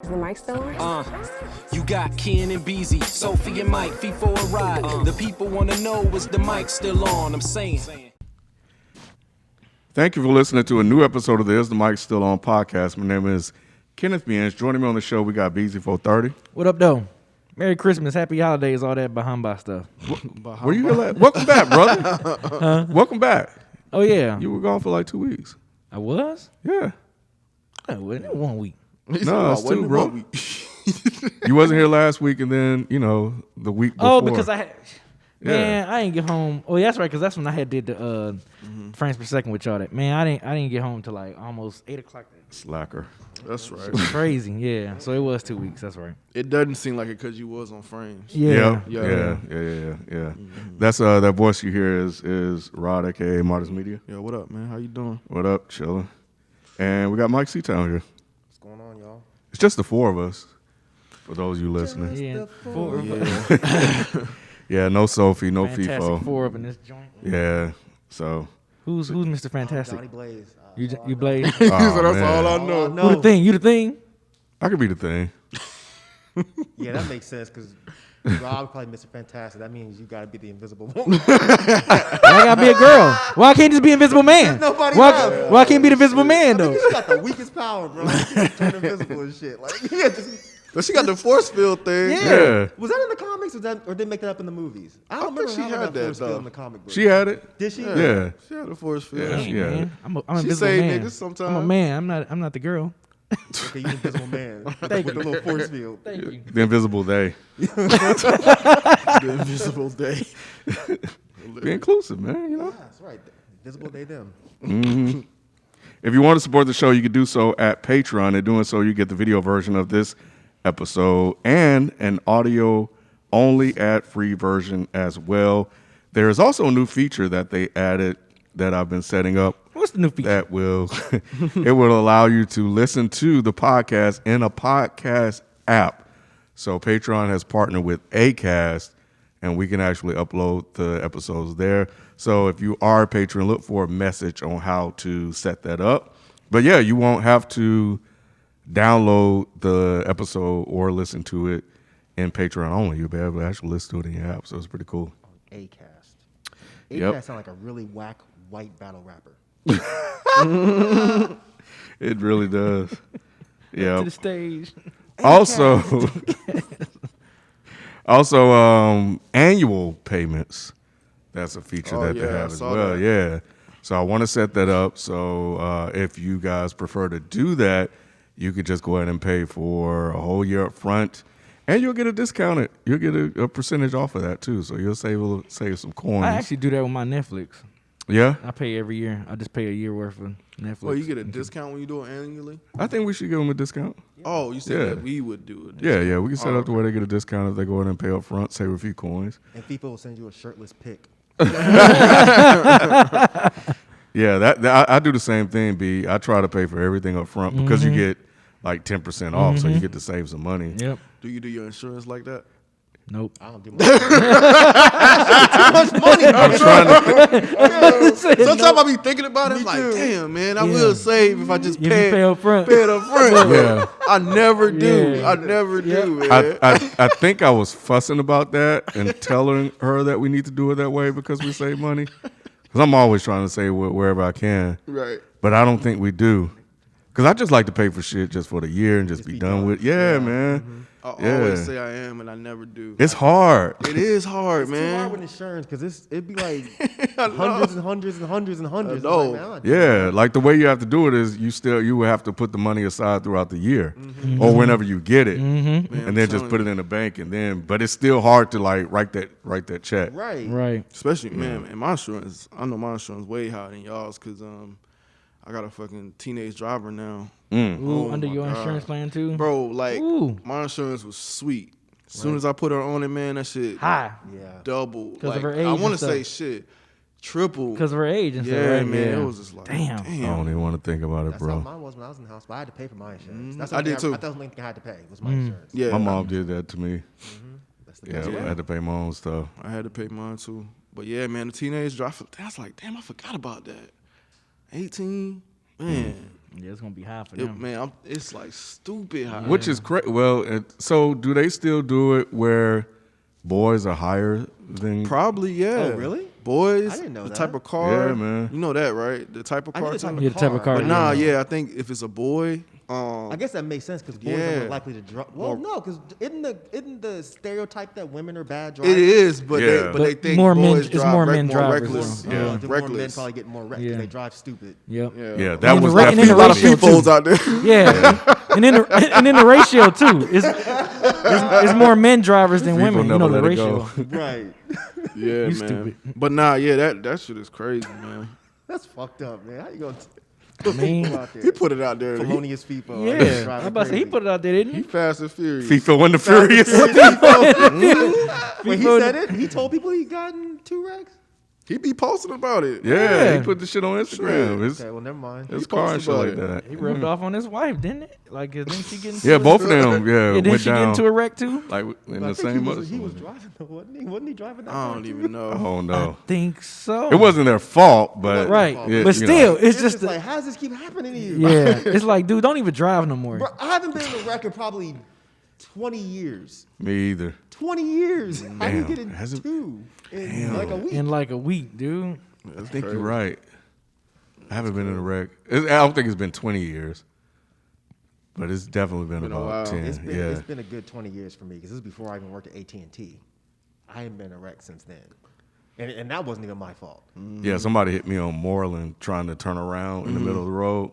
Is the mic still on? You got Ken and Beezy, Sophie and Myke, feet for a ride. The people want to know, is the mic still on? I'm saying. Thank you for listening to a new episode of the Is the Mic Still On podcast. My name is Kenneth Biens. Joining me on the show, we got Beezy 430. What up, though? Merry Christmas, Happy Holidays, all that Bahamba stuff. Were you here last? Welcome back, brother. Welcome back. Oh, yeah. You were gone for like 2 weeks. I was? Yeah. I wasn't 1 week. No, it's 2, bro. You wasn't here last week, and then, the week before. Oh, because I had... Man, I didn't get home. Oh, yeah, that's right, because that's when I had did the frames per second with y'all. Man, I didn't get home till like almost 8 o'clock. Slacker. That's right. Crazy, yeah. So it was 2 weeks, that's right. It doesn't seem like it because you was on frames. Yeah. Yeah. That's that voice you hear is Rod, aka Modest Media. Yeah, what up, man? How you doing? What up, chilling? And we got Myke C-Town here. What's going on, y'all? It's just the 4 of us. For those of you listening. Yeah, Yeah, no Sophie, no Fantastic FIFO. 4 up in this joint. Yeah, so. Who's Mr. Fantastic? Johnny Blaze. You Blaze? Oh, So that's man. all I know. Who the thing? You the thing? I could be the thing. Yeah, that makes sense because Rob probably Mr. Fantastic. That means you got to be the invisible woman. I gotta be a girl. Why can't just be Invisible Man? Nobody Why else. can't be the Invisible Man though? You got the weakest power, bro. You just turn invisible and shit. Like, yeah, But she got the force field thing. Yeah. Was that in the comics or did they make that up in the movies? I don't remember she how had that that, force field though. in the comic book. She had it. Did she? Yeah. She had the force field. Yeah. Hey, Yeah. man. I'm She Invisible say Man. niggas sometimes. I'm a man. I'm not the girl. Okay, you invisible man. Thank with you. the little force field. Thank you. The invisible they. The invisible day. Be inclusive, man, Yeah, that's right. Invisible they them. If you want to support the show, you can do so at Patreon. In doing so, you get the video version of this episode and an audio-only ad-free version as well. There is also a new feature that they added that I've been setting up. What's the new feature? That will it will allow you to listen to the podcast in a podcast app. So Patreon has partnered with Acast, and we can actually upload the episodes there. So if you are a patron, look for a message on how to set that up. But yeah, you won't have to download the episode or listen to it in Patreon only. You'll be able to actually listen to it in your app. So it's pretty cool. Acast. Yep. Acast sound like a really whack white battle rapper. It really does. Yeah. To the stage. Also, annual payments. That's a feature Oh, that they yeah, I have as saw well. that. Yeah. So I want to set that up. So if you guys prefer to do that, you could just go ahead and pay for a whole year up front, and you'll get a discounted. You'll get a percentage off of that too. So you'll save some coins. I actually do that with my Netflix. Yeah. I pay every year. I just pay a year worth of Netflix. Well, you get a discount when you do it annually? I think we should give them a discount. Oh, you said Yeah. that we would do it. Yeah. We can set up to where they get a discount if they go ahead and pay up front, save a few coins. And people will send you a shirtless pic. Yeah, that I do the same thing, B. I try to pay for everything up front because you get like 10% off, so you get to save some money. Yep. Do you do your insurance like that? Nope. I don't do much. Too much money. I'm trying to. Sometimes I be thinking about it. I'm like, damn, man, I will save if I just If you pay pay up front. it up front. Yeah. I never do. Yeah. I never do, man. I think I was fussing about that and telling her that we need to do it that way because we save money. Because I'm always trying to save wherever I can. Right. But I don't think we do. Because I just like to pay for shit just for the year and just be done with it. Yeah, man. I Yeah. always say I am, and I never do. It's hard. It is hard, It's too hard man. with insurance because it'd be like hundreds and hundreds and hundreds and hundreds. I know. It's like, man, I'm not doing Yeah, like the way you have to do it is you would have to put the money aside throughout the year or whenever you get it, Man, and I'm then just telling put you. it in the bank, and then but it's still hard to like write that check. Right. Right. Especially, man, and my insurance, I know my insurance way higher than y'all's because I got a fucking teenage driver now. Ooh, Oh under my your God. insurance plan too? Bro, like, Ooh. my insurance was sweet. As soon as I put her on it, man, that shit High. Yeah. doubled. 'Cause Like, of her age I and want to stuff. say shit, triple. Because of her age and stuff, Yeah, right? man, Yeah. it was just like, Damn. I don't even want to think about it, That's how bro. mine was when I was in the house, but I had to pay for my insurance. That's I the did thing too. That's the only thing I had to pay was my insurance. Yeah, My mom did that to me. That's the Yeah, best way. I had to pay my own stuff. I had to pay mine too. But yeah, man, the teenage driver, that's like, damn, I forgot about that. 18, man. Yeah, it's gonna be high for them. Man, it's like stupid high. Which is crazy. Well, so do they still do it where boys are higher than? Probably, yeah. Oh, really? Boys, I didn't know the that. type of car. Yeah, man. You know that, right? The type of I knew car. the type too? of Yeah, the type of car. But nah, yeah, I think if it's a boy, I guess that makes sense because boys are Yeah. more likely to drive. Well, no, because isn't the stereotype that women are bad drivers? it is, but Yeah. they think more men- boys it's drive more men more drivers, reckless. though. Yeah, The more men reckless. probably get more wrecked because Yeah. they drive stupid. Yep. Yeah, that And was the ra- that and then A the lot of ratio, peoples too. out there. Yeah, and then the ratio too. It's more men drivers than People women. You never know the let it ratio. go. Right. Yeah, You man. stupid. But nah, yeah, that shit is crazy, man. That's fucked up, man. How you gonna I mean, out there? He put it out there. He Felonious people. yeah. driving I'm about to say he crazy. put it out there, didn't he? fast and furious. FIFA and the Furious. Wait, he said it? He told people he gotten 2 wrecks? He be posting about it. Yeah, Yeah. he put the shit on Instagram. His, Okay, well, never mind. his He car and posted shit like about that. He rubbed off on his wife, didn't it? Like, didn't she get into Yeah, a- both of them. Yeah, Yeah, didn't went she get down into a wreck too? like in But I the think same he was motorcycle. driving, though, wasn't he? Wasn't he driving that I car don't too? even know. Oh no, Think so. it wasn't their fault, but right, yeah, but you still, know. it's just like, how does this keep happening to you? yeah. It's like, dude, don't even drive no more. Bro, I haven't been in a wreck in probably 20 years. Me either. 20 years. How do you Damn, get in has it- 2 in like a week? In like a week, dude. I think you're right. I haven't been in a wreck. I don't think it's been 20 years, but it's definitely been Been a about while. 10. It's been, yeah, it's been a good 20 years for me because this is before I even worked at AT&T. I haven't been in a wreck since then. And that wasn't even my fault. yeah. Somebody hit me on Moreland trying to turn around in the middle of the road.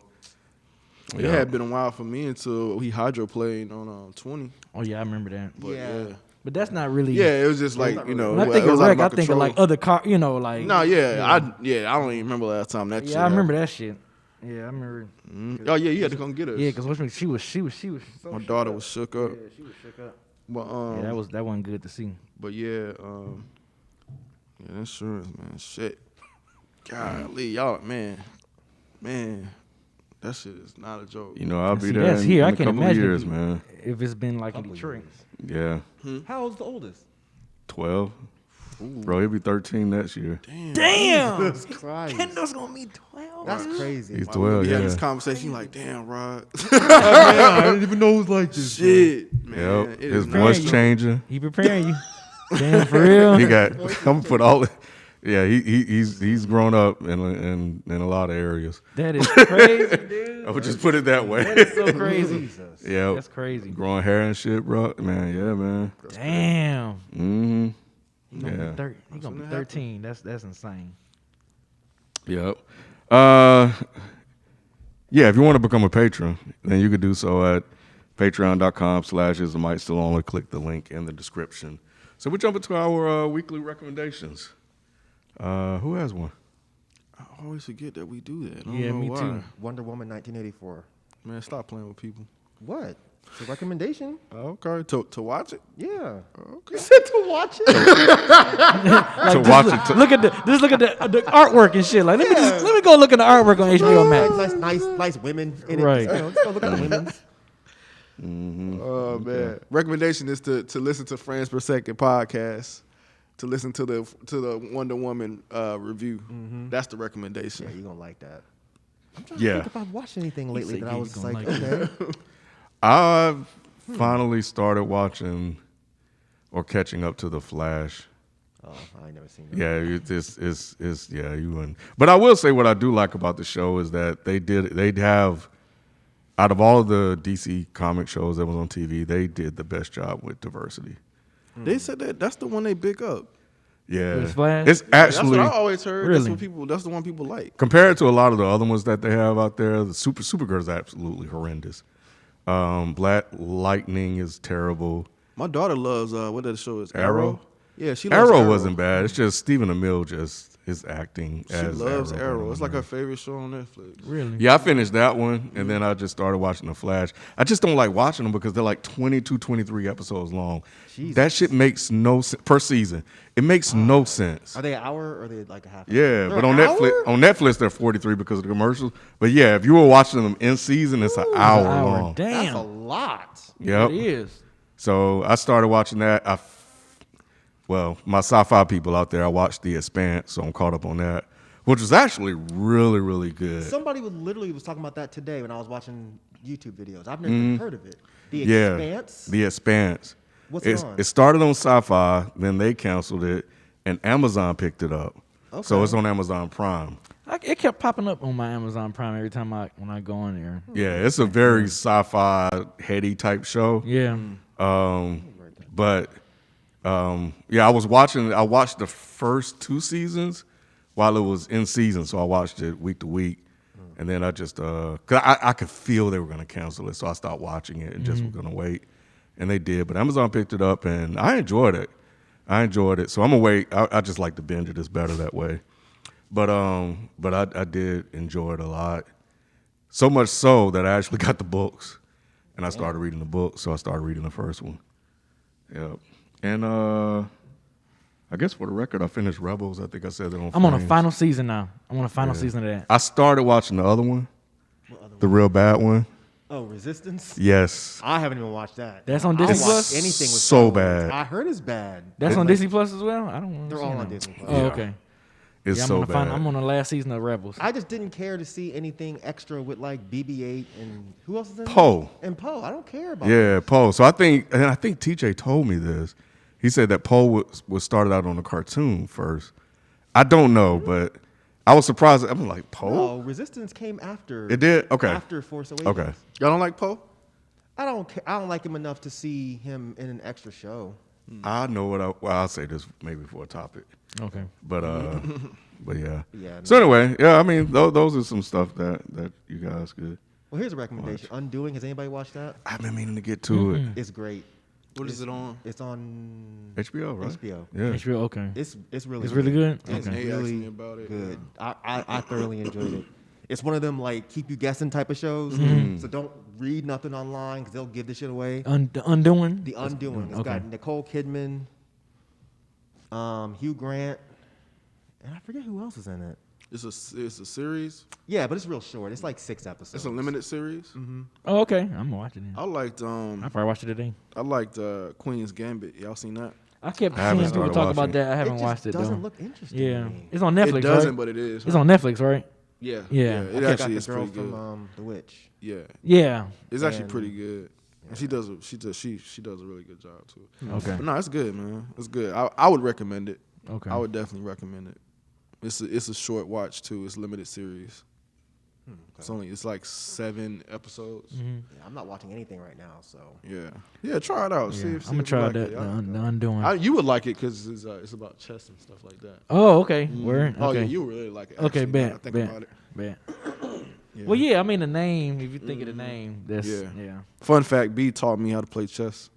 It had been a while for me until he hydroplaned on 20. Oh yeah, I remember that. But Yeah. But that's not really. yeah, it was just like, you know, When I it think of was out wreck, my I think of control. like other car. You know, like. No, I don't even remember last time that. shit Yeah, I remember happened. that shit. Yeah, I remember. Oh yeah, you had to come get us. Yeah, because she was. So My shook daughter up. was shook up. Yeah, she was shook up. But Yeah, that wasn't good to see. But yeah, insurance, man, shit. Golly, y'all, man, that shit is not a joke. You know, I'll be See, there that's in, here. in I a can couple imagine of years, if, man. if it's been like in Detroit. Yeah, How old's the oldest? 12. Bro, he'll be 13 next year. Damn, Jesus Christ. Kendall's gonna be 12. That's crazy. He's We 12, had this yeah. conversation, like, damn, Rod. I didn't even know it was like this. Shit, man. Yep, it his is not voice a joke. changing. He preparing you. Damn, for real. He got, I'm gonna put all the, yeah, he's grown up in a lot of areas. That is crazy, dude. I would just put it that way. That is so crazy. Jesus. Yeah, That's crazy. growing hair and shit, bro. Man, yeah, man. Damn. Mm-hmm. He gonna Yeah. be 30. He gonna be 13. That's insane. Yep. Yeah, if you want to become a patron, then you could do so at patreon.com/isthemight. Still only click the link in the description. So we jump into our weekly recommendations. Who has one? I always forget that we do that. I don't Yeah, know me why. too. Wonder Woman 1984. Man, stop playing with people. What? It's a recommendation. Okay, to watch it. Yeah. Okay. To watch it. To watch it. Look at the artwork and shit. Like let me go look at the artwork on HBO Max. nice women in it. Right. You know, let's go look at the women's. Oh man, recommendation is to listen to Frames Per Second podcast, to listen to the Wonder Woman review. That's the recommendation. Yeah, you're gonna like that. Yeah. If I've watched anything lately said, that yeah, I you was gonna like, like okay. I've finally started watching or catching up to The Flash. Oh, I ain't never seen that. Yeah, it's yeah, you wouldn't. But I will say what I do like about the show is that they'd have, out of all of the DC comic shows that was on TV, they did the best job with diversity. They said that's the one they big up. Yeah, With Flash? it's That's actually what I always heard. Really? That's the one people like. compared to a lot of the other ones that they have out there. The Supergirl is absolutely horrendous. Black Lightning is terrible. My daughter loves what that show is. Arrow? Yeah, she loves Arrow wasn't bad. It's just Stephen Amell just his acting. She as loves Arrow. I It's don't like know. her favorite show on Netflix. Really? Yeah, I finished that one, and then I just started watching The Flash. I just don't like watching them because they're like 22, 23 episodes long. Jesus. That shit makes no sense per season. It makes no sense. Are they an hour or are they like a half? Yeah, They're but an on Netflix, hour? they're 43 because of the commercials. But yeah, if you were watching them in season, it's an hour long. That's a Damn. lot. Yep. It is. So I started watching that. Well, my sci-fi people out there, I watched The Expanse, so I'm caught up on that. which was actually really, really good. Somebody literally was talking about that today when I was watching YouTube videos. I've never even heard of it. The Yeah, Expanse? The Expanse. What's it on? It started on Sci-Fi, then they canceled it, and Amazon picked it up. So it's on Amazon Prime. It kept popping up on my Amazon Prime every time when I go on there. Yeah, it's a very sci-fi heady type show. Yeah. But I watched the first 2 seasons while it was in season, so I watched it week to week. And then I just, cause I could feel they were going to cancel it, so I stopped watching it and just was going to wait. And they did, but Amazon picked it up, and I enjoyed it. So I'm going to wait. I just like to binge it. It's better that way. But I did enjoy it a lot. So much so that I actually got the books, and I started reading the books, so I started reading the first one. Yep. And I guess for the record, I finished Rebels. I think I said that on I'm on a Flames. final season now. I'm on a final season of that. I started watching the other one, the real bad one. Oh, Resistance? Yes. I haven't even watched that. That's on I don't Disney watch Plus? anything with So Star Wars. bad. I heard it's bad. That's on Disney Plus as well? I don't want to They're see all it on now. Disney Plus. Oh, okay. It's I'm so on the bad. I'm on the last season of Rebels. I just didn't care to see anything extra with like BB-8 and who else is in Poe. it? And Poe. I don't care about Yeah, Poe. So I think TJ told me this. He said that Poe was started out on a cartoon first. I don't know, but I was surprised. I'm like, Poe? No, Resistance came after. It did? Okay. After Force Awakens. Okay. Y'all don't like Poe? I don't like him enough to see him in an extra show. I know I'll say this maybe for a topic. Okay. But yeah. Yeah, So anyway, I mean, those are some stuff that you guys could. Well, here's a recommendation. Undoing. Has anybody watched that? I've been meaning to get to it. It's great. What is it on? It's on HBO, right? HBO. Yeah. HBO, okay. It's really It's really good? It's Okay. He asked really me about it, good. I thoroughly enjoyed it. It's one of them like keep you guessing type of shows. So don't read nothing online because they'll give this shit away. The Undoing? The Undoing. It's Okay. got Nicole Kidman, Hugh Grant, and I forget who else is in it. It's a series. Yeah, but it's real short. It's like 6 episodes. It's a limited series. Oh, okay. I'm watching it. I liked I probably watched it today. Queen's Gambit. Y'all seen that? I kept I haven't seeing people started talk watching about that. I haven't just watched it though. doesn't look interesting. Yeah, To me. it's on Netflix. It doesn't, right? but it is. It's on Netflix, right? Yeah. Yeah. It I got actually the is girl pretty good. from The Witch. Yeah. Yeah. It's actually And- pretty good. And she does a really good job too. Okay. But no, it's good, man. It's good. I would recommend it. Okay. I would definitely recommend it. It's a short watch too. It's a limited series. It's like 7 episodes. Yeah, I'm not watching anything right now, so Yeah. Try it out. Yeah. See I'm if gonna you try like that. it. The Undoing. You would like it because it's about chess and stuff like that. Oh, okay. Word. Oh okay. yeah, you would really like it. Okay, actually, now that I bet. think Bet. about it. Bet. Yeah. Well, yeah. I mean, the name. If you think of the name, that's Yeah. yeah. Fun fact: B taught me how to play chess.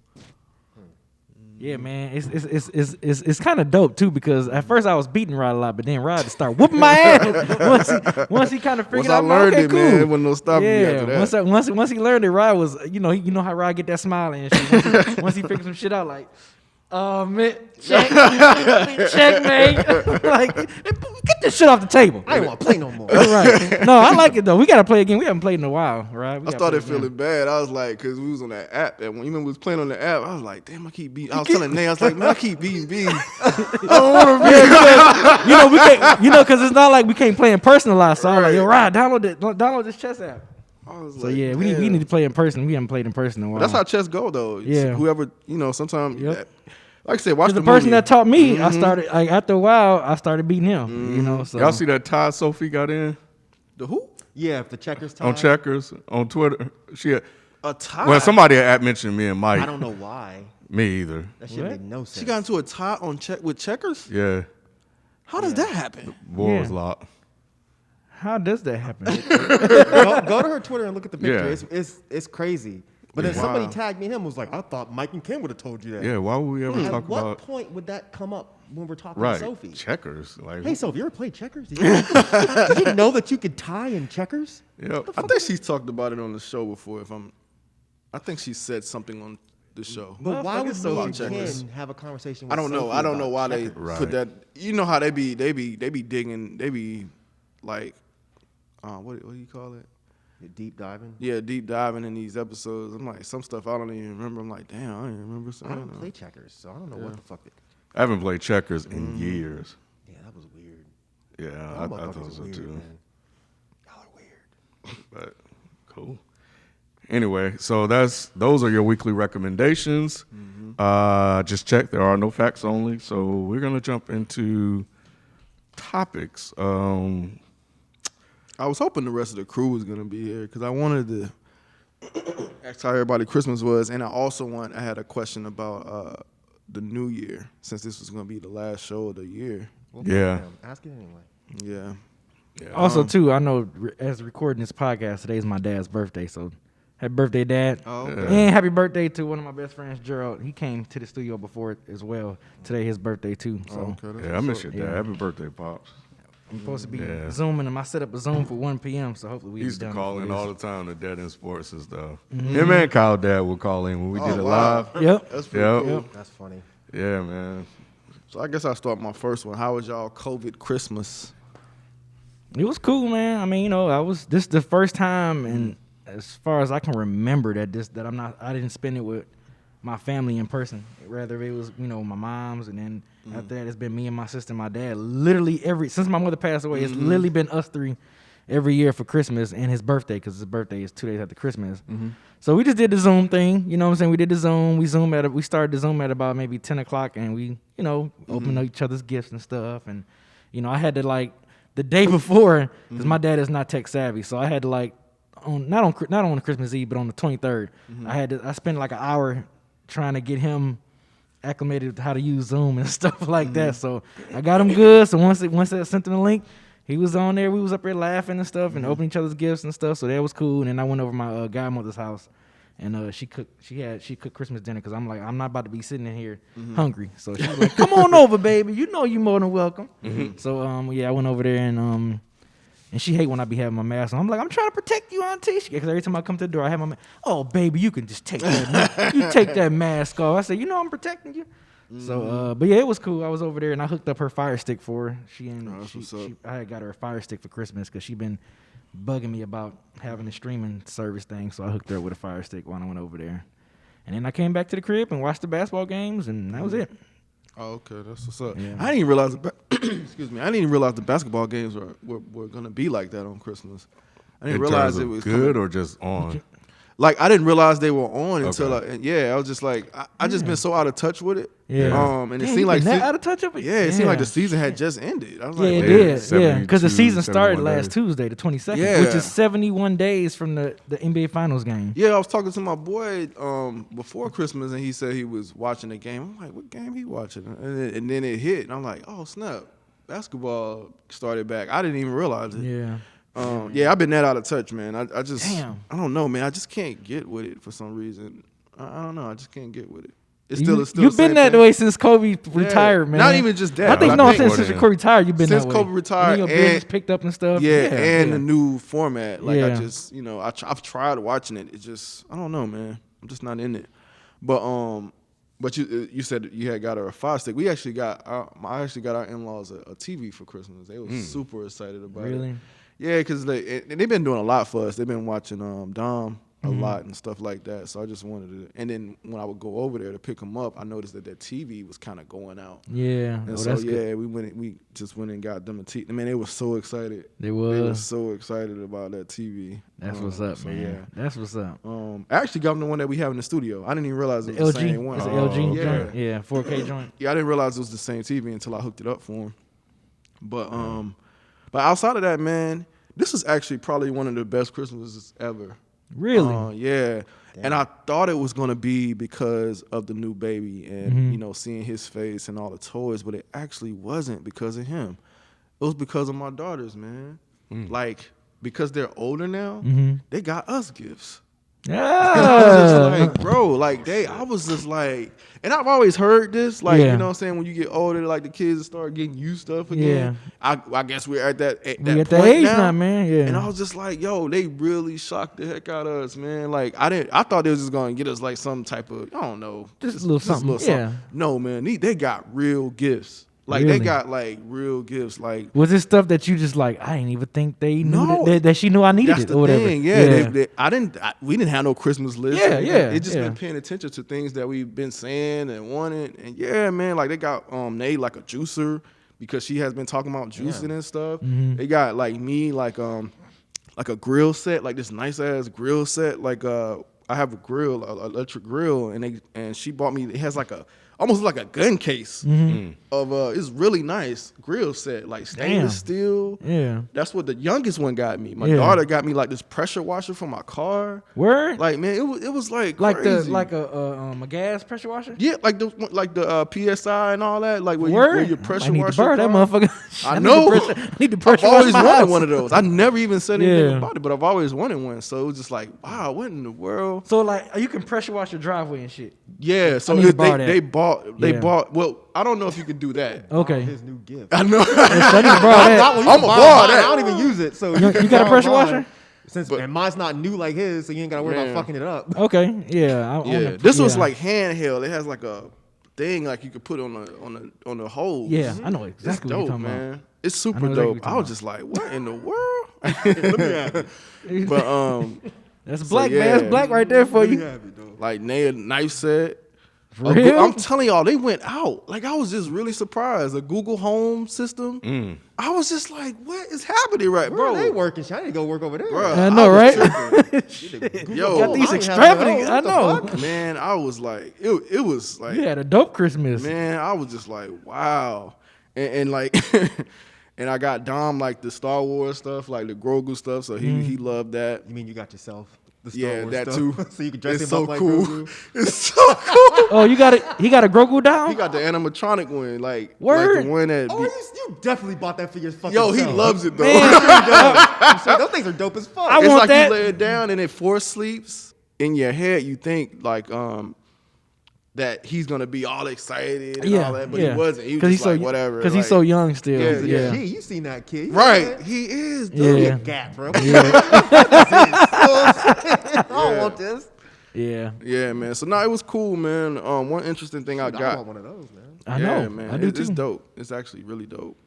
Yeah, man, it's kind of dope too because at first I was beating Rod a lot, but then Rod would start whooping my ass once he kind of figured Once I out. learned okay, it, cool. man, it wasn't no stopping me after Yeah, that. once he learned it, Rod was you know how Rod get that smile and shit. Once he figured some shit out, like, man, checkmate, like get this shit off the table. I don't want to play no more. All right, no, I like it though. We gotta play again. We haven't played in a while, right? I started feeling bad. I was like, because we was on that app, and when you remember we was playing on the app, I was like, damn, I keep beating. I was telling Nate, I was like, man, I keep beating B. I don't want to be. we can't, because it's not like we can't play in person a lot. So I'm like, yo, Rod, download this chess app. I was So like, yeah, we damn. need to play in person. We haven't played in person in a while. That's how chess go though. Yeah. Whoever sometimes. Yep. Like I said, watch the the person movie. that taught me, I started after a while. I started beating him. You know, so Y'all see that tie Sophie got in The who? Yeah, if the checkers time. on Checkers on Twitter? She had, A tie. well, somebody had mentioned me and Mike. I don't know why. Me either. That shit made no sense. She got into a tie on with checkers. Yeah. How does that happen? Boy was Yeah. locked. how does that happen? go to her Twitter and look at the picture. Yeah. It's crazy. But then Wow. somebody tagged me and him was like, I thought Mike and Ken would have told you that. Yeah, why would we ever At talk what about point would that come up when we're talking right to Sophie? checkers? Like, Hey, Sophie, you ever played checkers? Did you know that you could tie in checkers? yep. I think she's talked about it on the show before. I think she said something on the show. But why would Sophie me and checkers. Ken have a conversation with I don't know. Sophie I don't know about why they checkers? Right. put that. You know how they be digging. They be like, what do you call it? Deep diving? Yeah, deep diving in these episodes. I'm like, some stuff I don't even remember. I'm like, damn, I don't even remember. I don't play checkers, so I don't know what the fuck. I haven't played checkers in years. Yeah, that was weird. Yeah, Y'all I motherfuckers thought so weird, too. man. Y'all are weird. But cool. Anyway, so those are your weekly recommendations. Just check, there are no facts only. So we're gonna jump into topics. I was hoping the rest of the crew was gonna be here because I wanted to ask how everybody Christmas was, and I had a question about the New Year since this was gonna be the last show of the year. Well, Yeah. damn, ask it anyway. Yeah. Yeah. Also, too, I know as recording this podcast, today is my dad's birthday, so happy birthday, Dad. Oh, okay. And happy birthday to one of my best friends, Gerald. He came to the studio before as well. Today, his birthday, too. So Okay. Yeah, I miss your dad. Yeah. Happy birthday, pops. I'm supposed to be Yeah. Zooming him. I set up a Zoom for 1 p.m., so hopefully we He used to done call before in this. all the time to Dead End Sports and stuff. Him and Kyle Dad would call in when we did it live. Yep. That's pretty Yep. cool. Yep. That's funny. Yeah, man. So I guess I'll start my first one. How was y'all COVID Christmas? It was cool, man. I mean, this the first time, and as far as I can remember, I didn't spend it with my family in person. Rather, it was, my mom's, and then after that, it's been me and my sister and my dad. Literally since my mother passed away, it's literally been us three every year for Christmas and his birthday, because his birthday is 2 days after Christmas. So we just did the Zoom thing, you know what I'm saying? We did the Zoom. We started the Zoom at about maybe 10 o'clock, and we, opened each other's gifts and stuff. And, I had to, the day before, because my dad is not tech savvy, so I had to, not on Christmas Eve, but on the 23rd, I spent like an hour trying to get him acclimated to how to use Zoom and stuff like that. So I got him good. So once I sent him the link, he was on there. We was up there laughing and stuff and opening each other's gifts and stuff. So that was cool. And then I went over to my godmother's house, and she cooked Christmas dinner, because I'm like, I'm not about to be sitting in here hungry. So she was like, come on over, baby. You know you more than welcome. So I went over there, and she hate when I be having my mask on. I'm like, I'm trying to protect you, Auntie. Because every time I come to the door, I have my mask. Oh, baby, you can just take that. You take that mask off. I said, I'm protecting you. So, but yeah, it was cool. I was over there, and I hooked up her Fire Stick for her. I had got her a Fire Stick for Christmas, because she been bugging me about having a streaming service thing. So I hooked her up with a Fire Stick while I went over there. And then I came back to the crib and watched the basketball games, and that was it. Oh, okay, that's what's up. Yeah. I didn't even realize. Excuse me. I didn't even realize the basketball games were gonna be like that on Christmas. I didn't In realize terms it of was good coming. or just on. Like, I didn't realize they were on until Okay. I was just like, I just been so out of touch with it. Yeah. And it Damn, seemed you like been that out of touch of it? it seemed like the season had just ended. I was Yeah, like, it wait, did. Yeah, because the 72, season started 71 last days. Tuesday, the 22nd, Yeah. which is 71 days from the NBA Finals game. Yeah, I was talking to my boy before Christmas, and he said he was watching the game. I'm like, what game he watching? And then it hit, and I'm like, oh snap, basketball started back. I didn't even realize it. Yeah. I've been that out of touch, man. I just, Damn. I don't know, man. I just can't get with it for some reason. I don't know. I just can't get with it. It's You've still been the same that thing. way since Kobe retired, man. Not even just that. I think I think since more than- Kobe retired, you've been Since that way. Kobe retired, and then your business and- picked up and stuff. and the new format. Like, I Yeah. just, I've tried watching it. It's just, I don't know, man. I'm just not in it. But you said you had got her a Fire Stick. I actually got our in-laws a TV for Christmas. They were super excited about it. Really? Yeah, because they've been doing a lot for us. They've been watching Dom a lot and stuff like that. So I just wanted to. And then when I would go over there to pick them up, I noticed that TV was kind of going out. Yeah. And Oh, so that's good. we just went and got them a TV. Man, they were so excited. They They were was. so excited about that TV. That's what's up, so man. Yeah. That's what's up. I actually got them the one that we have in the studio. I didn't even realize it The was the LG. same one. It's an Oh, LG okay. joint. Yeah, 4K joint. Yeah, I didn't realize it was the same TV until I hooked it up for him. But outside of that, man, this is actually probably one of the best Christmases ever. Really? Yeah. And I thought it was gonna be because of the new baby and seeing his face and all the toys, but it actually wasn't because of him. It was because of my daughters, man. Like, because they're older now, they got us gifts. And I was just like, bro, I was just like, and I've always heard this, like, Yeah. you know what I'm saying, when you get older, like the kids start getting you stuff again. I guess we're at that We that at point the age now, now, man. Yeah. And I was just like, yo, they really shocked the heck out of us, man. Like, I thought they was just gonna get us like some type of, I don't know, Just a little something, yeah. No, man, they got real gifts. Like, Really? they got like real gifts. Like, Was it stuff that you just like, I didn't even think they knew No. that she knew I needed that's it the or whatever? thing. Yeah, we didn't have no Christmas list. Yeah, yeah, It just yeah. been paying attention to things that we've been saying and wanted. And yeah, man, like they got Nate like a juicer. because she has been talking about juicing and stuff. They got like me like a grill set, like this nice ass grill set. Like I have a grill, a electric grill, and she bought me. It has like almost like a gun case of it's really nice grill set, like stainless steel. Yeah. That's what the youngest one got me. My daughter got me like this pressure washer for my car. Word? Like, man, it was like a crazy. gas pressure washer? Yeah, like the PSI and all that. Like where your pressure I need wash to borrow your that car. motherfucker. I know. I need to pressure I've wash always my wanted house. one of those. I never even said anything Yeah. about it, but I've always wanted one. So it was just like, wow, what in the world? So like you can pressure wash your driveway and shit. Yeah. So need to borrow that. they bought. Yeah. Well, I don't know if you could do that. Okay. His new gift. I know. So I need to borrow that. I'm a borrow that. I don't even use it. So You got a pressure washer? And mine's not new like his, so you ain't gotta worry about fucking it up. Okay. Yeah. Yeah. This was like handheld. It has like a thing like you could put on the hose. Yeah, I know It's exactly what you're dope, talking man. about. It's super I know exactly dope. what I you're was just like, what in the world? But That's So, black, man. yeah. That's black right there for you. like knife set. For real? I'm telling y'all, they went out. Like I was just really surprised. A Google Home system. I was just like, what is happening, right, Bro, bro? they working. Shit, I need to go work over there. Bruh, I know, was right? tripping. Yo, Got these I ain't have extravagant. no- I what the know. fuck? man, I was like, it was like, You had a dope Christmas. man, I was just like, wow, and like, and I got Dom like the Star Wars stuff, like the Grogu stuff, so he loved that. You mean you got yourself the Star Yeah, Wars that stuff? too. So you can dress It's him so up like cool. Grogu? It's so cool. Oh, you got it. He got a Grogu down. He got the animatronic one, like Word? the one that. Oh, you definitely bought that for your fucking Yo, he self. loves it though. I'm sure those things are dope as fuck. I It's want like that. you lay it down and it force sleeps in your head. You think like that he's gonna be all excited and all that, but he wasn't. He was just like whatever. Because he's like- so young still. Yeah, Yeah. Gee, you seen that kid? You right. know He is, that? dude. Yeah. Gap, bro. Yeah. I don't want this. Yeah. Yeah, man. So no, it was cool, man. One interesting thing I I got. want one of those, man. I Yeah, know. man. I do It's too. dope. It's actually really dope.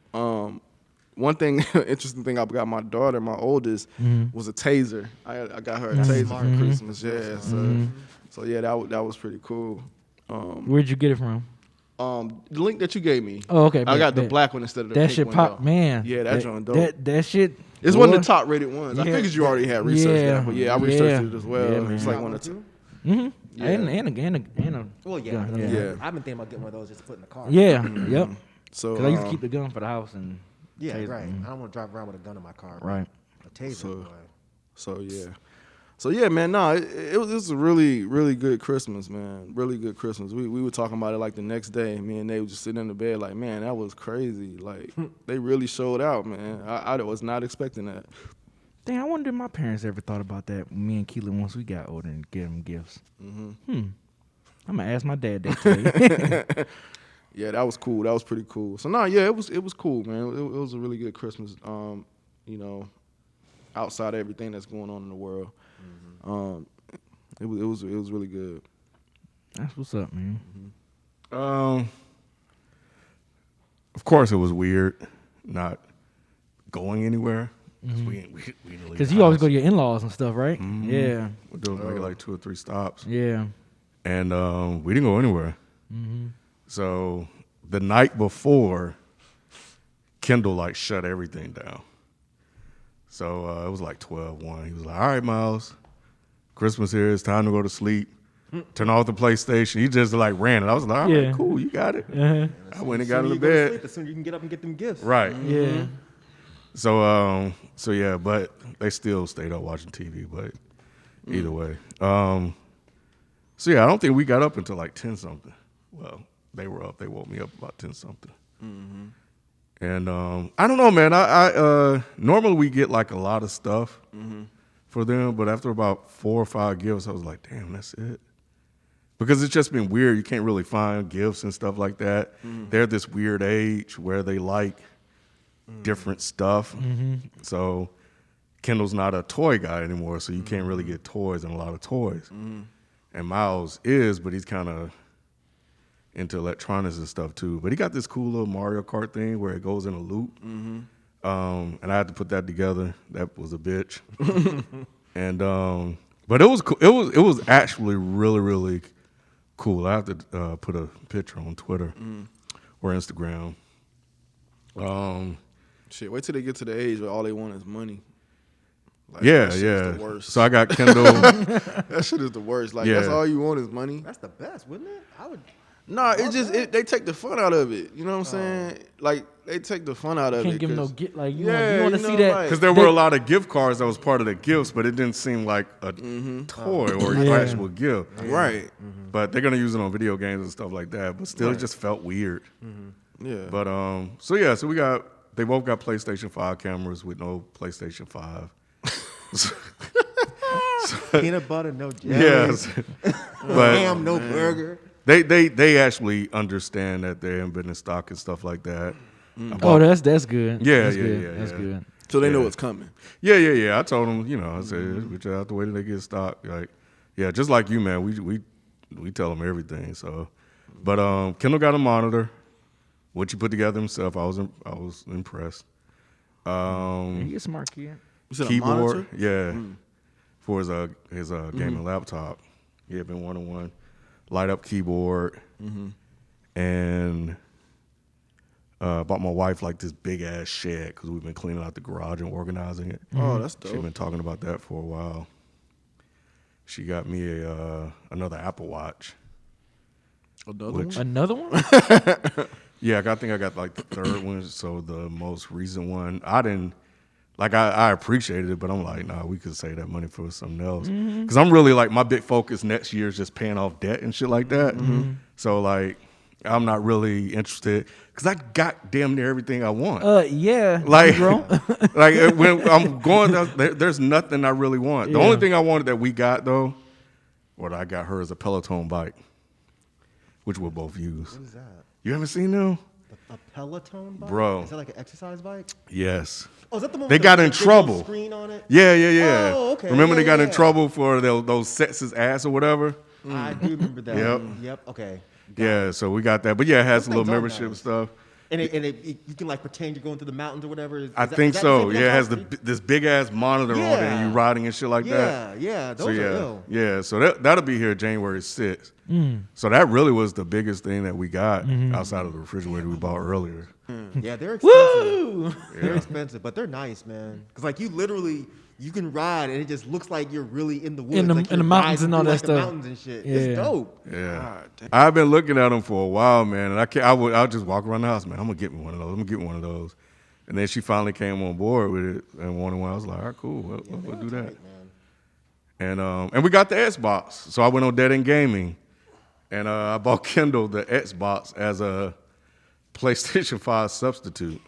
One thing, interesting thing I got my daughter, my oldest, was a taser. I got her a taser for Christmas. Yeah, so yeah, that was pretty cool. Where'd you get it from? The link that you gave me. Oh, okay. I bet, got the bet. black one instead of the That pink shit one, pop, though. man. Yeah, that joint dope. That shit. It's one of boy. the top rated ones. I Yeah. figured you already had researched Yeah. that, but yeah, I Yeah. researched it as well. Yeah, man. It's like one of the. Mm-hmm. Yeah. And a Well, yeah. gun, yeah. Yeah. I've been thinking about getting one of those just to put in the car. Yeah. Yep. So Because I used to keep the gun for the house and. Yeah, taser. right. I don't want to drive around with a gun in my car. Right. A taser. So- boy. So yeah, man. No, it was a really, really good Christmas, man. Really good Christmas. We were talking about it like the next day. Me and they were just sitting in the bed, like, man, that was crazy. Like they really showed out, man. I was not expecting that. Dang, I wonder if my parents ever thought about that. Me and Keelan, once we got older and get them gifts. I'm gonna ask my dad that today. Yeah, that was cool. That was pretty cool. So no, yeah, it was cool, man. It was a really good Christmas. You know, outside of everything that's going on in the world, it was really good. That's what's up, man. Of course, it was weird not going anywhere. We didn't leave the Because you always house. go to your in-laws and stuff, right? Yeah. We're doing maybe like 2 or 3 stops, Yeah. and we didn't go anywhere. So the night before, Kendall like shut everything down. So it was like 12:01. He was like, "All right, Miles, Christmas here. It's time to go to sleep. Turn off the PlayStation." He just like ran it. I was like, "All right, Yeah. cool, you got it." Uh-huh. I went and The got sooner in the you go to bed. sleep, the sooner you can get up and get them gifts. Right. Yeah. So yeah, but they still stayed up watching TV. But either way, so yeah, I don't think we got up until like 10 something. Well, they were up. They woke me up about 10 something. And I don't know, man. I normally we get like a lot of stuff for them, but after about 4 or 5 gifts, I was like, damn, that's it. Because it's just been weird. You can't really find gifts and stuff like that. They're this weird age where they like different stuff. So Kendall's not a toy guy anymore, so you can't really get toys and a lot of toys. And Miles is, but he's kind of into electronics and stuff too. But he got this cool little Mario Kart thing where it goes in a loop. And I had to put that together. That was a bitch. And but it was cool. It was actually really, really cool. I have to put a picture on Twitter or Instagram. Shit, wait till they get to the age where all they want is money. Like, Yeah, that shit yeah. is the worst. So I got Kendall. That shit is the worst. Like, Yeah. that's all you want is money. That's the best, wouldn't it? I would. Nah, they take the fun out of it. You know what I'm saying? Like, they take the fun out of Can't it. give them no 'cause- get like you Yeah, want to you see know, that like- Because there were a lot of gift cards that was part of the gifts, but it didn't seem like a toy or an Yeah. actual gift. Right. But they're gonna use it on video games and stuff like that. But still, it just felt weird. Yeah. But so they both got PlayStation 5 cameras with no PlayStation 5. Peanut butter, no jelly. Yes, but Ham, no burger. they actually understand that they haven't been in stock and stuff like that. Oh, that's good. Yeah, that's yeah, good. yeah, That's yeah. good. So they know Yeah. what's coming. Yeah. I told them, I said, we just have to wait till they get stock. Like, yeah, just like you, man. We tell them everything. So, but Kendall got a monitor, which he put together himself. I was impressed. You a smart kid. You said a Keyboard, monitor? yeah, for his gaming laptop. He had been wanting one, light up keyboard, and bought my wife like this big ass shed because we've been cleaning out the garage and organizing it. Oh, that's She's dope. been talking about that for a while. She got me another Apple Watch. Another one? Another one? Yeah, I think I got like the third one. So the most recent one, I didn't like. I appreciated it, but I'm like, nah, we could save that money for something else. Because I'm really like my big focus next year is just paying off debt and shit like that. So like, I'm not really interested because I got damn near everything I want. Yeah. Like, bro. like when I'm going, there's nothing I really want. The Yeah. only thing I wanted that we got though, what I got her is a Peloton bike, which we'll both use. What is that? You haven't seen them? A Peloton bike? Bro. Is that like an exercise bike? Yes. Oh, is that the one They with got the in big trouble. screen on it? Yeah. Oh, okay. Remember Yeah, they got in yeah. trouble for those sets his ass or whatever? I do remember that. Yep. Yep. Okay. Yeah, so we got that. But yeah, it has a Those little things are membership nice. stuff. And you can like pretend you're going to the mountains or whatever. I think so. Yeah, it has the. this big ass monitor on it and Yeah. you riding and shit like that. Yeah. Those So are ill. yeah. So that'll be here January 6th. So that really was the biggest thing that we got outside of the refrigerator we bought earlier. Yeah, they're expensive. Woo! They're expensive, but they're nice, man. Because like you can ride and it just looks like you're really in the woods, In the- like in the you're mountains riding and all through, that like, the stuff. mountains and shit. Yeah. It's dope. Yeah. God damn. I've been looking at them for a while, man, and I'll just walk around the house, man. I'm gonna get me one of those. And then she finally came on board with it and wanted one. I was like, all right, cool, we'll do that. Man. And we got the Xbox. So I went on Dead End Gaming, and I bought Kendall the Xbox as a PlayStation 5 substitute.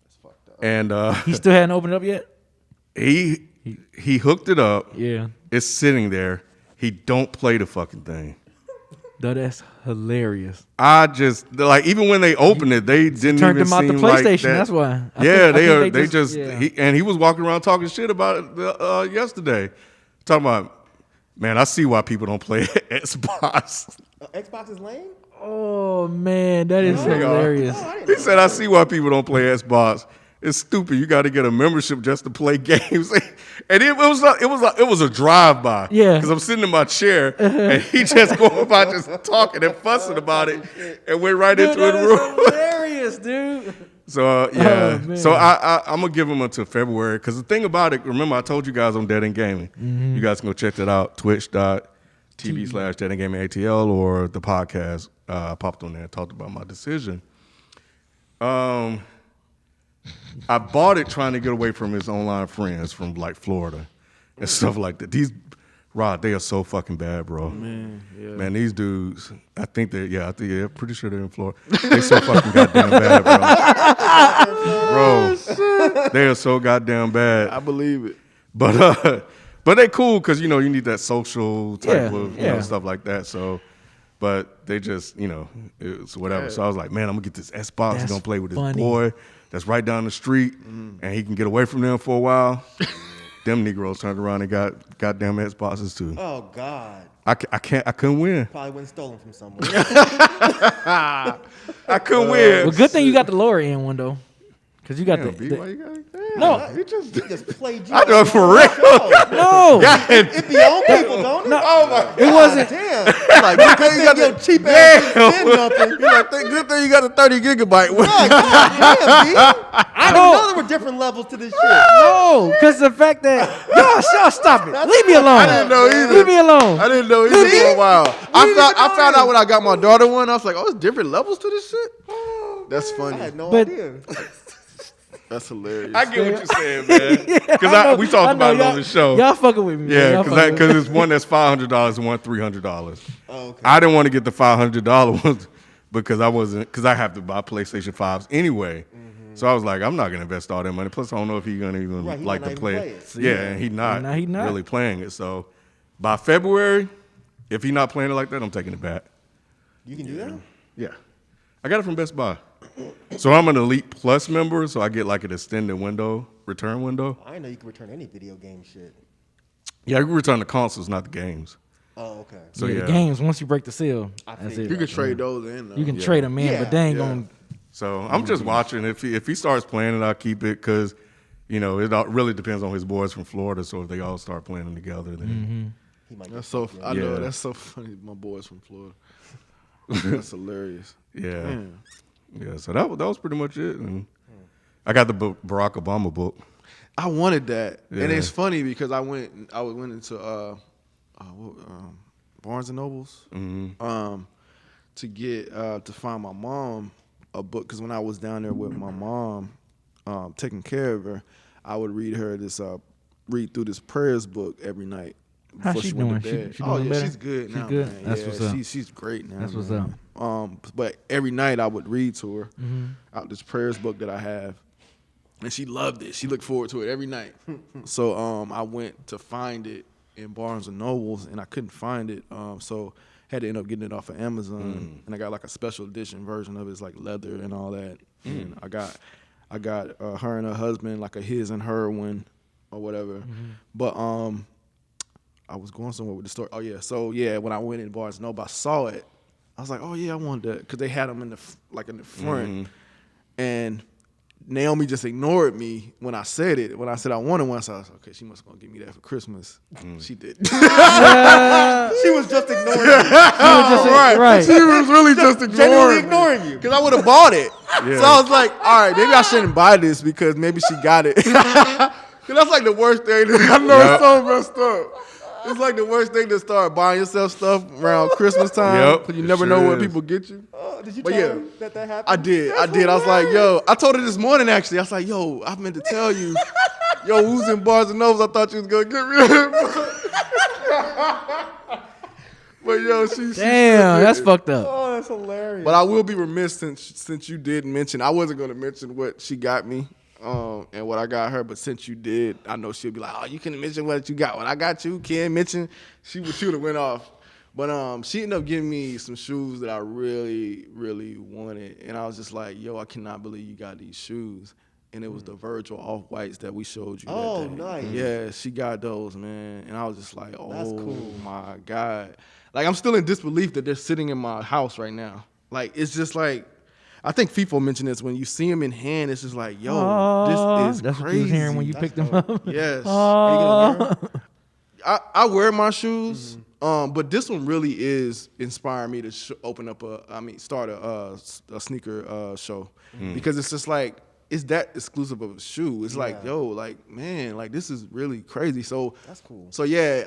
It's fucked up. And He still hadn't opened up yet? he hooked it up. Yeah. It's sitting there. He don't play the fucking thing. Though that's hilarious. I just like even when they opened it, they didn't Turned even him out the seem like PlayStation. that. That's why. I Yeah, think they just yeah. he was walking around talking shit about it yesterday, talking about, man, I see why people don't play Xbox. Xbox is lame? Oh man, that is hilarious. He said, I see why people don't play Xbox. It's stupid. You got to get a membership just to play games. And it was a drive by. Yeah. Because I'm sitting in my chair and he just going by just talking and fussing about it and went right into Dude, the that room. is hilarious, dude. So yeah, Oh, man. so I'm gonna give him until February because the thing about it, remember I told you guys I'm Dead End Gaming. You guys can go check that out, twitch.tv/Dead End Gaming ATL or the podcast. I popped on there and talked about my decision. I bought it trying to get away from his online friends from like Florida and stuff like that. These Rod, they are so fucking bad, bro. Man, these dudes, I think pretty sure they're in Florida. They so fucking goddamn bad, bro. Bro, they are so goddamn bad. I believe it. But they cool because you need that social type Yeah, of yeah. stuff like that. So, but they just it's whatever. So I was like, man, I'm gonna get this Xbox. That's Gonna play with this funny. boy that's right down the street, and he can get away from them for a while. Them Negroes turned around and got goddamn Xboxes too. Oh God. I couldn't win. Probably went stolen from somewhere. I couldn't win. Well, good thing you got the lower end one though, Cause you got Damn, B, the why you got No. you just He just played you. I know for real. no. It be on people, don't it? No. Oh my It wasn't. Damn. Like, good thing you got Your the cheap ass didn't spend nothing. good thing you got the 30 gigabyte one. God damn, B. I know. know there were different levels to this shit. No, because the fact that y'all stop it. Leave me alone. I didn't know either. Leave me alone. I didn't know either for a while. I found out when I got my daughter one. I was like, oh, there's different levels to this shit. That's I funny. had no But- idea. That's hilarious. I get what you're saying, man. Because we talked about it on the show. Y'all fucking with me. Yeah, man. Y'all fucking with me. because it's one that's $500 and one $300. Oh, okay. I didn't want to get the $500 ones because I have to buy PlayStation 5s anyway. So I was like, I'm not gonna invest all that money. Plus, I don't know if he's gonna even Right, he like might to not play even it. play it. Yeah, and he's not, he not. really playing it. So by February, if he's not playing it like that, I'm taking it back. You can do that? Yeah, I got it from Best Buy. So I'm an Elite Plus member, so I get like an extended return window. I didn't know you could return any video game shit. Yeah, I can return the consoles, not the games. Oh, okay. So yeah, yeah. the games, once you break the seal, that's figured. it. You can trade those in. Though. You can trade them in, Yeah, but they ain't yeah. gonna. So I'm just watching. If he starts playing it, I'll keep it because, it really depends on his boys from Florida. So if they all start playing them together, then He might That's get so. fucked I in. know Yeah. that's so funny. My boys from Florida. That's hilarious. yeah, Man. yeah. So that was pretty much it. And I got the Barack Obama book. I wanted that, and Yeah. it's funny because I went into Barnes and Nobles to get to find my mom a book because when I was down there with my mom taking care of her, I would read through this prayers book every night. How's before she went to doing? bed. She doing better? she's good She's now. good? Man. That's yeah, what's up. She's great now. That's what's man. But every night I would read to her out this prayers book that I have. And she loved it. She looked forward to it every night. So I went to find it in Barnes and Nobles, and I couldn't find it. So had to end up getting it off of Amazon, and I got like a special edition version of it. It's like leather and all that. And I got her and her husband like a his and her one or whatever. But I was going somewhere with the story. Oh yeah, so yeah, when I went in Barnes and Noble, I saw it. I was like, oh yeah, I wanted that because they had them in the front, and Naomi just ignored me when I said it. When I said I wanted one, so I was like, okay, she must gonna give me that for Christmas. She did. She was just ignoring you. Right. She was really just Genuinely ignoring ignoring you. because I would have bought it. So I was like, all right, maybe I shouldn't buy this because maybe she got it. Because that's like the worst thing. I know it's so messed up. It's like the worst thing to start buying yourself stuff around Christmas time. Yep, Because you it never sure know what is. people get you. Did you But tell yeah. her that happened? I did. I was like, yo, I told her this morning actually. I was like, yo, I meant to tell you. Yo, who's in Barnes and Nobles? I thought you was gonna get rid of him. But yo, she Damn, that's fucked up. Oh, that's hilarious. But I will be remiss since you did mention. I wasn't gonna mention what she got me and what I got her, but since you did, I know she'll be like, oh, you can mention what you got. What I got you can't mention. She would have went off. But she ended up giving me some shoes that I really, really wanted, and I was just like, yo, I cannot believe you got these shoes. And it was the Virgil Off-Whites that we showed you Oh, that day. nice. Yeah, she got those, man. And I was just like, oh, That's cool. my God. Like, I'm still in disbelief that they're sitting in my house right now. Like, it's just like, I think FIFO mentioned this. When you see them in hand, it's just like, yo, this is That's crazy. what you was hearing when you picked them up. Yes. Are you gonna wear 'em? I wear my shoes, but this one really is inspiring me to start a sneaker show because it's just like it's that exclusive of a shoe. It's like, yo, like man, like this is really crazy. So That's cool. So yeah,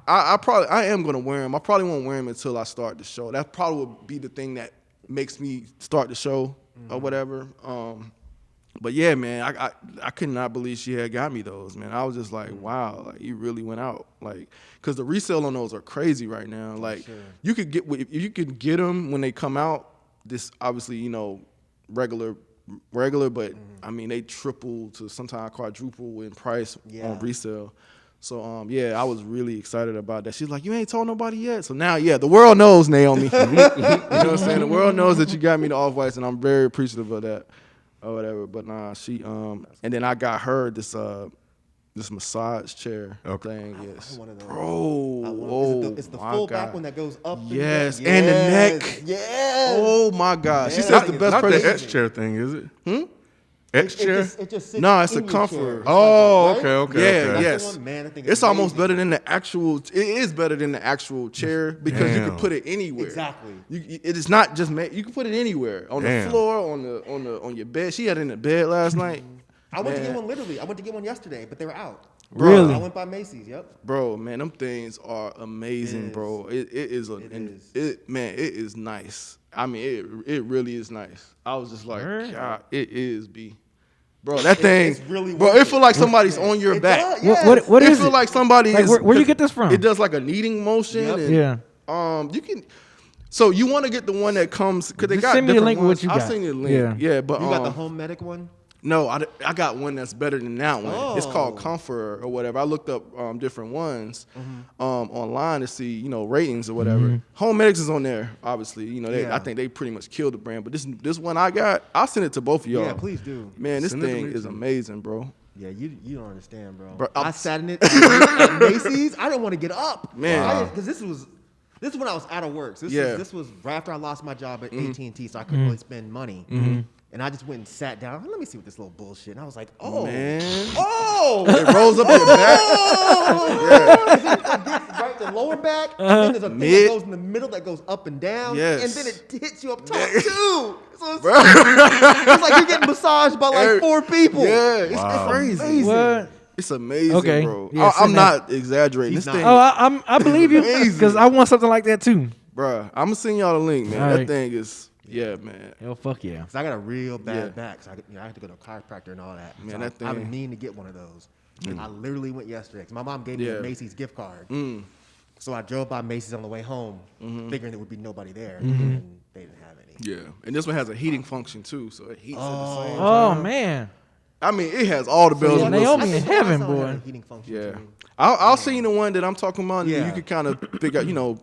I am gonna wear them. I probably won't wear them until I start the show. That probably will be the thing that makes me start the show or whatever. But yeah, man, I could not believe she had got me those, man. I was just like, wow, like you really went out, like, cause the resale on those are crazy right now. Like, you could get if you could get them when they come out. This obviously, regular, but I mean they triple to sometimes quadruple in price on resale. So yeah, I was really excited about that. She's like, you ain't told nobody yet. So now, yeah, the world knows, Naomi. You know what I'm saying? The world knows that you got me the Off-Whites, and I'm very appreciative of that. Or whatever, but nah, she and then I got her this massage chair thing. Yes, one of those. Bro, it's the my full God. back one that goes up. Yes, and and the neck. Yes. Oh my God, she Yeah. says the best Not person. the X chair thing, is it? X chair? It just sits No, it's in a your comforter. chair. Oh, Right? okay. Yeah, okay. yes. That's the one, man, I think It's almost amazing. better than the actual. It is better than the actual chair because you Damn. can put it anywhere. Exactly. It is not just made. You can put it anywhere on Damn. the floor, on your bed. She had it in the bed last night. I went to Man. get one literally. I went to get one yesterday, but they were out. Really? I went by Macy's. Yep. Bro, man, them things are amazing, It is. bro. It is a, It and is. it man, it is nice. I mean, it really is nice. I was just like, Word. God, it is, B. Bro, that thing, it's really bro, worth it feel like somebody's on your It back. does, What yes. what It is feel it? like somebody Like, is. where you get this from? It does like a kneading motion. Yep. And, Yeah. You can. So you want to get the one that comes because they Just got send me the different link of ones. what you I'll got. send you the link. Yeah. Yeah, but You got the home medic one? no, I got one that's better than that one. It's called Oh. Comfort or whatever. I looked up different ones online to see ratings or whatever. Home Medics is on there, obviously. Yeah. I think they pretty much killed the brand. But this one I got, I'll send it to both of y'all. Yeah, please do. Man, this Send it to thing me, is too. amazing, bro. Yeah, you don't understand, bro. Bro, I sat in it at Macy's. I didn't want to get up, Man. because this is when I was out of work. So Yeah. this was right after I lost my job at AT&T, so I couldn't really spend money. And I just went and sat down. Let me see what this little bullshit. And I was like, oh, Man. oh, It rolls up your back. right, the lower back, and then there's a thing Mid. that goes in the middle that goes up and down, Yes. and then it hits you up top too. So it's like you're getting massaged by like 4 people. Yeah, it's Wow. crazy. Amazing. What? It's amazing, Okay. bro. Yeah, I'm send not exaggerating. He's This not. thing, Oh, I believe you Amazing. because I want something like that too. bro. I'm gonna send y'all the link, man. All That right. thing is, yeah, man. Hell, fuck yeah. Cause I got a real bad Yeah. back, so I had to go to a chiropractor and all that. Man, So that I've been thing- meaning to get one of those. And I literally went yesterday. 'Cause my mom gave me Yeah. a Macy's gift card. So I drove by Macy's on the way home, figuring there would be nobody there, and they didn't have any. Yeah, and this one has a heating function too, so it heats at the same Oh time. man. I mean, it has all the bells yeah, and Naomi whistles. in heaven, I had a boy. heating function Yeah, too. I'll send you the one that I'm talking about. And Yeah. you can kind of figure out,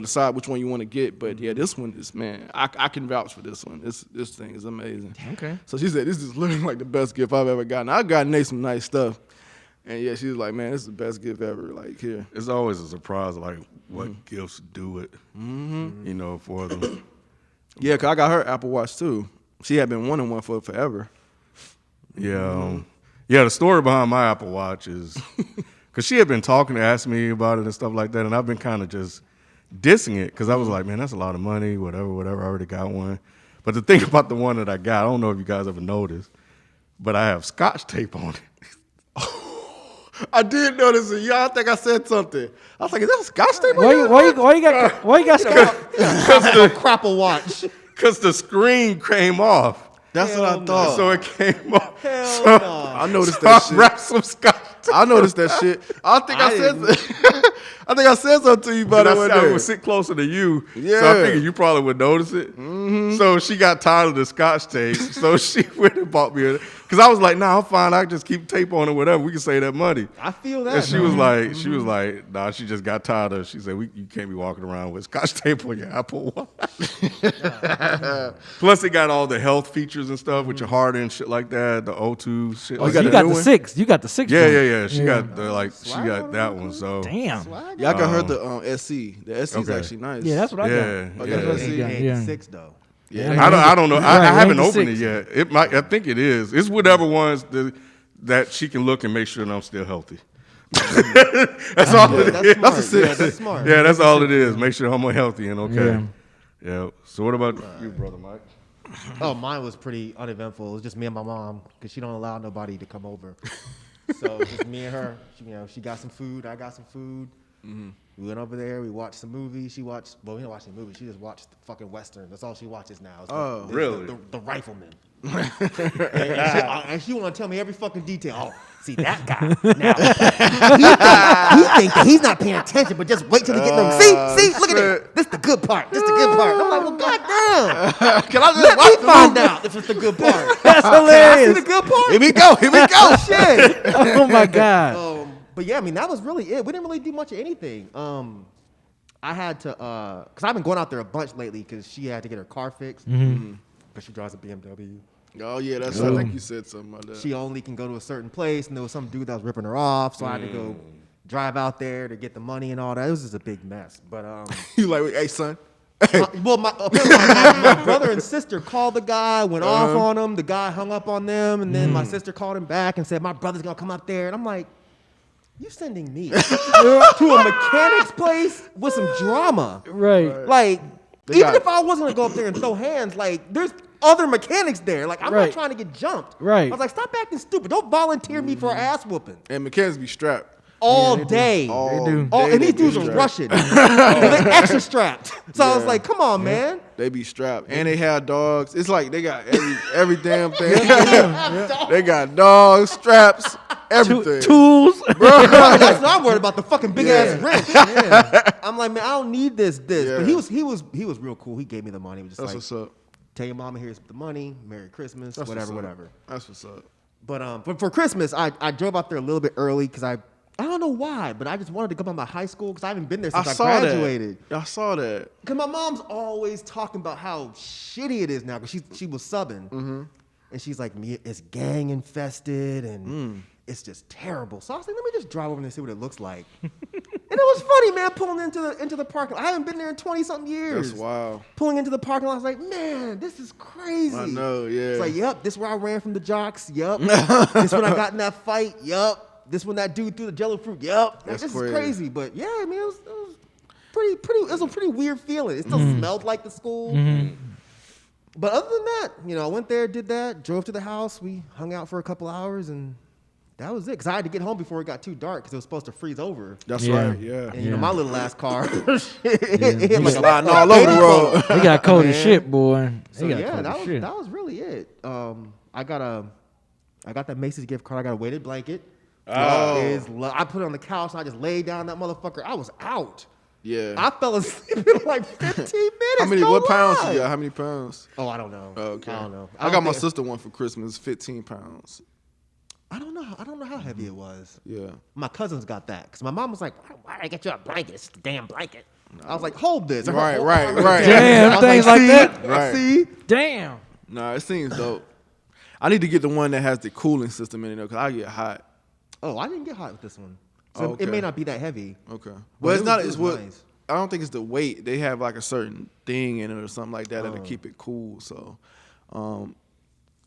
decide which one you want to get. But yeah, this one is, man, I can vouch for this one. This thing is amazing. Okay. So she said this is literally like the best gift I've ever gotten. I've gotten Nate some nice stuff, and yeah, she was like, man, this is the best gift ever. Like here, It's always a surprise, like what gifts do it, for them. yeah, 'cause I got her Apple Watch too. She had been wanting one for forever. Yeah, the story behind my Apple Watch is because she had been talking to ask me about it and stuff like that, and I've been kind of just dissing it because I was like, man, that's a lot of money, whatever. I already got one. But the thing about the one that I got, I don't know if you guys ever noticed, but I have Scotch tape on it. I did notice it. Y'all think I said something. I was like, is that a Scotch tape? Why you got Scott? Crapple watch. Because the screen came off. That's what I Hell no. thought. So it came off. Hell so, no. I noticed so that I shit. wrapped some Scotch tape. I noticed that shit. I think I said. I think I said something to you about it one I day. would sit closer to you, so I Yeah. figured you probably would notice it. So she got tired of the Scotch tape, so she went and bought me because I was like, "Nah, I'm fine. I just keep tape on it, whatever. We can save that money." I feel that. And she was like, "Nah." She just got tired of. She said, "You can't be walking around with Scotch tape on your Apple Watch." Plus, it got all the health features and stuff with your heart and shit like that. The O2 shit. Oh, like you got You that. a got new the one? 6. You got the 6. Yeah, joint. yeah. She got the she got that one. So Damn. Yeah, I got her the SC. The SC is Okay. actually nice. Yeah, that's what I got. yeah, Oh, yeah. that's what I see. Yeah. 86 though. Yeah. I don't know. I Right, haven't 86. opened it yet. It might. I think it is. It's whatever ones that she can look and make sure that I'm still healthy. That's all it That's is. smart. That's a Yeah, six. that's smart. Yeah, that's all it is. Make sure I'm healthy and okay. Yeah. Yeah. So what about you, brother Mike? Oh, mine was pretty uneventful. It was just me and my mom because she don't allow nobody to come over. So just me and her. She got some food. I got some food. We went over there. We watched some movies. We didn't watch any movies. She just watched the fucking Western. That's all she watches now. It's Oh, really? The Rifleman. and she want to tell me every fucking detail. Oh, see that guy. Now, he think that he's not paying attention, but just wait till he get them. See, look at it. This the good part. This the good part. And I'm like, well, goddamn. Can I just Let watch me find out if it's the good part. That's Can I see hilarious. the good part? Here we go. Shit. Oh my god. But yeah, I mean, that was really it. We didn't really do much of anything. I had to, because I've been going out there a bunch lately because she had to get her car fixed. Because she drives a BMW. Oh yeah, that's. I think you said something about that. She only can go to a certain place, and there was some dude that was ripping her off, so I had to go drive out there to get the money and all that. It was just a big mess. But You like, hey son, Well, my brother and sister called the guy, went off on him. The guy hung up on them, and then my sister called him back and said, "My brother's gonna come up there." And I'm like, "You sending me to a mechanic's place with some drama?" Right. Like, even if I wasn't gonna go up there and throw hands, like, there's other mechanics there. Like, I'm not trying to get jumped. Right. I was like, "Stop acting stupid. Don't volunteer me for an ass whooping." And mechanics be strapped. All day. And these dudes are Russian. They're extra strapped. So I was like, come on, man. They be strapped. And they have dogs. It's like they got every damn thing. They got dogs, straps, everything. Tools. That's what I'm worried about, the fucking big ass wrench. I'm like, man, I don't need this. Yeah. But he was real cool. He gave me the money. He was just That's like, what's up. tell your mama here's the money. Merry Christmas. That's whatever. That's what's up. But for Christmas, I drove out there a little bit early because I don't know why, but I just wanted to go by my high school because I haven't been there since I graduated. I saw that. Because my mom's always talking about how shitty it is now because she was subbing. And she's like, it's gang infested and it's just terrible. So I was like, let me just drive over there and see what it looks like. And it was funny, man, pulling into the parking lot. I haven't been there in 20-something years. That's wild. Pulling into the parking lot, I was like, man, this is crazy. I know, yeah. It's like, yep, this is where I ran from the jocks. Yep. This when I got in that fight. Yep. This when that dude threw the jello fruit. Yep. That's this crazy. is crazy. But yeah, I mean, it was pretty. It was a pretty weird feeling. It still smelled like the school. But other than that, I went there, did that, drove to the house. We hung out for a couple hours, and that was it. Because I had to get home before it got too dark because it was supposed to freeze over. That's right. Yeah. And my little ass car, it hit like sliding all over the road. They got cold as shit, boy. So yeah, that was really it. I got that Macy's gift card. I got a weighted blanket. I put it on the couch and I just laid down that motherfucker. I was out. Yeah. I fell asleep in like 15 minutes. What pounds you got? How many pounds? Oh, I don't know. Oh, okay. I don't know. I got my sister one for Christmas, 15 pounds. I don't know how heavy it was. Yeah. My cousins got that because my mom was like, "Why did I get you a blanket? It's the damn blanket." I was like, "Hold this." Right. Damn, things like that. Right. See? Damn. Nah, it seems dope. I need to get the one that has the cooling system in it, though, because I get hot. Oh, I didn't get hot with this one. So Okay. it may not be that heavy. Okay. But Well, it's not. it It's was what. nice. I don't think it's the weight. They have like a certain thing in it or something like that that'll keep it cool. So,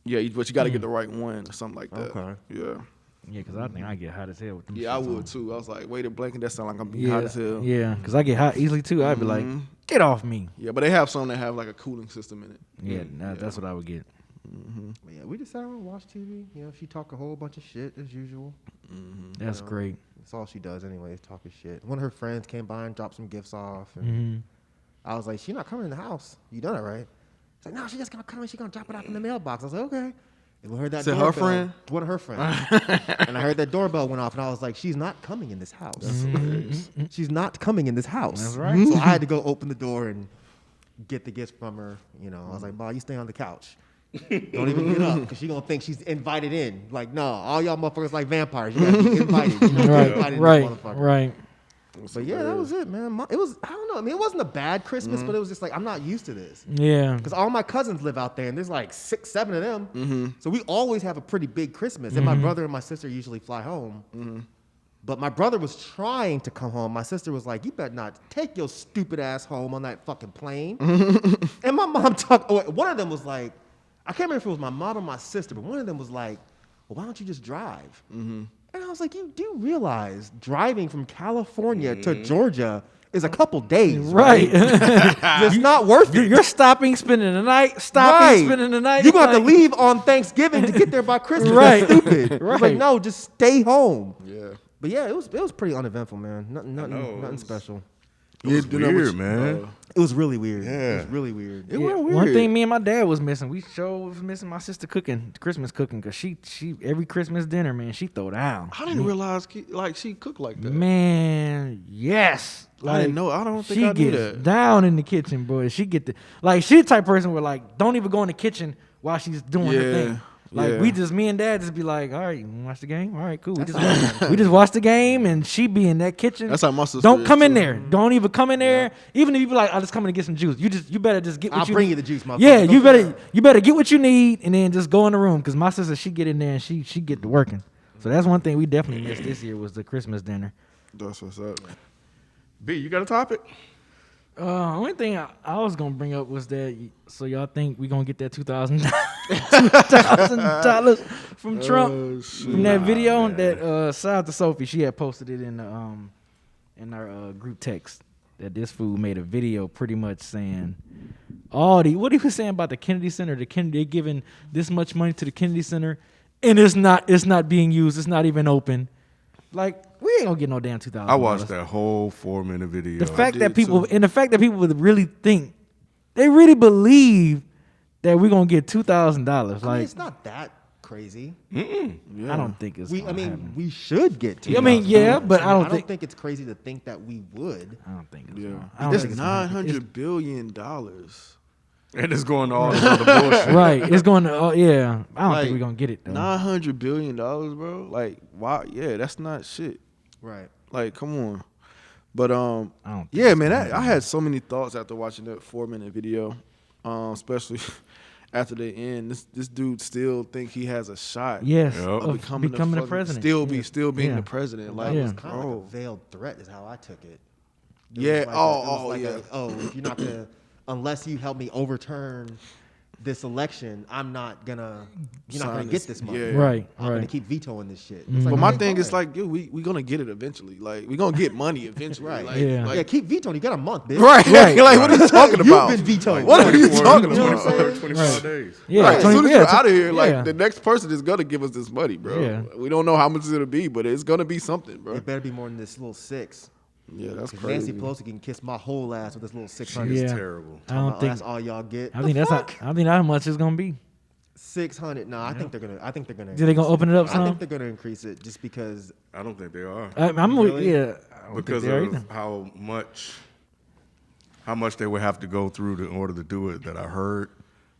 yeah, but you got to get the right one or something like that. Okay. Yeah. Yeah, because I think I get hot as hell with them. Yeah, I shits would on. too. I was like, weighted blanket. That sound like I'm Yeah, hot as hell. yeah, because I get hot easily too. I'd be like, get off me. Yeah, but they have some that have like a cooling system in it. Yeah, that's what I would get. But yeah, we just sat around and watched TV. She talked a whole bunch of shit as usual. That's great. That's all she does anyway, is talking shit. One of her friends came by and dropped some gifts off. And I was like, she's not coming in the house. You done it, right? She's like, no, she's just going to come and she's going to drop it off in the mailbox. I was like, okay. And we heard that Is it her doorbell. friend? One of her friends. And I heard that doorbell went off, and I was like, she's not coming in this house. She's not coming in this house. That's right. So I had to go open the door and get the gifts from her. I was like, "Ma, you stay on the couch. Don't even get up, because she's going to think she's invited in." Like, no, all y'all motherfuckers like vampires. You got to be invited. You gotta be invited in this motherfucker. Right. But yeah, that was it, man. It was, I don't know. I mean, it wasn't a bad Christmas, but it was just like, I'm not used to this. Yeah. Because all my cousins live out there, and there's like 6, 7 of them. So we always have a pretty big Christmas. And my brother and my sister usually fly home. But my brother was trying to come home. My sister was like, you better not take your stupid ass home on that fucking plane. And my mom one of them was like, I can't remember if it was my mom or my sister, but one of them was like, well, why don't you just drive? And I was like, you do realize driving from California to Georgia is a couple days, right? It's not worth it. You're stopping, spending the night, spending the night. You're going to have to leave on Thanksgiving to get there by Christmas. Right. That's stupid. Right. Like, no, just stay home. Yeah. But yeah, it was pretty uneventful, man. Nothing special. It was weird, man. It was really weird. Yeah. It was really weird. It went weird. One thing me and my dad was missing. We was missing my sister cooking, Christmas cooking, because she every Christmas dinner, man, she throw down. I didn't realize she cooked like that. Man, yes. I didn't know. I don't think she I knew gets that. down in the kitchen, boy. She get she the type of person where don't even go in the kitchen while she's doing her thing. Me and dad just be like, all right, you wanna watch the game? All right, cool. We just watch the game, and she be in that kitchen. That's how my sister Don't is, come in too. there. Don't even come in there. Even if you be like, I'll just come in to get some juice. You better just get what I'll you bring need. you the juice, motherfucker. Yeah, Don't you better get what you need, and then just go in the room. Because my sister, she get in there and she get to working. So that's one thing we definitely missed this year was the Christmas dinner. That's what's up. B, you got a topic? Only thing I was gonna bring up was that. So y'all think we gonna get that $2,000 from Trump from that video that shout out to Sophie. She had posted it in our group text that this fool made a video pretty much saying what he was saying about the Kennedy Center. They're giving this much money to the Kennedy Center, and it's not being used. It's not even open. Like, we ain't gonna get no damn $2,000. I watched that whole 4-minute video. The fact that people would really think, they really believe that we're gonna get $2,000. Like, I mean, it's not that crazy. I don't think it's. We should get to. I mean, yeah, but I don't think it's crazy to think that we would. I don't think it's. Yeah, I don't it's think it's $900 billion. And it's going to all this other bullshit. Right, it's going to. I don't think we're gonna get it though. $900 billion, bro. Like, wow, yeah, that's not shit. Right. Like, come on. But I don't think yeah, it's man, gonna I had so many thoughts after watching that 4-minute video, especially after the end. This dude still think he has a shot. Yes, Yep. of becoming the president. Still being Yeah. the president. Like, Like, it was kind of bro. like a veiled threat, is how I took it. Yeah. If you're not gonna, unless you help me overturn this election, I'm not gonna. You're not Sign gonna this- get this money. yeah. Right, I'm gonna right. keep vetoing this shit. Mhm. But my okay, thing is fine. like, yo, we gonna get it eventually. Like, we gonna get money eventually. Right. Like, Yeah. like- yeah, keep vetoing. You got a month, bitch. Right. Like, what are you talking You've about? been vetoing. What are you talking You know what I'm about? saying? 25 days. Yeah, Right, as 20 soon as yeah, you're out of here, like yeah. the next person is gonna give us this money, bro. Yeah. We don't know how much it'll be, but it's gonna be something, bro. It better be more than this little 6. Yeah, that's 'Cause crazy. Nancy Pelosi can kiss my whole ass with this little 600. It's Yeah. terrible. I don't think. That's all y'all get. I think that's how much it's gonna be. 600. No, I think they're gonna. I think they're gonna. Are they gonna open it up I some? think they're gonna increase it just because. I don't think they are. I'm Really? yeah. I don't Because think they are of either. how much they would have to go through in order to do it, that I heard,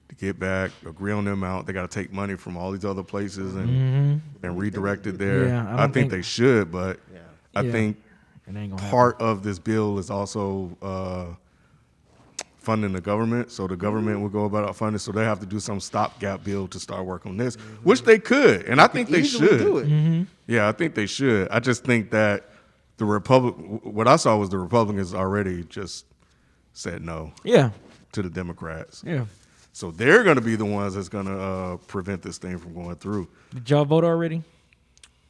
to get back, agree on the amount. They got to take money from all these other places and redirect it there. Yeah, I I don't think think- they should, but Yeah. I Yeah. think It ain't gonna part of this bill is also funding the government. So the government will go about funding, so they have to do some stopgap bill to start work on this, which they could, and I think they Easily should. do it. Mm-hmm. Yeah, I think they should. I just think that what I saw was the Republicans already just said no Yeah, to the Democrats. yeah. So they're going to be the ones that's going to prevent this thing from going through. Did y'all vote already?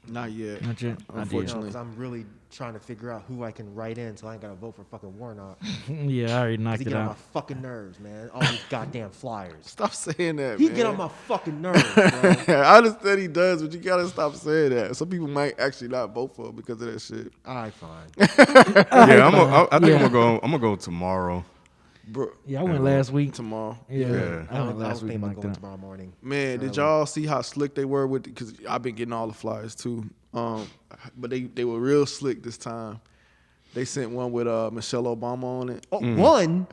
Not yet. Not yet. I did. Unfortunately. Because I'm really trying to figure out who I can write in, so I ain't gotta vote for fucking Warnock. Yeah, I already knocked He it get on my out. fucking nerves, man. All these goddamn flyers. Stop saying that. He man. get on my fucking nerves, bro. I understand he does, but you gotta stop saying that. Some people might actually not vote for him because of that shit, All right, fine. Yeah, I think Yeah. I'm gonna go tomorrow. bro. Yeah, I went last week. Tomorrow, Yeah, Yeah. I I went was last week. thinking about knocked going it out. tomorrow morning. man. Did y'all see how slick they were with? Because I've been getting all the flyers too. But they were real slick this time. They sent one with Michelle Obama on it. Oh, one?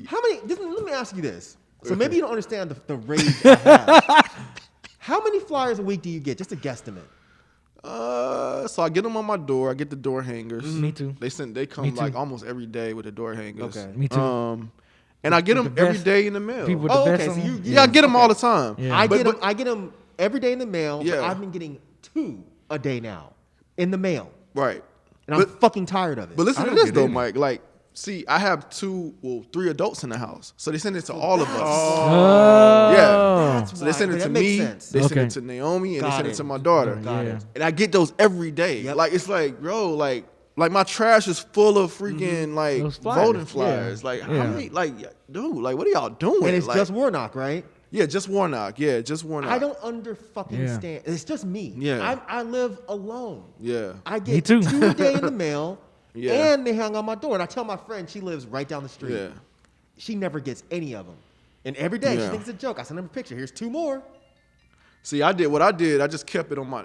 How many? Let me ask you this. So maybe you don't understand the rage I have. How many flyers a week do you get? Just a guesstimate. So I get them on my door. I get the door hangers. Me too. They Me come too. like almost every day with the door hangers. Okay. Me too. And I get The them every best day in the mail. People with Oh, the okay, best so on you- them. yeah, I get them all the time. Yeah. I But- get them every day in the mail. Yeah. But I've been getting 2 a day now in the mail, Right. and I'm fucking tired of it. But listen I to don't this get though, any. Mike. Like, see, I have 3 adults in the house, so they send it to all of us. Oh, Yeah. That's So they send why, it but to that makes me, sense. they send Okay. it to Naomi, and Got they send it. it to my daughter. Got Yeah. it. And I get those every day. Yep. Like, it's like, bro, like my trash is full of freaking like Those flyers, voting yeah. flyers. Like, how Yeah. many? Like, dude, like, what are y'all doing? And it's like, just Warnock, right? yeah, just Warnock. Yeah, just Warnock. I don't under fucking Yeah. stand. It's just me. Yeah. I live alone. Yeah. I Me get too. 2 a day in the mail, Yeah. and they hung on my door. And I tell my friend, she lives right down the street. Yeah. She never gets any of them. And every day Yeah. she thinks it's a joke. I send her a picture. Here's 2 more. See, I did what I did. I just kept it on my.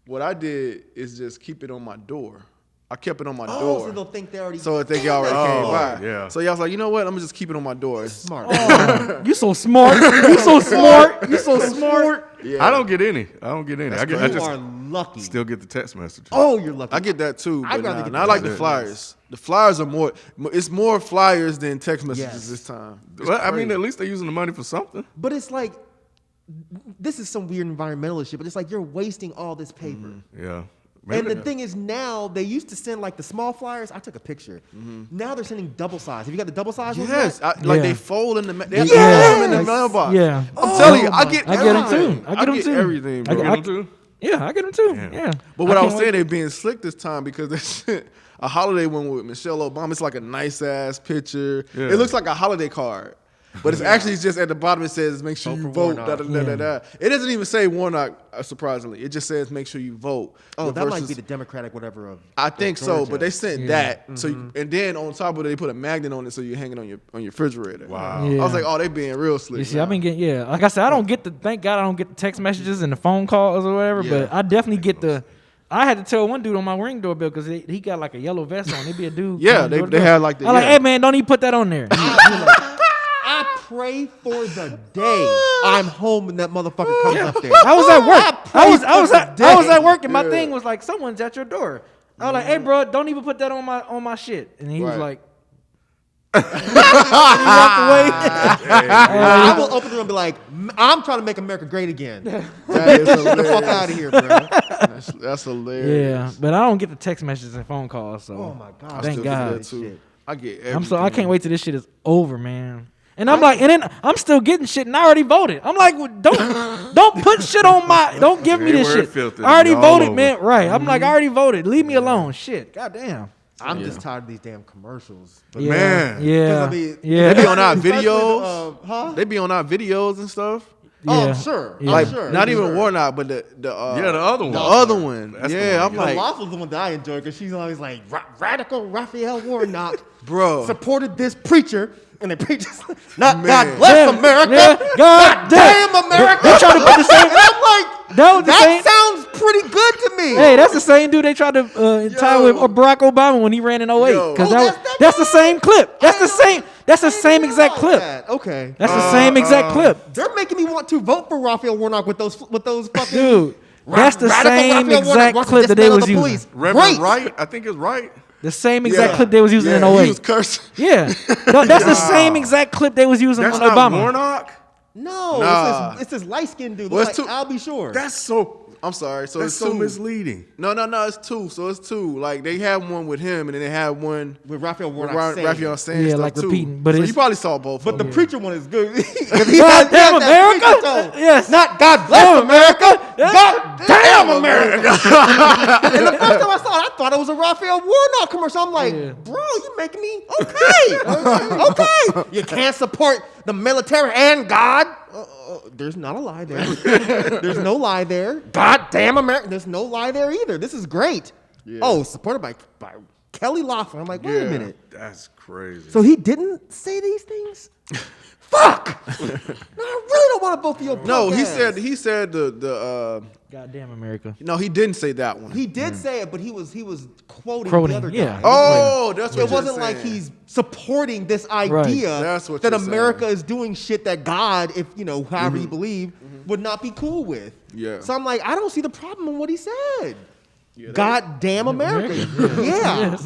What I did is just keep it on my door. I kept it on my Oh, door. so they'll think they already. So I think y'all already came Oh, by. yeah. So y'all was like, you know what? I'm gonna just keep it on my door. smart. Oh, you so smart. You so smart. You so smart. Yeah. I don't get any. I You just are lucky. still get the text messages. Oh, you're lucky. I get that too. I'd But rather nah, get nah, I the like the messages. flyers. The flyers are more. It's more flyers than text messages Yes. this time. It's Well, I mean, crazy. at least they're using the money for something. But it's like, this is some weird environmentalist shit, but it's like you're wasting all this paper. Yeah. And the thing is, now they used to send like the small flyers. I took a picture. Now they're sending double size. Have you got the double size ones? Yes, yet? like Yeah. they fold in the. They have Yes. them in the mailbox. Yeah. I'm telling you, I get I get them too. everything. I get them too. Everything, bro. You get them too? Yeah, I get them too. Damn. Yeah. But what I was can't saying, wait. they being slick this time because they sent a holiday one with Michelle Obama. It's like a nice ass picture. Yeah. It looks like a holiday card. But it's actually just at the bottom. It says, "Make sure Vote you for vote." Warnock. It doesn't even say Warnock. Surprisingly, it just says, "Make sure you vote." Oh, that might versus- be the Democratic whatever of. I think so, Georgia. but they sent Yeah. that. So and then on top of it, they put a magnet on it so you hang it on your refrigerator. Wow. Yeah. I was like, "Oh, they being real slick." You see, now. I've been getting like I said, I don't get the thank God I don't get the text messages and the phone calls or whatever, but I definitely get the. I had to tell one dude on my Ring doorbell because he got like a yellow vest on. He'd be a dude. Yeah, coming they- door to they door. had like the- I'm like, yeah. hey man, don't even put that on there. I pray for the day I'm home and that motherfucker comes up there. I was at work. I was day. at work and my thing was like, someone's at your door. I was like, hey bro, don't even put that on my shit. And he was Right. like, he walked away. I will open the room and be like, I'm trying to make America great again. Get That is the fuck hilarious. out of here, bro. That's hilarious. Yeah, but I don't get the text messages and phone calls. So Oh my God. thank Still God. get that too. I get everything. I'm so I can't wait till this shit is over, man. And I'm like, and then I'm still getting shit, and I already voted. I'm like, well, don't put shit on my, don't give me this Anywhere shit. filtered, I already all voted, over. man. Right? I'm like, I already voted. Leave me alone. Shit. Goddamn. I'm just tired of these damn commercials. But Yeah. Man. Yeah. I mean, Yeah. They be on our Especially the, videos. huh? They be on our videos and stuff. Oh, Yeah. I'm sure. Yeah. Like I'm sure. not even Sure. Warnock, but the other one. The other one. That's the Yeah, one I'm I The like, Waffle's the one that I enjoy because she's always like, radical Raphael Warnock bro. supported this preacher, and the preacher's not Man. God bless Yeah. America. Yeah. God Damn America. They tried to put the same. And I'm like, That was the same. sounds pretty good to me. Hey, that's the same dude they tried to tie with Barack Obama when he ran in 08. Yo. Because Oh, that's the same clip. That's the same. That's the same exact clip. Okay. That's the same exact clip, They're making me want to vote for Raphael Warnock with those fucking dude. That's the radical same Raphael Warnock exact wants to clip that they dismantle was the using. police. Reverend Great. Wright, I think it's right. The same exact Yeah. clip they was using in He 08. was cursing. Yeah, no, that's the same exact clip they was using That's on not Obama. Warnock. No, Nah. it's this light skinned dude. Well, Looks it's like too- I'll be sure. That's so. I'm sorry. So That's it's so two. misleading. No, it's two. So it's two. Like they had one with him, and then they had one with Raphael with Warnock saying. Raphael saying Yeah, stuff like too. repeating, but so it's- you probably saw both. But of the them. preacher one is good. God damn America! Yes. Not God bless America. Yeah. God damn America. And the first time I saw it, I thought it was a Raphael Warnock commercial. I'm like, Yeah. bro, you making me okay. You can't support the military and God. There's not a lie there. There's no lie there. God damn America. There's no lie there either. This is great. Yeah. Oh, supported by Kelly Loeffler. I'm like, wait a minute. That's crazy. So he didn't say these things? Fuck! No, I really don't want to vote for your No, he podcast. said the Goddamn America. no, he didn't say that one. He did say it, but he was quoting Quoting, the other guy. yeah. Oh, that's what It you're wasn't like saying. he's supporting this idea That's what that you're America saying. is doing shit that God, if however you believe, would not be cool with. Yeah. So I'm like, I don't see the problem in what he said. God damn America. Yeah.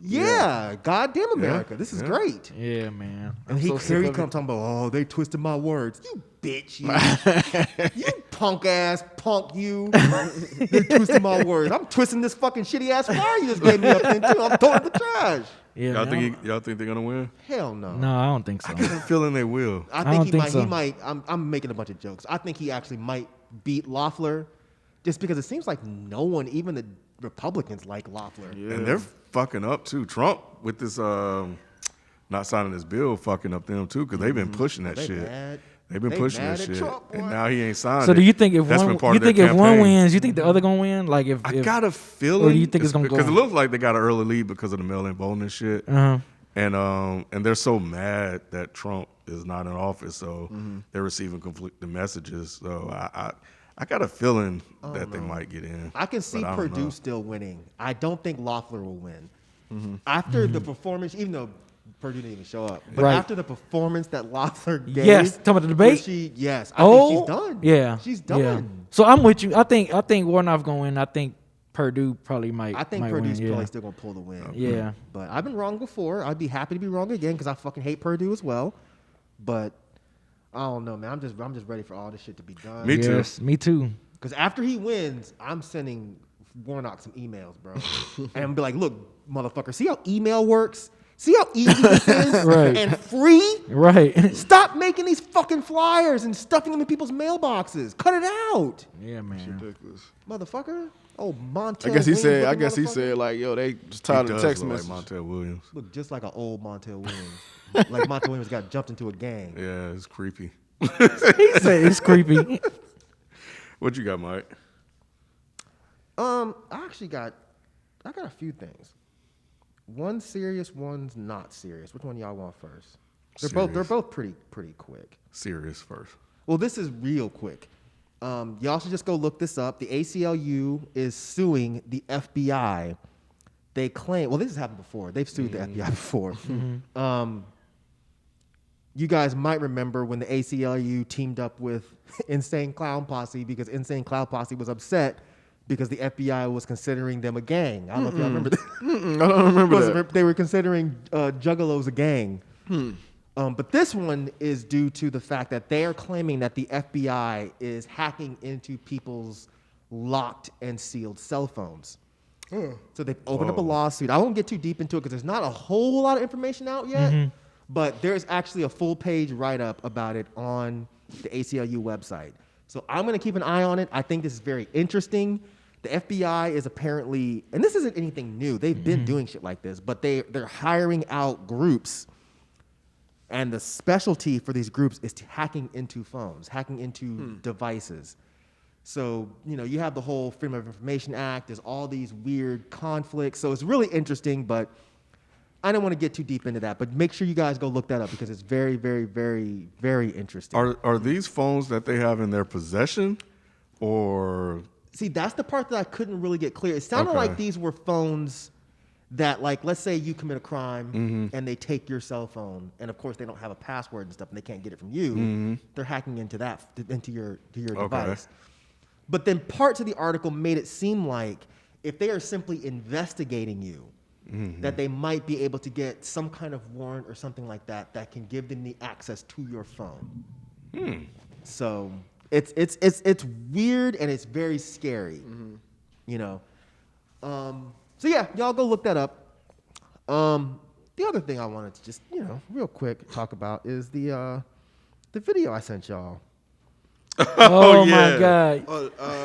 Yeah. God damn America. This is great. Yeah, man. And I'm so sick here he of it. comes talking about, oh, they twisted my words. You bitch, you. You punk ass punk, you. They twisted my words. I'm twisting this fucking shitty ass flyer you just gave me up in too. I'm throwing it in the trash. Yeah, y'all man, think they're gonna win? Hell no. No, I don't think so. I get a feeling they will. I don't think think he so. might. I'm making a bunch of jokes. I think he actually might beat Loeffler, just because it seems like no one, even the Republicans, like Loeffler. And they're fucking up too. Trump with this not signing this bill, fucking up them too, because they've been pushing that They shit. mad. They've been They pushing mad that at shit, Trump, boy. and now he ain't signed. So do you think if That's one, been part you of their think if one campaign. wins, you think the other gonna win? Like if I got a feeling, or do you think it's gonna go? because it looks like they got an early lead because of the mail-in voting and shit. Uh-huh. And they're so mad that Trump is not in office, so Mm-hmm. they're receiving conflicting messages. So I got a feeling that they might get in. I can see but I don't Purdue know. still winning. I don't think Loeffler will win. Mm-hmm. After the performance, even though Purdue didn't even show up, but Right. after the performance that Loeffler gave, Yes, talking about the debate? I think she's done. Yeah, she's done. Yeah. So I'm with you. I think Warnock's gonna win. I think Purdue probably might. I think might Purdue's win, probably yeah. still gonna pull the win. Yeah. But I've been wrong before. I'd be happy to be wrong again because I fucking hate Purdue as well. But I don't know, man. I'm just ready for all this shit to be done. Me too. Yes, me too. Because after he wins, I'm sending Warnock some emails, bro, and be like, look, motherfucker, see how email works? See how easy this is Right. and free? Right. Stop making these fucking flyers and stuffing them in people's mailboxes. Cut it out, Yeah, man. Ridiculous. motherfucker. Oh, Montel. I guess he Williams said. I looking guess he motherfucker. said like, yo, they just He tired of does the text look message. like Montel Williams. Look just like an old Montel Williams. Like Montel Williams got jumped into a gang. Yeah, it's creepy. He said it's creepy. What you got, Mike? I got a few things. One's serious, one's not serious. Which one y'all want first? They're both pretty quick. Serious first. Well, this is real quick. Y'all should just go look this up. The ACLU is suing the FBI. They claim, well, this has happened before. They've sued the FBI before. You guys might remember when the ACLU teamed up with Insane Clown Posse because Insane Clown Posse was upset because the FBI was considering them a gang. I don't know if y'all remember that. I don't remember that. They were considering Juggalos a gang. But this one is due to the fact that they are claiming that the FBI is hacking into people's locked and sealed cell phones. So they've opened up a lawsuit. I won't get too deep into it because there's not a whole lot of information out yet, but there's actually a full page write-up about it on the ACLU website. So I'm going to keep an eye on it. I think this is very interesting. The FBI is apparently, and this isn't anything new, they've been doing shit like this, but they're hiring out groups. And the specialty for these groups is hacking into phones, hacking into devices. So, you have the whole Freedom of Information Act. There's all these weird conflicts. So it's really interesting, but I don't want to get too deep into that. But make sure you guys go look that up because it's very, very, very, very interesting. Are these phones that they have in their possession, or? See, that's the part that I couldn't really get clear. It sounded like these were phones that, like, let's say you commit a crime and they take your cell phone, and of course they don't have a password and stuff, and they can't get it from you. They're hacking into your device. But then parts of the article made it seem like if they are simply investigating you, that they might be able to get some kind of warrant or something like that that can give them the access to your phone. So it's weird and it's very scary, So yeah, y'all go look that up. The other thing I wanted to just, real quick talk about is the video I sent y'all. Oh yeah. my God.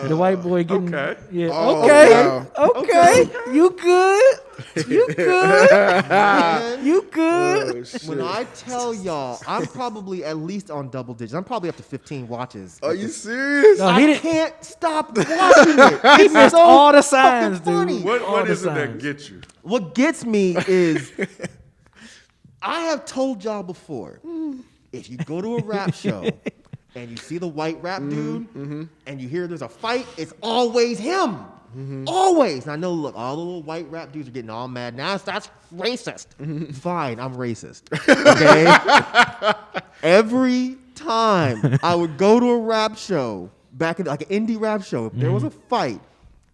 The white boy getting. Okay. Yeah. Oh, okay. wow. Okay. You good? You good? Man, You good? when I tell y'all, I'm probably at least on double digits. I'm probably up to 15 watches. Are you serious? No, I he didn't. can't stop watching it. It's missed so all the signs, fucking funny. dude. What All the is it that signs. gets you? What gets me is I have told y'all before, if you go to a rap show and you see the white rap dude and you hear there's a fight, it's always him. Always. And I know, look, all the little white rap dudes are getting all mad. Now that's racist. Fine, I'm racist. Okay? Every time I would go to a rap show, back in like an indie rap show, if there was a fight,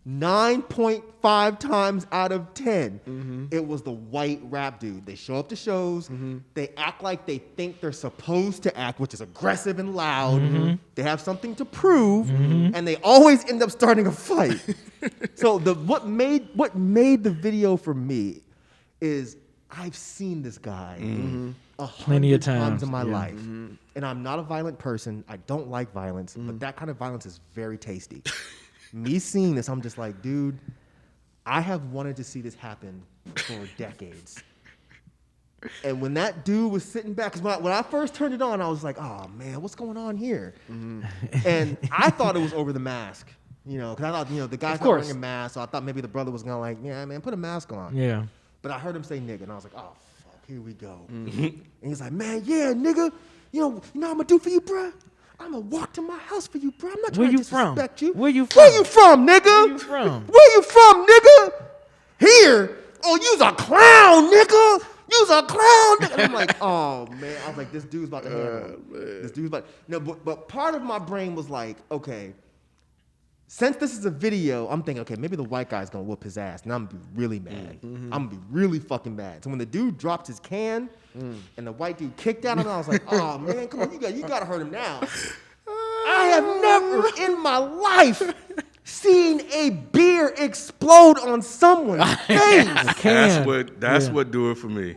9.5 times out of 10, it was the white rap dude. They show up to shows, they act like they think they're supposed to act, which is aggressive and loud. They have something to prove, and they always end up starting a fight. So what made the video for me is I've seen this guy Plenty of 100 times times, in my yeah. life, and I'm not a violent person. I don't like violence, but that kind of violence is very tasty. Me seeing this, I'm just like, dude, I have wanted to see this happen for decades. And when that dude was sitting back, because when I first turned it on, I was like, oh man, what's going on here? And I thought it was over the mask, because I thought, the guy's not wearing a mask, so I thought maybe the brother was going to like, yeah, man, put a mask on. Yeah. But I heard him say nigga, and I was like, oh, fuck, here we go. And he's like, man, yeah, nigga, you know what I'm going to do for you, bruh? I'm going to walk to my house for you, bro. I'm not Where trying to you from? disrespect you. Where you Where from? you from, nigga? Where you from? Where you from, nigga? Here. Oh, you's a clown, nigga. You's a clown. Nigga. And I'm like, oh, man. I was like, this dude's about to handle it. This dude's about no, but part of my brain was like, okay, since this is a video, I'm thinking, okay, maybe the white guy's going to whoop his ass, and I'm going to be really mad. I'm going to be really fucking mad. So when the dude dropped his can and the white dude kicked at him, I was like, oh, man, come on, you got to hurt him now. I have never in my life seeing a beer explode on someone's face. That's what do it for me.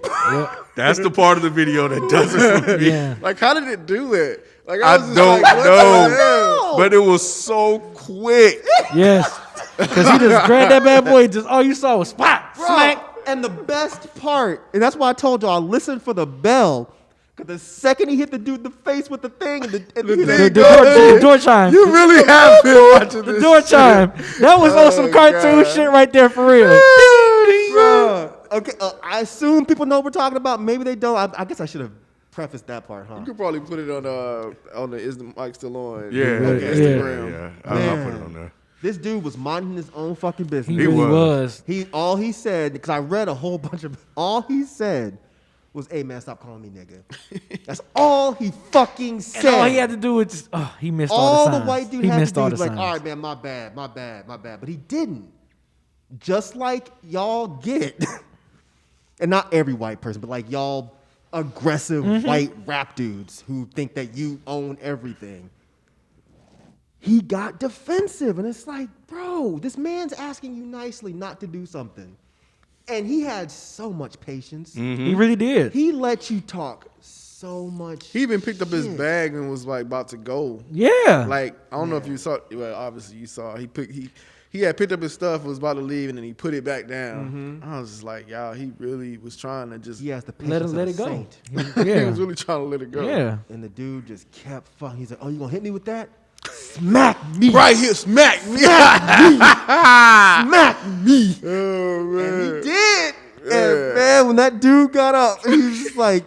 That's the part of the video that does it for me. Yeah. Like, how did it do that? Like, I was just don't like, what the know, hell? but it was so quick. Yes. Because he just grabbed that bad boy. Just all you saw was spot, Bro, smack. and the best part, and that's why I told y'all, listen for the bell. Because the second he hit the dude in the face with the thing, and The door chime. You really have been watching The this door shit. chime. That was on some cartoon God. shit right there for real. Bro, okay, I assume people know what we're talking about. Maybe they don't. I guess I should have prefaced that part, huh? You could probably put it on the Is the Mic Still On? Yeah, Instagram. yeah. I'll put it on there. This dude was minding his own fucking business. He really was. All he said, because I read a whole bunch of, all he said was, "Hey man, stop calling me nigga." That's all he fucking said. And all he had to do was just, he missed all the signs. the white dude he had to missed do all was the like, signs. all right, man, my bad. But he didn't. Just like y'all get, and not every white person, but like y'all aggressive white rap dudes who think that you own everything. He got defensive, and it's like, bro, this man's asking you nicely not to do something. And he had so much patience. He really did. He let you talk so much. He even picked up his shit. bag and was like about to go. Yeah. Like, I don't know if you saw. Well, obviously you saw. He had picked up his stuff, was about to leave, and then he put it back down. I was just like, y'all, he really was trying to just. He has the let patience it of a go. saint. Yeah. He was really trying to let it go. Yeah. And the dude just kept fucking. He's like, "Oh, you gonna hit me with that? Smack me Right here, smack me. smack me!" Oh man. And he did. Yeah. And man, when that dude got up, he was just like,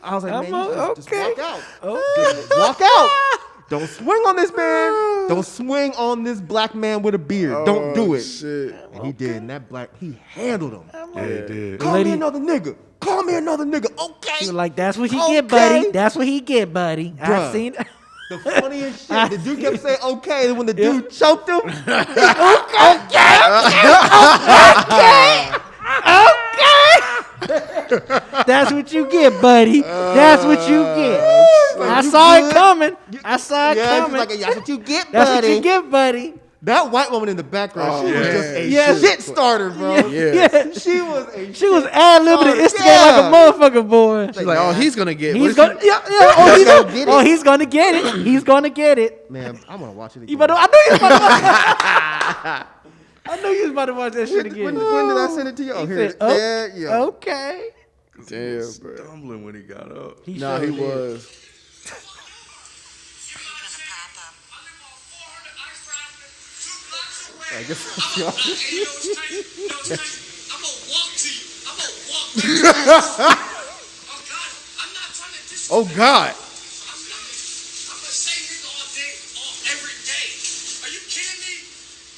I was like, I'm man, just okay. walk out. Just walk out. Don't swing on this man. Don't swing on this black man with a beard. Don't do it. Shit. And he did. And that he handled him. Yeah, he did. Call lady- me another nigga. Call me another nigga. Okay. He was like, that's what he Okay. get, buddy. That's what he get, buddy. I Bruh. seen The funniest shit, the dude kept saying okay, and when the dude choked him, That's what you get, buddy. That's what you get. I saw it coming. I saw it yeah, coming. he's like, that's what you get, That's buddy. what you get, buddy. That white woman in the background, she was yeah. just a Yeah. shit starter, bro. Yeah. She was a She was ad-libbing and instigating like a motherfucker, boy. She's like, oh, he's gonna get. He's what gonna, is yeah. Oh, He's gonna get it. he's gonna get it. He's gonna get it. Man, I'm gonna watch it again. You better, I knew you was about to watch. I knew you was about to watch that shit when, again. when did I send it to you? Oh, He here it is. said, oh, Yeah, yeah. Okay. Damn, bro. Stumbling when he got up. Nah, he was. I guess I'm gonna walk to you. I'm gonna walk to you. Oh God, I'm not trying to disrespect. Oh God. I'm gonna say nigga all day, every day. Are you kidding me?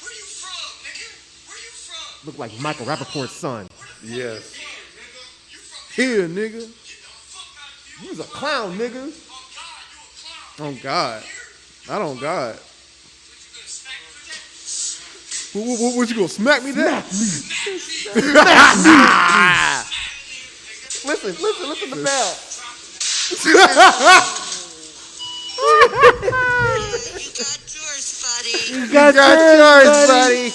Where you from, nigga? Where you from? look like Michael Rappaport's son. Yes. You from Here, nigga. get the fuck out of you. You was a clown, nigga. Oh God, you a clown. On God. Not on God. What you gonna smack me with that? What you gonna smack me that? Listen to the bell. You got yours, buddy. You got yours, buddy.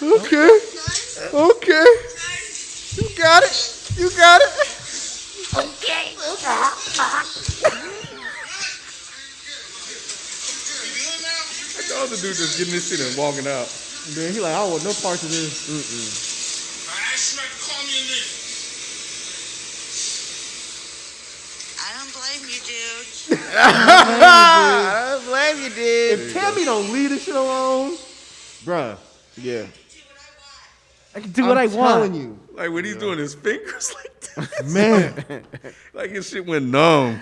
Okay. Okay. You got it. You got it. The other dude just getting this shit and walking out. Man, he like, I don't want no parts of this. I don't blame you, dude. I don't blame you, dude. If Tammy don't leave this shit alone, bruh, Yeah. I can do what I'm I want. telling you, Like when he's doing his fingers like that. man. Like his shit went numb.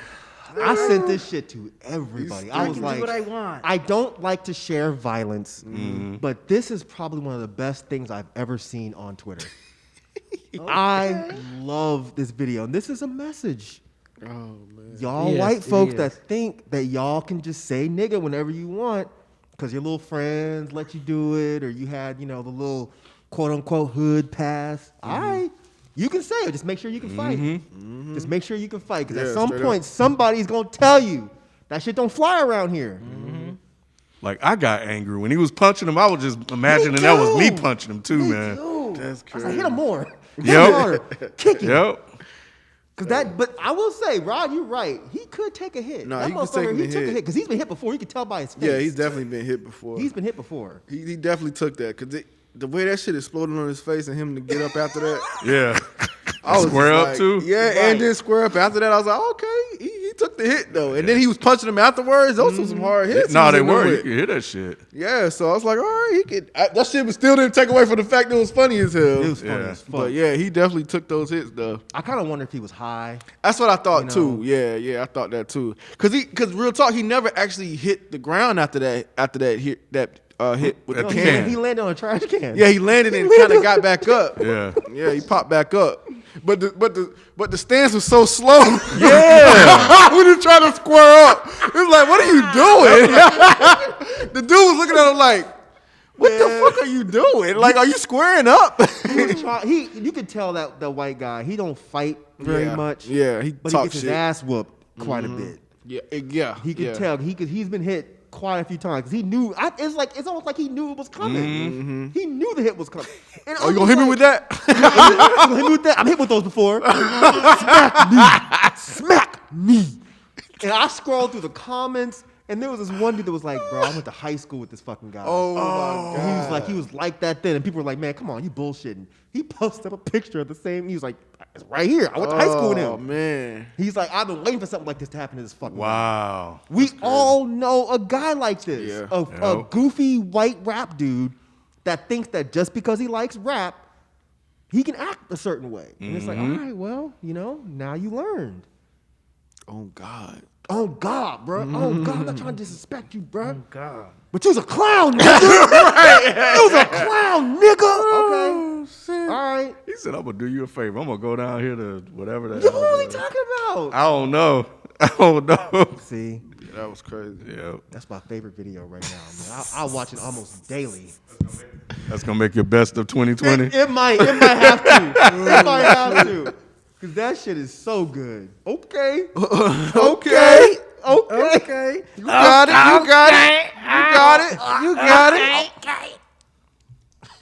I sent this shit to everybody. I was can like, do what I want. I don't like to share violence, but this is probably one of the best things I've ever seen on Twitter. I love this video, and this is a message. Oh man. Y'all Yes, white it folks is. that think that y'all can just say nigga whenever you want because your little friends let you do it, or you had, the little quote unquote hood pass. All right. You can say it. Just make sure you can fight. Just make sure you can fight. Because at some point, somebody's going to tell you that shit don't fly around here. Like, I got angry. When he was punching him, I was just imagining that was me punching him too, man. That's I was crazy. like, hit him more. Hit Yep. him harder. Kick him. Yep. But I will say, Rod, you're right. He could take a hit. No, That he was motherfucker, taking he a took a hit. hit because he's been hit before. You can tell by his face. Yeah, he's definitely been hit before. He's been hit before. He definitely took that because the way that shit exploded on his face and him to get up after that. Yeah. I was Square just up like, too? Yeah, Right. and then square up after that. I was like, okay, he took the hit though, and then he was punching him afterwards. Those were some hard hits. No, he was they in there were. You with. could hear that shit. Yeah, so I was like, all right, he could. That shit was still didn't take away from the fact that it was funny as hell. It was funny Yeah. as fuck. But yeah, he definitely took those hits though. I kind of wonder if he was high. That's what I thought You too. know. Yeah, I thought that too. Cause real talk, he never actually hit the ground after that hit with the No, can. He landed on a trash can. Yeah, he landed and kind of got back up. Yeah. Yeah, he popped back up. But the stance was so slow. Yeah. When he tried to square up, it was like, what are you doing? The dude was looking at him like, what the fuck are you doing? Like, are you squaring up? You could tell that the white guy, he don't fight very Yeah. much. Yeah, he but he talk gets his shit. ass whooped quite a bit. Yeah. He could tell he's been hit quite a few times because he knew. It's almost like he knew it was coming. He knew the hit was coming. And Oh, you gonna hit me with that? You gonna hit me with that? I'm hit with those before. Smack me. And I scrolled through the comments, and there was this one dude that was like, "Bro, I went to high school with this fucking guy." Oh my And god. he was like that then, and people were like, "Man, come on, you bullshitting." He posted up a picture of the same. He was like, "It's right here. I went to high school with Oh him." man. He's like, "I've been waiting for something like this to happen to this fucking guy." Wow. We all know a guy like this, Yeah. a goofy white rap dude that thinks that just because he likes rap, he can act a certain way. And it's like, all right, well, now you learned. Oh god. Oh God, bro. Oh God, I'm not trying to disrespect you, bro. Oh God. But you's a clown, nigga. You's a clown, nigga. Okay. All right. He said, I'm going to do you a favor. I'm going to go down here to whatever that What was he talking about? I don't know. I don't know. See, That was crazy. Yeah. that's my favorite video right now, man. I watch it almost daily. That's going to make your best of 2020. It might have to. It might have to. Cause that shit is so good. Okay. Okay. Okay. You got it. You got it. You got it. You got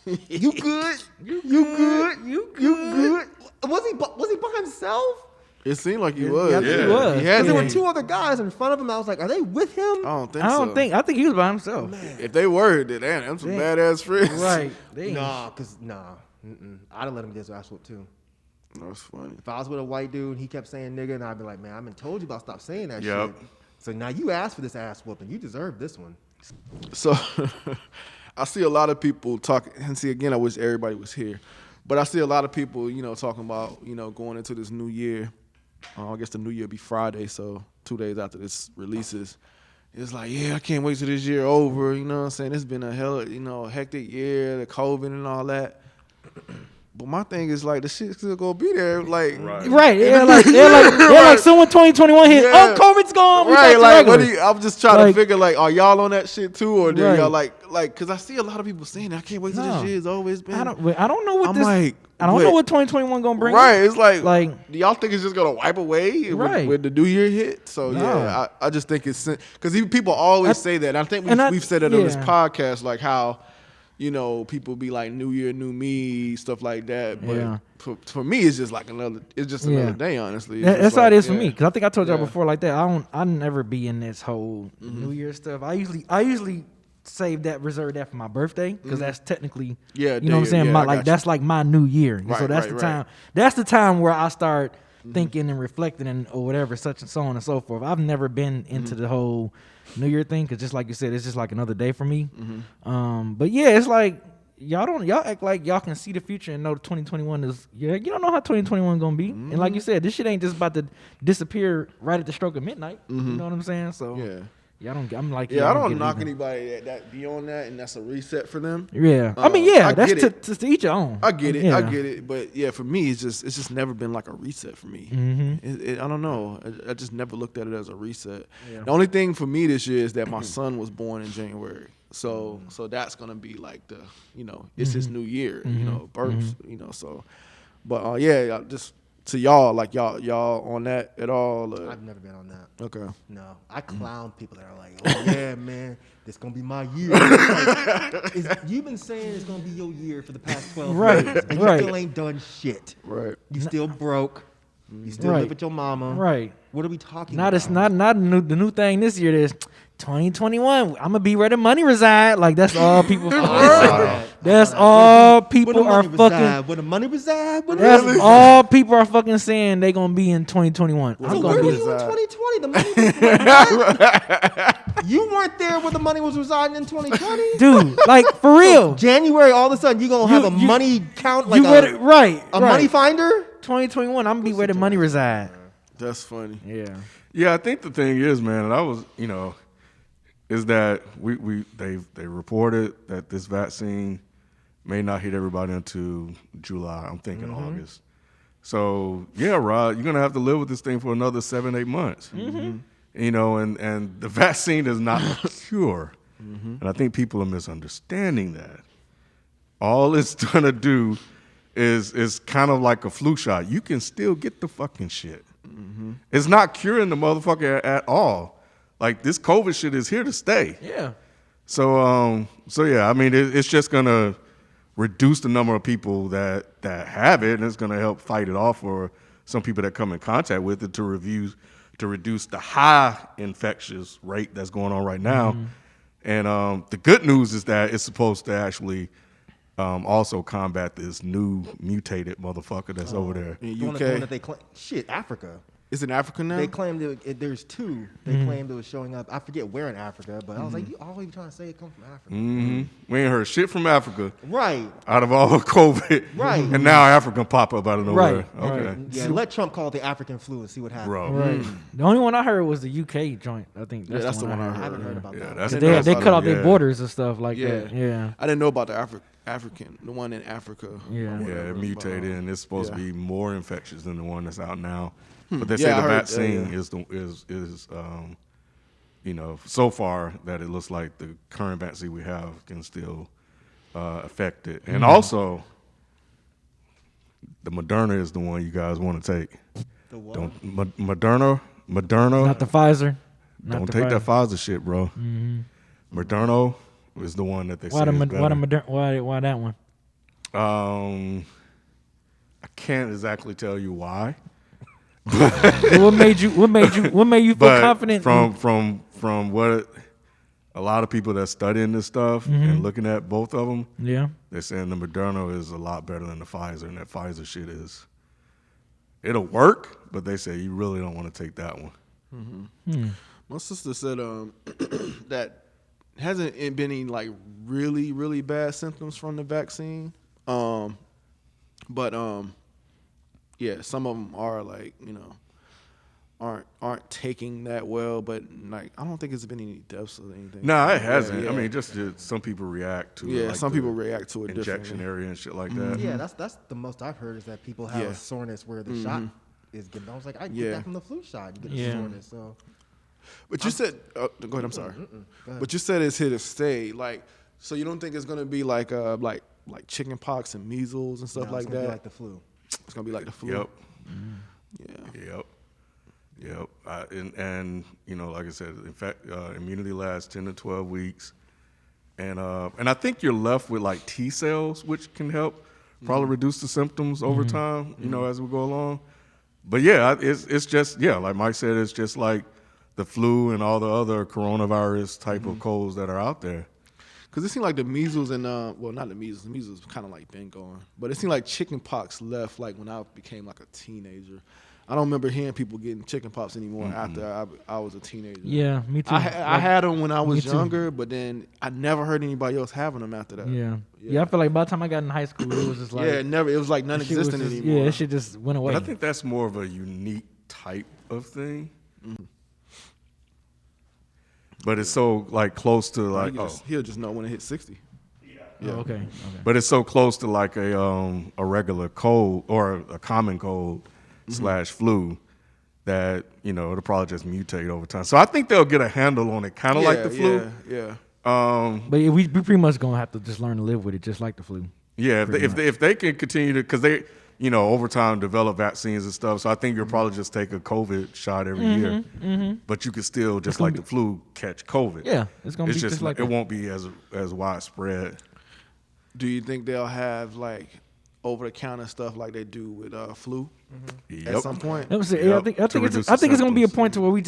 it. You good? You good? You good? Was he by himself? It seemed like he was. I think he Yeah. was. He had There to were be. two other guys in front of him. I was like, are they with him? I don't think I so. don't think he was by himself. If they were, then damn, them some badass friends. Right. They Nah. I'd have let him get his ass whooped too. That's funny. If I was with a white dude and he kept saying nigga, and I'd be like, man, I've been told you about stop saying that Yep. shit. So now you asked for this ass whooping. You deserve this one. So I see a lot of people talking, and see again, I wish everybody was here, but I see a lot of people, talking about, going into this new year. I guess the new year will be Friday, so 2 days after this releases. It's like, yeah, I can't wait till this year over. You know what I'm saying? It's been a hectic year, the COVID and all that. But my thing is like the shit's still gonna be there. Like, right. They're like someone 2021 hit. Yeah. Oh, COVID's gone. We Right, back to like regular. I'm just trying Like- to figure like, are y'all on that shit too, or do Right. y'all like, because I see a lot of people saying, I can't wait till No. this year's over. It's been, I don't know what I'm this. like, I don't what? know what 2021 gonna bring. Right, it's like, Like- do y'all think it's just gonna wipe away Right. when the new year hit? So No. yeah, I just think it's because people always say that. And I think we've said it on this yeah. podcast, like how people be like New Year, New Me, stuff like that. But Yeah. for me, it's just like another Yeah. day. Honestly, It's That's just how like, it is for yeah. me. Because I think I told y'all Yeah. before like that. I never be in this whole New Year stuff. I usually save that, reserve that for my birthday because that's technically, Yeah, you know what I'm day- saying. yeah, my, I got you. that's like my New Year. Right, so that's right, the right. time. That's the time where I start thinking and reflecting and or whatever, such and so on and so forth. I've never been into the whole New Year thing because just like you said, it's just like another day for me. But yeah, it's like. Y'all act like y'all can see the future and know 2021 is you don't know how 2021 gonna be. And like you said, this shit ain't just about to disappear right at the stroke of midnight. You know what I'm saying? So Yeah. y'all don't I'm like Yeah, I don't get it knock either. anybody that be on that, and that's a reset for them. Yeah. I mean, yeah, I that's get it. to each your own. I get it, Yeah. I get it, but yeah, for me, it's just never been like a reset for me. I don't know. I just never looked at it as a reset. The only thing for me this year is that my son was born in January. So that's gonna be like the, it's his new year, birth, so. But yeah, just to y'all, like y'all on that at all? I've never been on that. Okay. No, I clown people that are like, "Oh yeah, man, this gonna be my year." Like, you've been saying it's gonna be your year for the past 12 years, and you still ain't done shit. Right. You still broke. You still live with your mama. Right. What are we talking Not about? it's not the new thing this year is 2021. I'm gonna be where the money reside. Like that's all people. That's all people are fucking. Where the money reside? That's all people are fucking saying they gonna be in 2021. So I'm where gonna were be. you in 2020? The money you weren't there where the money was residing in 2020, Dude, like for real. January, all of a sudden you gonna have a money count like a money finder. 2021. I'm gonna be where the money reside. That's funny. Yeah. Yeah, I think the thing is, man, and I was, is that they reported that this vaccine may not hit everybody until July. I'm thinking August. So yeah, Rod, you're gonna have to live with this thing for another 7-8 months. And the vaccine is not a cure. And I think people are misunderstanding that. All it's gonna do is kind of like a flu shot. You can still get the fucking shit. It's not curing the motherfucker at all. Like this COVID shit is here to stay. Yeah. So yeah, I mean it's just gonna reduce the number of people that have it, and it's gonna help fight it off for some people that come in contact with it to reduce the high infectious rate that's going on right now. And the good news is that it's supposed to actually also combat this new mutated motherfucker that's over there. In The one UK. that they claim, Africa. It's in Africa now? They claimed there's two. They claimed it was showing up. I forget where in Africa, but I was like, you always trying to say it comes from Africa. We ain't heard shit from Africa Right. out of all of COVID. Right. And now Africa pop up out of nowhere. Right. Okay. Right. Yeah, let Trump call it the African flu and see what happens. Bro. Right. The only one I heard was the UK joint. I think that's, the one I I heard. haven't heard about Yeah, that. that's They cut off their yeah. borders and stuff like Yeah. that. Yeah. I didn't know about the African, the one in Africa. Yeah. Yeah, it mutated, and it's supposed to be more infectious than the one that's out now. But they Yeah, say I the heard- vaccine yeah. is so far that it looks like the current vaccine we have can still affect it. And also, the Moderna is the one you guys want to take. The what? Moderna. Not the Pfizer. Not Don't the take that Pfizer. Pfizer shit, bro. Moderna is the one that they Why say is better. why that one? I can't exactly tell you why. What made you feel But confident? from what a lot of people that's studying this stuff and looking at both of them, Yeah. they're saying the Moderna is a lot better than the Pfizer, and that Pfizer shit it'll work, but they say you really don't want to take that one. My sister said that hasn't been any like really, really bad symptoms from the vaccine. But yeah, some of them are like, aren't taking that well, but like I don't think it's been any deaths or anything. No, it hasn't. Yeah. I mean, just some people react to it. Yeah, like some the people react to it injection differently. area and shit like that. Yeah, that's the most I've heard is that people have Yeah. a soreness where the shot is given. I was like, I get Yeah. that from the flu shot. You get Yeah. a soreness. So But you said, go ahead. I'm sorry. Go ahead. But you said it's here to stay. Like, so you don't think it's gonna be like chicken pox and measles and stuff no, like it's gonna that? be like the flu. It's gonna be like the flu. Yep. Yeah. Yep. And like I said, in fact, immunity lasts 10 to 12 weeks, and I think you're left with like T cells, which can help probably reduce the symptoms over time. As we go along. But yeah, it's just like Mike said, it's just like the flu and all the other coronavirus type of colds that are out there. Because it seemed like the measles and well, not the measles kind of like been going, but it seemed like chicken pox left like when I became like a teenager. I don't remember hearing people getting chicken pox anymore after I was a teenager. Yeah, me too. I had them when I was Me too. younger, but then I never heard anybody else having them after that. Yeah. I feel like by the time I got in high school, it was just like It was like that shit was non-existent just- anymore. Yeah, that shit just went away. But I think that's more of a unique type of thing. But it's so like close to like He'll just know when it hits 60. Oh, okay. but it's so close to like a regular cold or a common cold / flu that it'll probably just mutate over time. So I think they'll get a handle on it, kind of like the flu. Yeah. But we pretty much gonna have to just learn to live with it, just like the flu. Yeah, if they can continue to, because they, over time develop vaccines and stuff. So I think you'll probably just take a COVID shot every year, but you could still, just like the flu, catch COVID. Yeah, it's gonna be just like it that. won't be as widespread. Do you think they'll have like over-the-counter stuff like they do with flu at some point? I think it's gonna be a point to where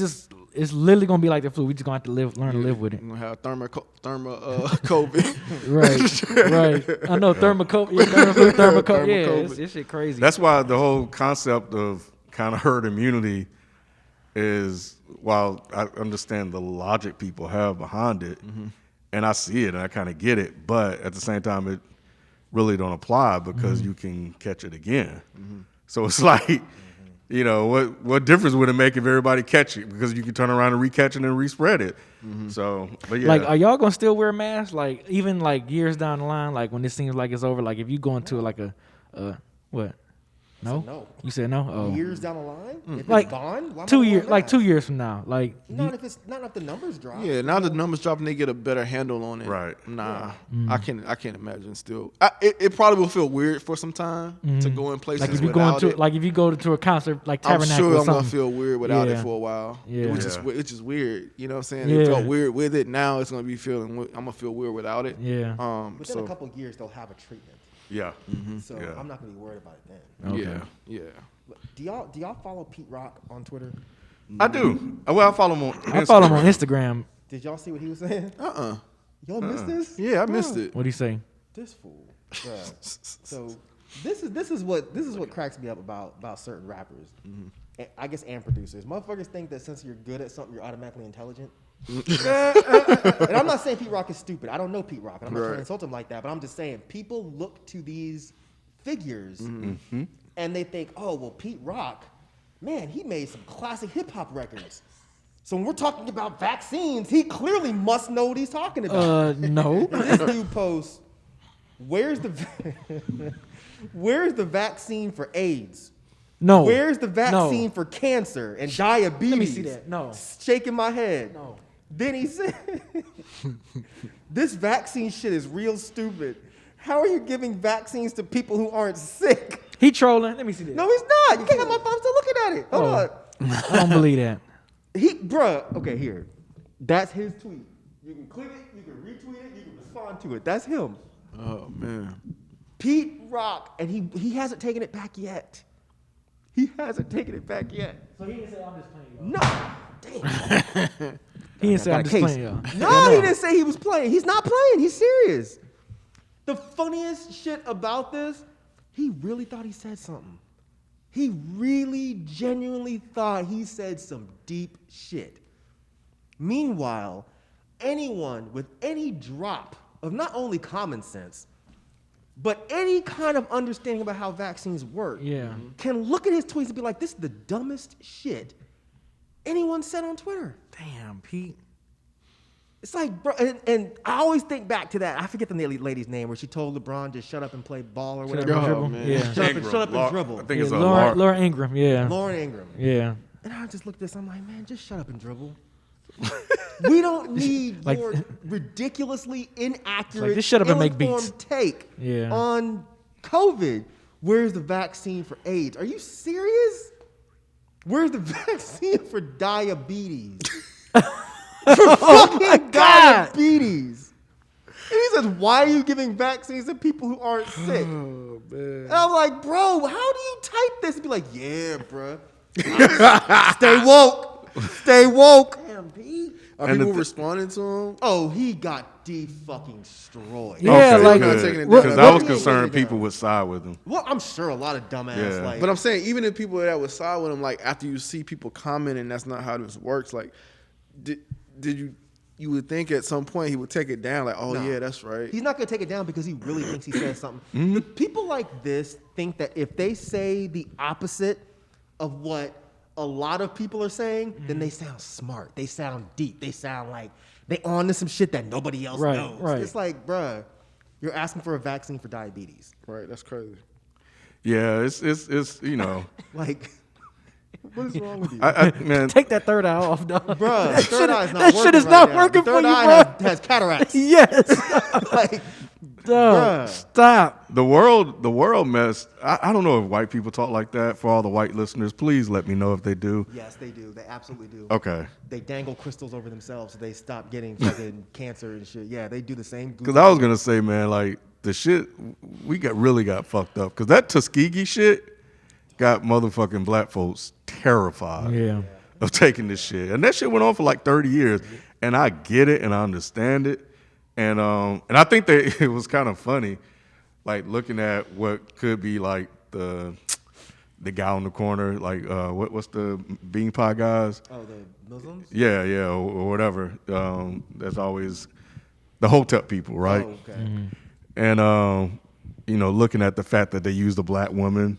it's literally gonna be like the flu. We just gonna have to learn to live with it. We're gonna have COVID. Right. I know thermocode. Yeah, thermocode. Yeah, COVID. this shit crazy. That's why the whole concept of kind of herd immunity is, while I understand the logic people have behind it, and I see it and I kind of get it, but at the same time, it really don't apply because you can catch it again. So it's like, what difference would it make if everybody catch it? Because you can turn around and re-catch it and re-spread it. So, but yeah. Like, are y'all gonna still wear masks? Like, even like years down the line, like when this seems like it's over, like if you go into like a what? No? No. You said no? Oh. Years down the line, if Like it's gone, why am I 2 wearing years, like that? 2 years from now, like Not if the numbers drop. Yeah, now the numbers drop and they get a better handle on it. Right. Nah, I can't imagine still. It probably will feel weird for some time to go in places like if you without go it. into like if you go to a concert like I'm Tabernacle sure or I'm gonna something. feel weird without it Yeah. for a while. Yeah. Which is weird. You know what I'm saying? Yeah. It felt weird with it. Now it's gonna be I'm gonna feel weird without it. Yeah. Within a couple of years, they'll have a treatment. Yeah. So Yeah. I'm not gonna be worried about it then. Okay. Yeah. But do y'all follow Pete Rock on Twitter? I do. Well, I follow him on Instagram. I follow him on Instagram. Did y'all see what he was saying? Uh-uh. Y'all missed this? Yeah, I missed it. What do you say? This fool. Bruh. So this is what cracks me up about certain rappers. And I guess and producers. Motherfuckers think that since you're good at something, you're automatically intelligent. And I'm not saying Pete Rock is stupid. I don't know Pete Rock. And I'm not trying to insult him like that. But I'm just saying people look to these figures and they think, oh, well, Pete Rock, man, he made some classic hip hop records. So when we're talking about vaccines, he clearly must know what he's talking about. No. This dude posts, where's the vaccine for AIDS? No. Where's the vaccine No. for cancer and diabetes? Let me see that. No. Shaking my head. No. Then he said, this vaccine shit is real stupid. How are you giving vaccines to people who aren't sick? He trolling. Let me see that. No, he's not. You can't have my phone still looking at it. Hold on. I don't believe that. Okay, here. That's his tweet. You can click it, you can retweet it, you can respond to it. That's him. Oh man. Pete Rock, and he hasn't taken it back yet. He hasn't taken it back yet. So he didn't say I'm just playing No. Damn. He didn't say Got I'm a just case. playing y'all. No, he didn't say he was playing. He's not playing. He's serious. The funniest shit about this, he really thought he said something. He really genuinely thought he said some deep shit. Meanwhile, anyone with any drop of not only common sense, but any kind of understanding about how vaccines work can look at his tweets and be like, this is the dumbest shit anyone said on Twitter. Damn, Pete. It's like, bro, and I always think back to that. I forget the lady's name where she told LeBron to shut up and play ball or whatever. Dribble. man. Yeah. Shut up and dribble. I think it's Laura Ingram. Yeah. Lauren Ingram. Yeah. And I just looked at this. I'm like, man, just shut up and dribble. We don't need Like- your ridiculously inaccurate, Like, just shut up and make ill-informed beats. take Yeah. on COVID. Where's the vaccine for AIDS? Are you serious? Where's the vaccine for diabetes? For fucking diabetes. And he says, why are you giving vaccines to people who aren't sick? Oh man. And I'm like, bro, how do you type this and be like, yeah, bro. Stay woke. Stay woke. Damn, Pete. Are And the people thi- responding to him? Oh, he got destroyed. Yeah, Okay, like- good. What- Because I was what- concerned people would side with him. Well, I'm sure a lot of dumbass, Yeah. like, But I'm saying, even if people that would side with him, like after you see people commenting, that's not how this works. Like, did you would think at some point he would take it down? Like, oh No. yeah, that's right. he's not going to take it down because he really thinks he says something. The people like this think that if they say the opposite of what a lot of people are saying, then they sound smart. They sound deep. They sound like they on to some shit that nobody else Right, knows. right. It's like, bruh, you're asking for a vaccine for diabetes. Right, that's crazy. Yeah, it's Like, What is wrong with you? Man, Take that third eye off, dog. Bruh, That third eye is not that working shit is right not now. working The for third you, eye bro. has cataracts. Yes. Like, Dog, bruh. stop. the world messed. I don't know if white people talk like that. For all the white listeners, please let me know if they do. Yes, they do. They absolutely do. Okay. They dangle crystals over themselves so they stop getting fucking cancer and shit. Yeah, they do the same. Because I was gonna say, man, like the shit we really got fucked up. Because that Tuskegee shit got motherfucking black folks terrified. Yeah. Of taking this shit, and that shit went on for like 30 years, and I get it and I understand it, and I think that it was kind of funny, like looking at what could be like the guy on the corner, like what's the bean pie guys? Oh, the Muslims? Yeah, or whatever. That's always the Hotep people, right? Oh, okay. And looking at the fact that they used a black woman.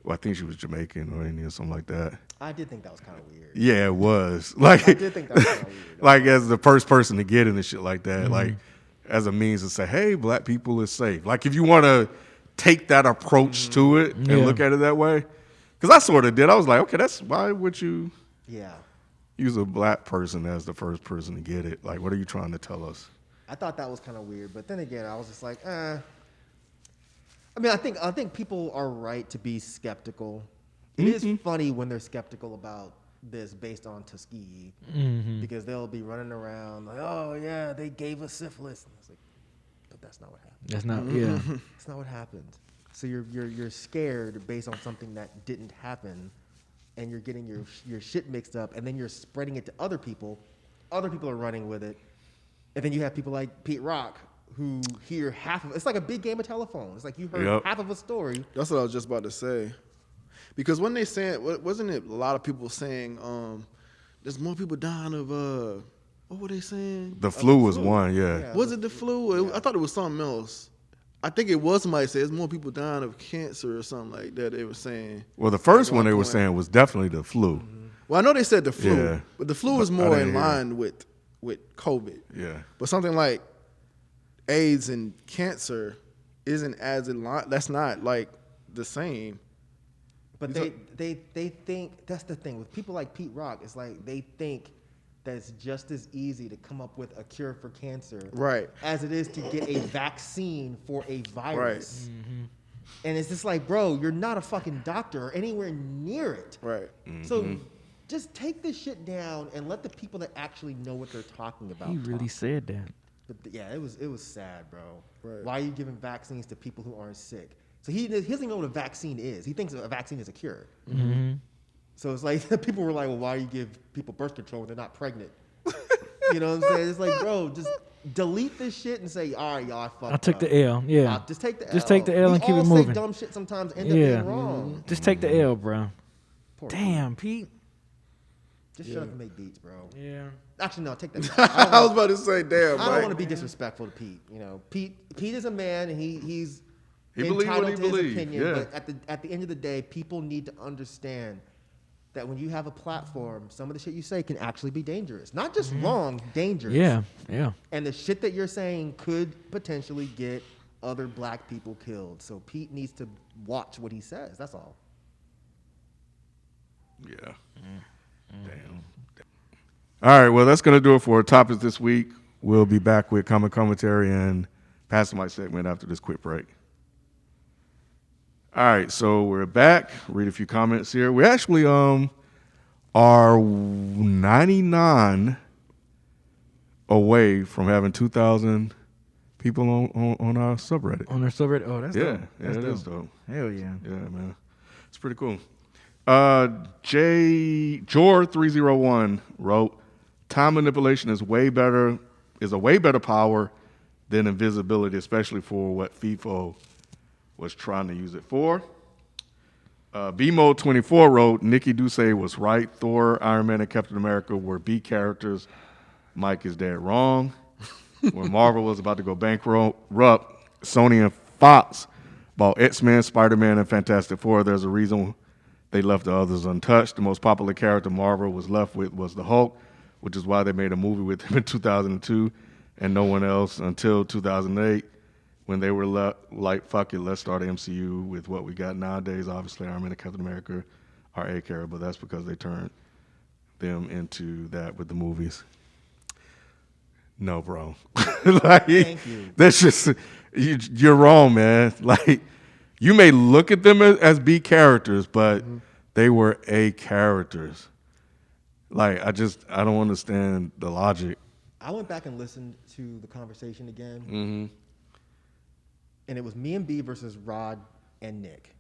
Well, I think she was Jamaican or Indian, something like that. I did think that was kind of weird. Yeah, it was. Like, I did think that was kind of weird. like as the first person to get in and shit like that, like as a means to say, hey, black people is safe. Like if you want to take that approach to it and look at it that way, because I sort of did. I was like, okay, why would you Yeah. use a black person as the first person to get it? Like, what are you trying to tell us? I thought that was kind of weird, but then again, I was just like, I mean, I think people are right to be skeptical. It is funny when they're skeptical about this based on Tuskegee, because they'll be running around like, "Oh yeah, they gave us syphilis." And it's like, but that's not what happened. That's not. Yeah. That's not what happened. So you're scared based on something that didn't happen, and you're getting your shit mixed up, and then you're spreading it to other people. Other people are running with it, and then you have people like Pete Rock who hear half of it. It's like a big game of telephone. It's like you heard half of a story. That's what I was just about to say. Because when they saying, wasn't it a lot of people saying, there's more people dying of, what were they saying? The flu was one, yeah. Was it the flu? I thought it was something else. I think it was somebody said there's more people dying of cancer or something like that. They were saying. Well, the first At one one they were point. saying was definitely the flu. Well, I know they said the flu, Yeah. but the flu is I more didn't in hear. line with COVID. Yeah. But something like AIDS and cancer isn't as in line. That's not like the same. But they think, that's the thing with people like Pete Rock. It's like they think that it's just as easy to come up with a cure for cancer, Right. as it is to get a vaccine for a virus. And it's just like, bro, you're not a fucking doctor or anywhere near it. Right. So just take this shit down and let the people that actually know what they're talking about He really talk. said that. But yeah, it was sad, bro. Right. Why are you giving vaccines to people who aren't sick? So he doesn't even know what a vaccine is. He thinks a vaccine is a cure. So it's like people were like, well, why do you give people birth control when they're not pregnant? You know what I'm saying? It's like, bro, just delete this shit and say, all right, y'all, I fucked I took up. the L. Yeah. Just take the L. Just take the L We and keep all it say moving. dumb shit sometimes end up Yeah. being wrong. Just take the L, bro. Poor Damn, Pete. Just shut up and make beats, bro. Yeah. Actually, no, take that back. I was about to say, damn, I don't want to Mike. be disrespectful to Pete. You know, Pete is a man, and he's He believed what entitled he to his believed, opinion. yeah. But at the end of the day, people need to understand that when you have a platform, some of the shit you say can actually be dangerous. Not just wrong, dangerous. Yeah. Yeah. And the shit that you're saying could potentially get other black people killed. So Pete needs to watch what he says. That's all. Yeah. Damn. All right, well, that's going to do it for our topics this week. We'll be back with common commentary and Pastor Mike segment after this quick break. All right, so we're back. Read a few comments here. We actually are 99 away from having 2,000 people on our subreddit. On their subreddit. Oh, that's Yeah, dope. yeah, That's it is dope. Hell yeah. Yeah, man. It's pretty cool. Jor301 wrote, time manipulation is a way better power than invisibility, especially for what FIFO was trying to use it for. BMO24 wrote, Nikki Duce was right. Thor, Iron Man, and Captain America were B characters. Myke is dead wrong. When Marvel was about to go bankrupt, Sony and Fox bought X-Men, Spider-Man, and Fantastic Four. There's a reason they left the others untouched. The most popular character Marvel was left with was the Hulk, which is why they made a movie with him in 2002 and no one else until 2008 when they were like, fuck it, let's start an MCU with what we got nowadays. Obviously, Iron Man and Captain America are A character, but that's because they turned them into that with the movies. No, bro. Like, Thank you. That's just you're wrong, man. Like, you may look at them as B characters, but they were A characters. Like, I don't understand the logic. I went back and listened to the conversation again, and it was me and B versus Rod and Nick.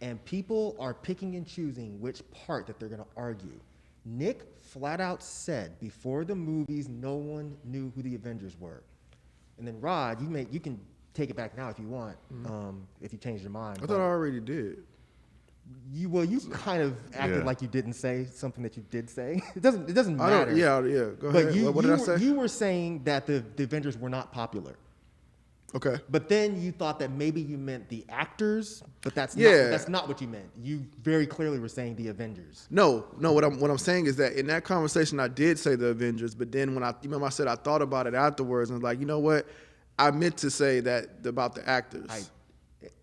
And people are picking and choosing which part that they're going to argue. Nick flat out said before the movies, no one knew who the Avengers were. And then Rod, you can take it back now if you want, if you changed your mind. I thought I already did. You kind of acted like you didn't say something that you did say. It doesn't matter. Yeah. Go ahead. But What did I say? you were saying that the Avengers were not popular. Okay. But then you thought that maybe you meant the actors, but that's not what you meant. You very clearly were saying the Avengers. No. What I'm saying is that in that conversation, I did say the Avengers, but then when I said I thought about it afterwards, and was like, you know what? I meant to say that about the actors.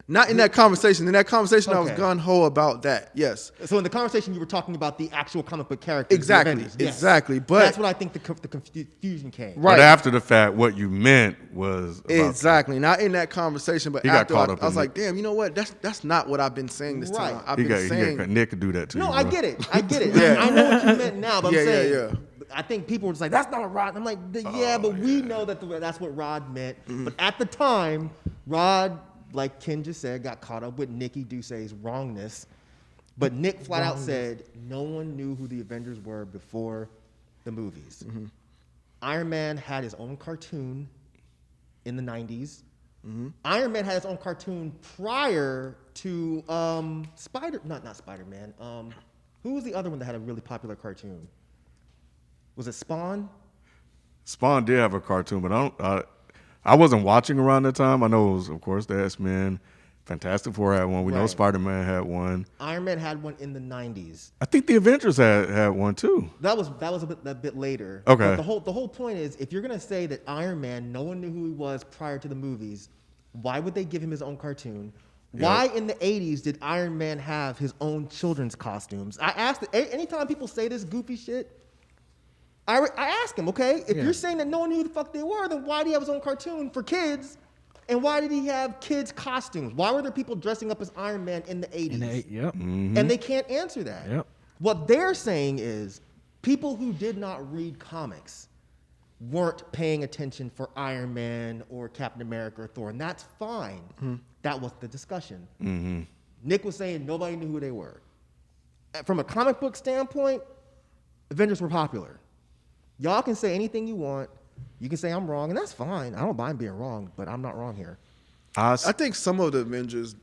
Not in that conversation. In that conversation, I was gun ho about that. Yes. So in the conversation, you were talking about the actual comic book characters. Exactly. The Avengers. Yes. Exactly. But that's what I think the confusion came. Right. But after the fact, what you meant was about exactly not in that conversation, but He got after caught I up was in like, damn, you know what? That's not what I've been saying this Right. time. I've been saying Nick could do that too. No, I get it. I get it. Yeah. I know what you meant now, but I'm saying. Yeah. I think people were just like, that's not a Rod. I'm like, but we know that that's what Rod meant. But at the time, Rod, like Ken just said, got caught up with Nicky Duce's wrongness. But Nick flat out said no one knew who the Avengers were before the movies. Iron Man had his own cartoon in the 90s. Iron Man had his own cartoon prior to not Spider-Man. Who was the other one that had a really popular cartoon? Was it Spawn? Spawn did have a cartoon, but I wasn't watching around that time. I know it was, of course, the X-Men. Fantastic Four had one. We know Right. Spider-Man had one. Iron Man had one in the 90s. I think the Avengers had one too. That was a bit later. Okay. But the whole point is, if you're gonna say that Iron Man, no one knew who he was prior to the movies, why would they give him his own cartoon? Why in the 80s did Iron Man have his own children's costumes? I asked, anytime people say this goofy shit, I ask him, okay, if you're saying that no one knew who the fuck they were, then why did he have his own cartoon for kids? And why did he have kids' costumes? Why were there people dressing up as Iron Man in the 80s? Yep. And they can't answer that. Yep. What they're saying is people who did not read comics weren't paying attention for Iron Man or Captain America or Thor, and that's fine. That was the discussion. Nick was saying nobody knew who they were. From a comic book standpoint, Avengers were popular. Y'all can say anything you want. You can say I'm wrong, and that's fine. I don't mind being wrong, but I'm not wrong here. I think some of the Avengers,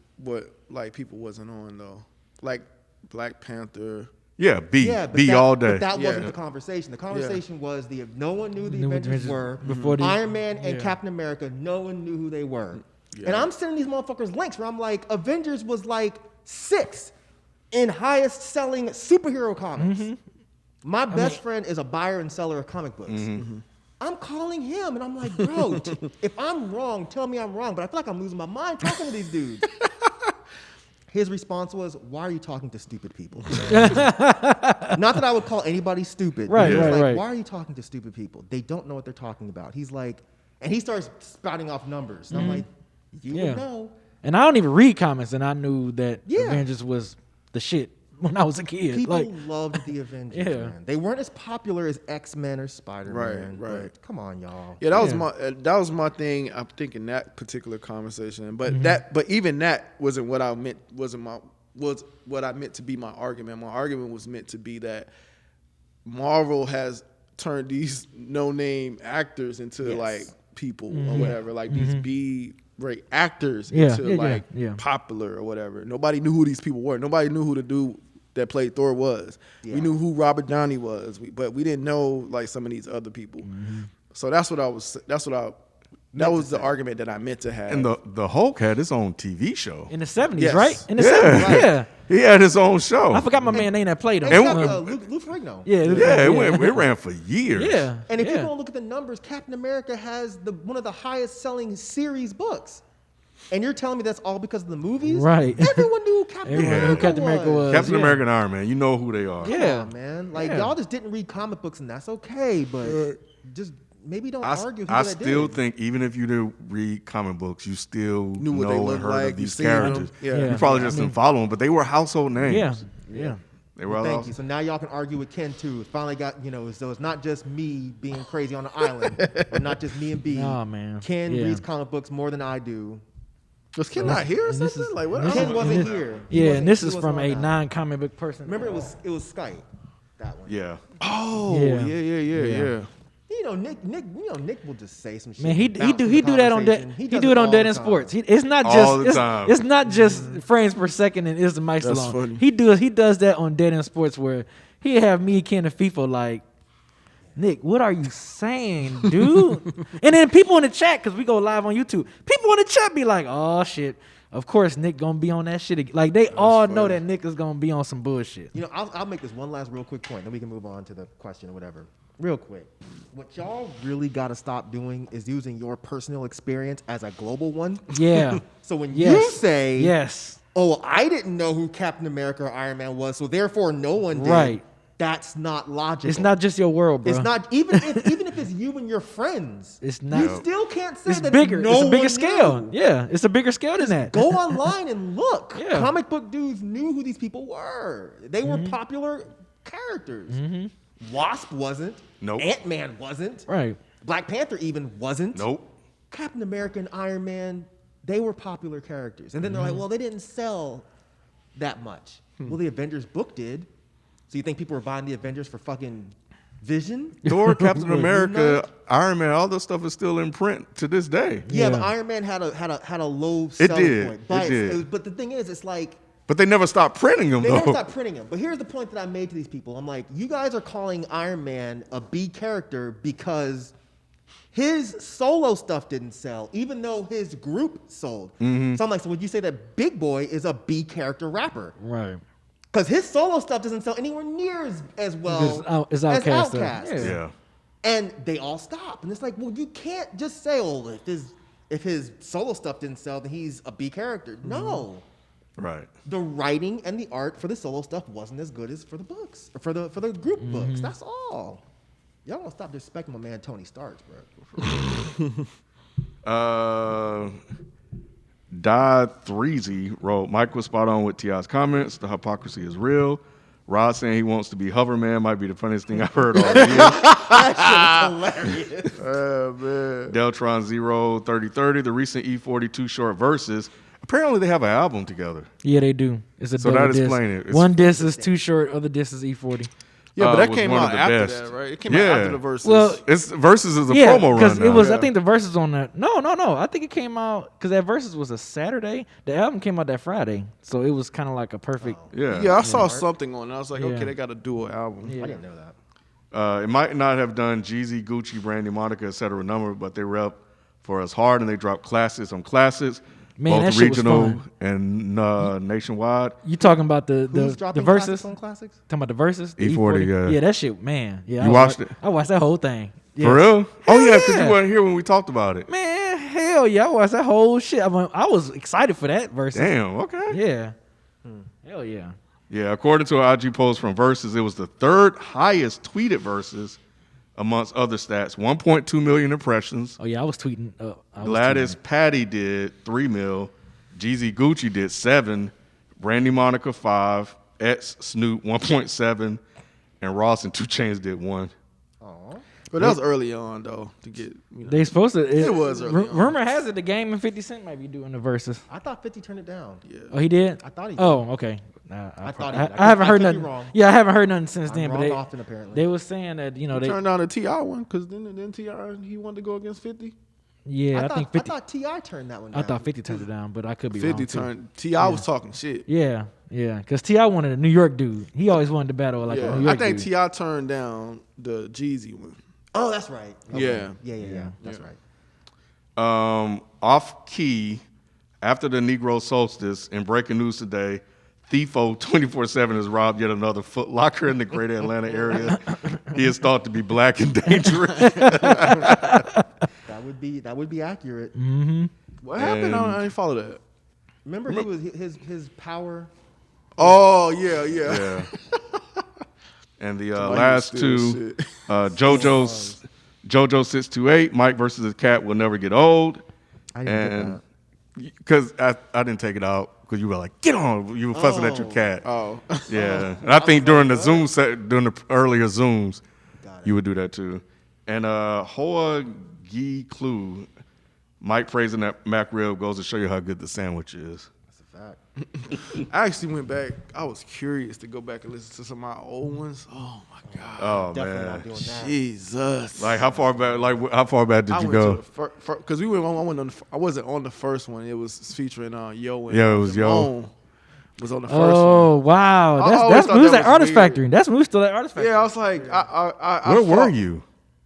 people wasn't on though, like Black Panther. Yeah, B that, all day. But that wasn't the conversation. The conversation was no one knew the Knew Avengers were before the- Iron Man and Captain America. No one knew who they were. And I'm sending these motherfuckers links where I'm like, Avengers was like 6 in highest selling superhero comics. My best friend is a buyer and seller of comic books. I'm calling him and I'm like, bro, if I'm wrong, tell me I'm wrong. But I feel like I'm losing my mind talking to these dudes. His response was, why are you talking to stupid people? Not that I would call anybody stupid. Right, He was like, right. why are you talking to stupid people? They don't know what they're talking about. He's like, and he starts spouting off numbers. And I'm like, you would know. And I don't even read comics, and I knew that Yeah. Avengers was the shit when I was a kid. People loved the Avengers, Yeah. man. They weren't as popular as X-Men or Spider-Man. Right. But come on, y'all. Yeah, that was my thing. I'm thinking that particular conversation, but even that wasn't what I meant. Was what I meant to be my argument. My argument was meant to be that Marvel has turned these no-name actors into like people or whatever, like these B-rate actors into popular or whatever. Nobody knew who these people were. Nobody knew who the dude that played Thor was. Yeah. We knew who Robert Downey was, but we didn't know like some of these other people. So that was the argument that I meant to have. And the Hulk had his own TV show. In the 70s, Yes. right? In the 70s, Right. yeah. He had his own show. I forgot my man name that played him. And And Lou Ferrigno. Yeah, it ran for years. Yeah. And if you don't look at the numbers, Captain America has one of the highest selling series books. And you're telling me that's all because of the movies? Right. Everyone knew who Captain Everyone America knew who Captain America was. Captain yeah. America and Iron Man, you know who they are. Come Yeah. on, man. Like, Yeah. y'all just didn't read comic books, and that's okay, but just maybe don't argue who I that still did. think even if you didn't read comic books, you still Knew what they know and looked heard like, of you these seen them. characters. Yeah. You probably Yeah, just I mean- didn't follow them, but they were household names. Yeah. Yeah. They were Well, all thank you. So now y'all can argue with Ken too. It finally got, so it's not just me being crazy on the island, or not just me and B. Nah, man. Ken Yeah. reads comic books more than I do. Was Ken not here or and this something? is- Like what? and this Ken is- wasn't here. He Yeah, wasn't- and this he is wasn't from on a that. non-comic book person. Remember, it was Skype. That one. Yeah. Oh, Yeah. yeah. Nick will just say some shit. Man, he and bounce do from he the do that on conversation. Dead. He He does do it on all Dead the in time. Sports. It's not All just the time. it's not just frames per second and is the mic so That's long. funny. He does that on Dead in Sports where he have me, Ken, and FIFA like, Nick, what are you saying, dude? And then people in the chat, because we go live on YouTube, people in the chat be like, oh shit. Of course, Nick gonna be on that shit again. Like they all know that Nick is gonna be on some bullshit. I'll make this one last real quick point, then we can move on to the question or whatever. Real quick. What y'all really got to stop doing is using your personal experience as a global one. Yeah. So when Yes. you say, Yes. oh, I didn't know who Captain America or Iron Man was, so therefore no one did. Right. That's not logical. It's not just your world, bro. It's not even if it's you and your friends. It's not. You still can't say It's that bigger. no It's a one bigger scale. knew. Yeah, it's a bigger scale than that. Go online and look. Yeah. Comic book dudes knew who these people were. They were Mm-hmm. popular characters. Wasp wasn't. Nope. Ant-Man wasn't. Right. Black Panther even wasn't. Nope. Captain America and Iron Man, they were popular characters. And then they're like, well, they didn't sell that much. Well, the Avengers book did. So you think people were buying the Avengers for fucking Vision? Thor, Captain America, Not- Iron Man, all this stuff is still in print to this day. Yeah, but Yeah. Iron Man had a low selling did. point. It did. But the thing is, it's like But they never stopped printing them, they though. never stopped printing them. But here's the point that I made to these people. I'm like, you guys are calling Iron Man a B character because his solo stuff didn't sell, even though his group sold. Mm-hmm. So I'm like, so would you say that Big Boy is a B character rapper? Right. Because his solo stuff doesn't sell anywhere near as well It's as Outkast stuff. Outkast. Yeah. And they all stop. And it's like, well, you can't just say, oh, if his solo stuff didn't sell, then he's a B character. No. Right. The writing and the art for the solo stuff wasn't as good as for the books, or for the group books. That's all. Y'all don't stop disrespecting my man Tony Stark, bro. Die3Z wrote, Mike was spot on with T.I.'s comments. The hypocrisy is real. Rod saying he wants to be Hoverman might be the funniest thing I've heard all year. That shit is hilarious. Man. Deltron 03030, the recent E42 short verses. Apparently they have an album together. Yeah, they do. It's a So double that disc. explain it. It's- One disc is too short, other disc is E40. Yeah, but that was came one of out the after best. that, right? It came out Yeah. after the verses. Well, It's verses is a Yeah, promo run because now. it was. Yeah. I think the verses on that. No. I think it came out because that verses was a Saturday. The album came out that Friday, so it was kind of like a perfect. Yeah. I saw something on it. I was like, Yeah. okay, they got a dual album. Yeah. I didn't know that. It might not have done Jeezy, Gucci, Brandy, Monica, etc. number, but they rep for us hard and they drop classics on classics, Man, that both shit was regional fun. and nationwide. You talking about Who's the dropping verses? classics on classics? Talking about the verses? The E40, yeah. Yeah, that shit, man. Yeah, You watched it? I watched that whole thing. Yeah. For real? Oh yeah, because yeah. you weren't here when we talked about it. Man, hell yeah, I watched that whole shit. I was excited for that verses. Damn. Okay. Yeah. Hell yeah. Yeah. According to an IG post from Versus, it was the third highest tweeted verses amongst other stats. 1.2 million impressions. Oh yeah, I was tweeting. I was Gladys tweeting. Patty did 3 mil. Jeezy Gucci did 7. Brandy Monica 5. X Snoop 1.7. And Ross and 2 Chainz did 1. But that was early on, though, to get, you know. They supposed to. It was early on. Rumor has it the Game and 50 Cent might be doing the verses. I thought 50 turned it down. Yeah. Oh, he did. I thought he did. Oh, okay. Nah, I thought he did. I haven't I heard could be nothing. wrong. Yeah, I haven't heard nothing since I'm then. wrong But often, apparently. they was saying that they Turned down the T.I. one, because then T.I. he wanted to go against 50. yeah. I think 50. I thought T.I. turned that one down. I thought 50 turned it down, but I could be 50 wrong. too. turned. T.I. was talking shit. Yeah, because T.I. wanted a New York dude. He always wanted to battle like a New Yeah, York I think dude. T.I. turned down the Jeezy one. Oh, that's right. Okay. Yeah. Yeah. That's right. Off key, after the Negro solstice, in breaking news today, Thiefo 24/7 has robbed yet another Foot Locker in the greater Atlanta area. He is thought to be black and dangerous. That would be accurate. What happened? And- I didn't follow that. Remember he was his power. Oh yeah. Yeah. And the Somebody last steal two, shit. JoJo 628, Myke versus the cat will never get old. I didn't get And that. because I didn't take it out because you were like, get on. You were fussing at your cat. Oh. Yeah. And I think during the Zoom set, during the earlier Zooms, Got it. you would do that too. And Hoa Gi Clue, Myke praising that Mac rib goes to show you how good the sandwich is. That's a fact. I actually went back. I was curious to go back and listen to some of my old ones. Oh my god. Oh Definitely man. not doing that. Jesus. Like how far back? Like how far back did I you went go? to the because we went. I wasn't on the first one. It was featuring Yo and Yeah, it was Yo. Damone was on the first Oh one. wow, I always that's thought when we was that at was Artist weird. Factory. That's when we was still at Artist Factory. Yeah, I was like, I Where were fought- you?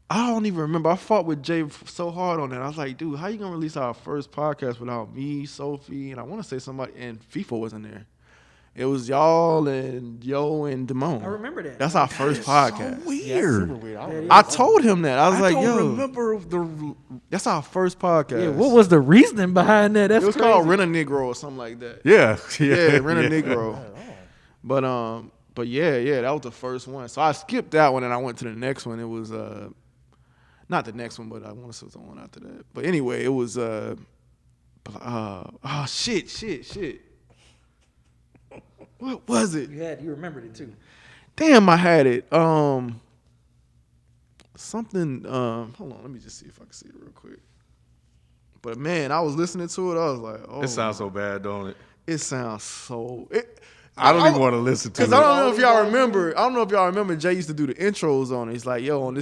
I don't even remember. I fought with Jay so hard on that. I was like, dude, how you gonna release our first podcast without me, Sophie, and I want to say somebody, and FIFA wasn't there. It was y'all and Yo and Damone. I remember that. That's our first podcast. Yeah, it's super weird. I don't I told him that. I was like, don't yo, remember the. that's our first podcast. Yeah, what was the reasoning behind that? That's it was crazy. called Rent a Negro or something like that. Yeah, Yeah, Rent a Negro. But yeah, that was the first one. So I skipped that one and I went to the next one. It was not the next one, but I want to say the one after that. But anyway, it was shit. What was it? You remembered it too. Damn, I had it. Something. Hold on, let me just see if I can see it real quick. But man, I was listening to it. I was like, oh, It sounds so bad, don't it? it sounds so. I don't even want to listen to it. Because I don't know if y'all remember. I don't know if y'all remember. Jay used to do the intros on it. He's like, "Yo, on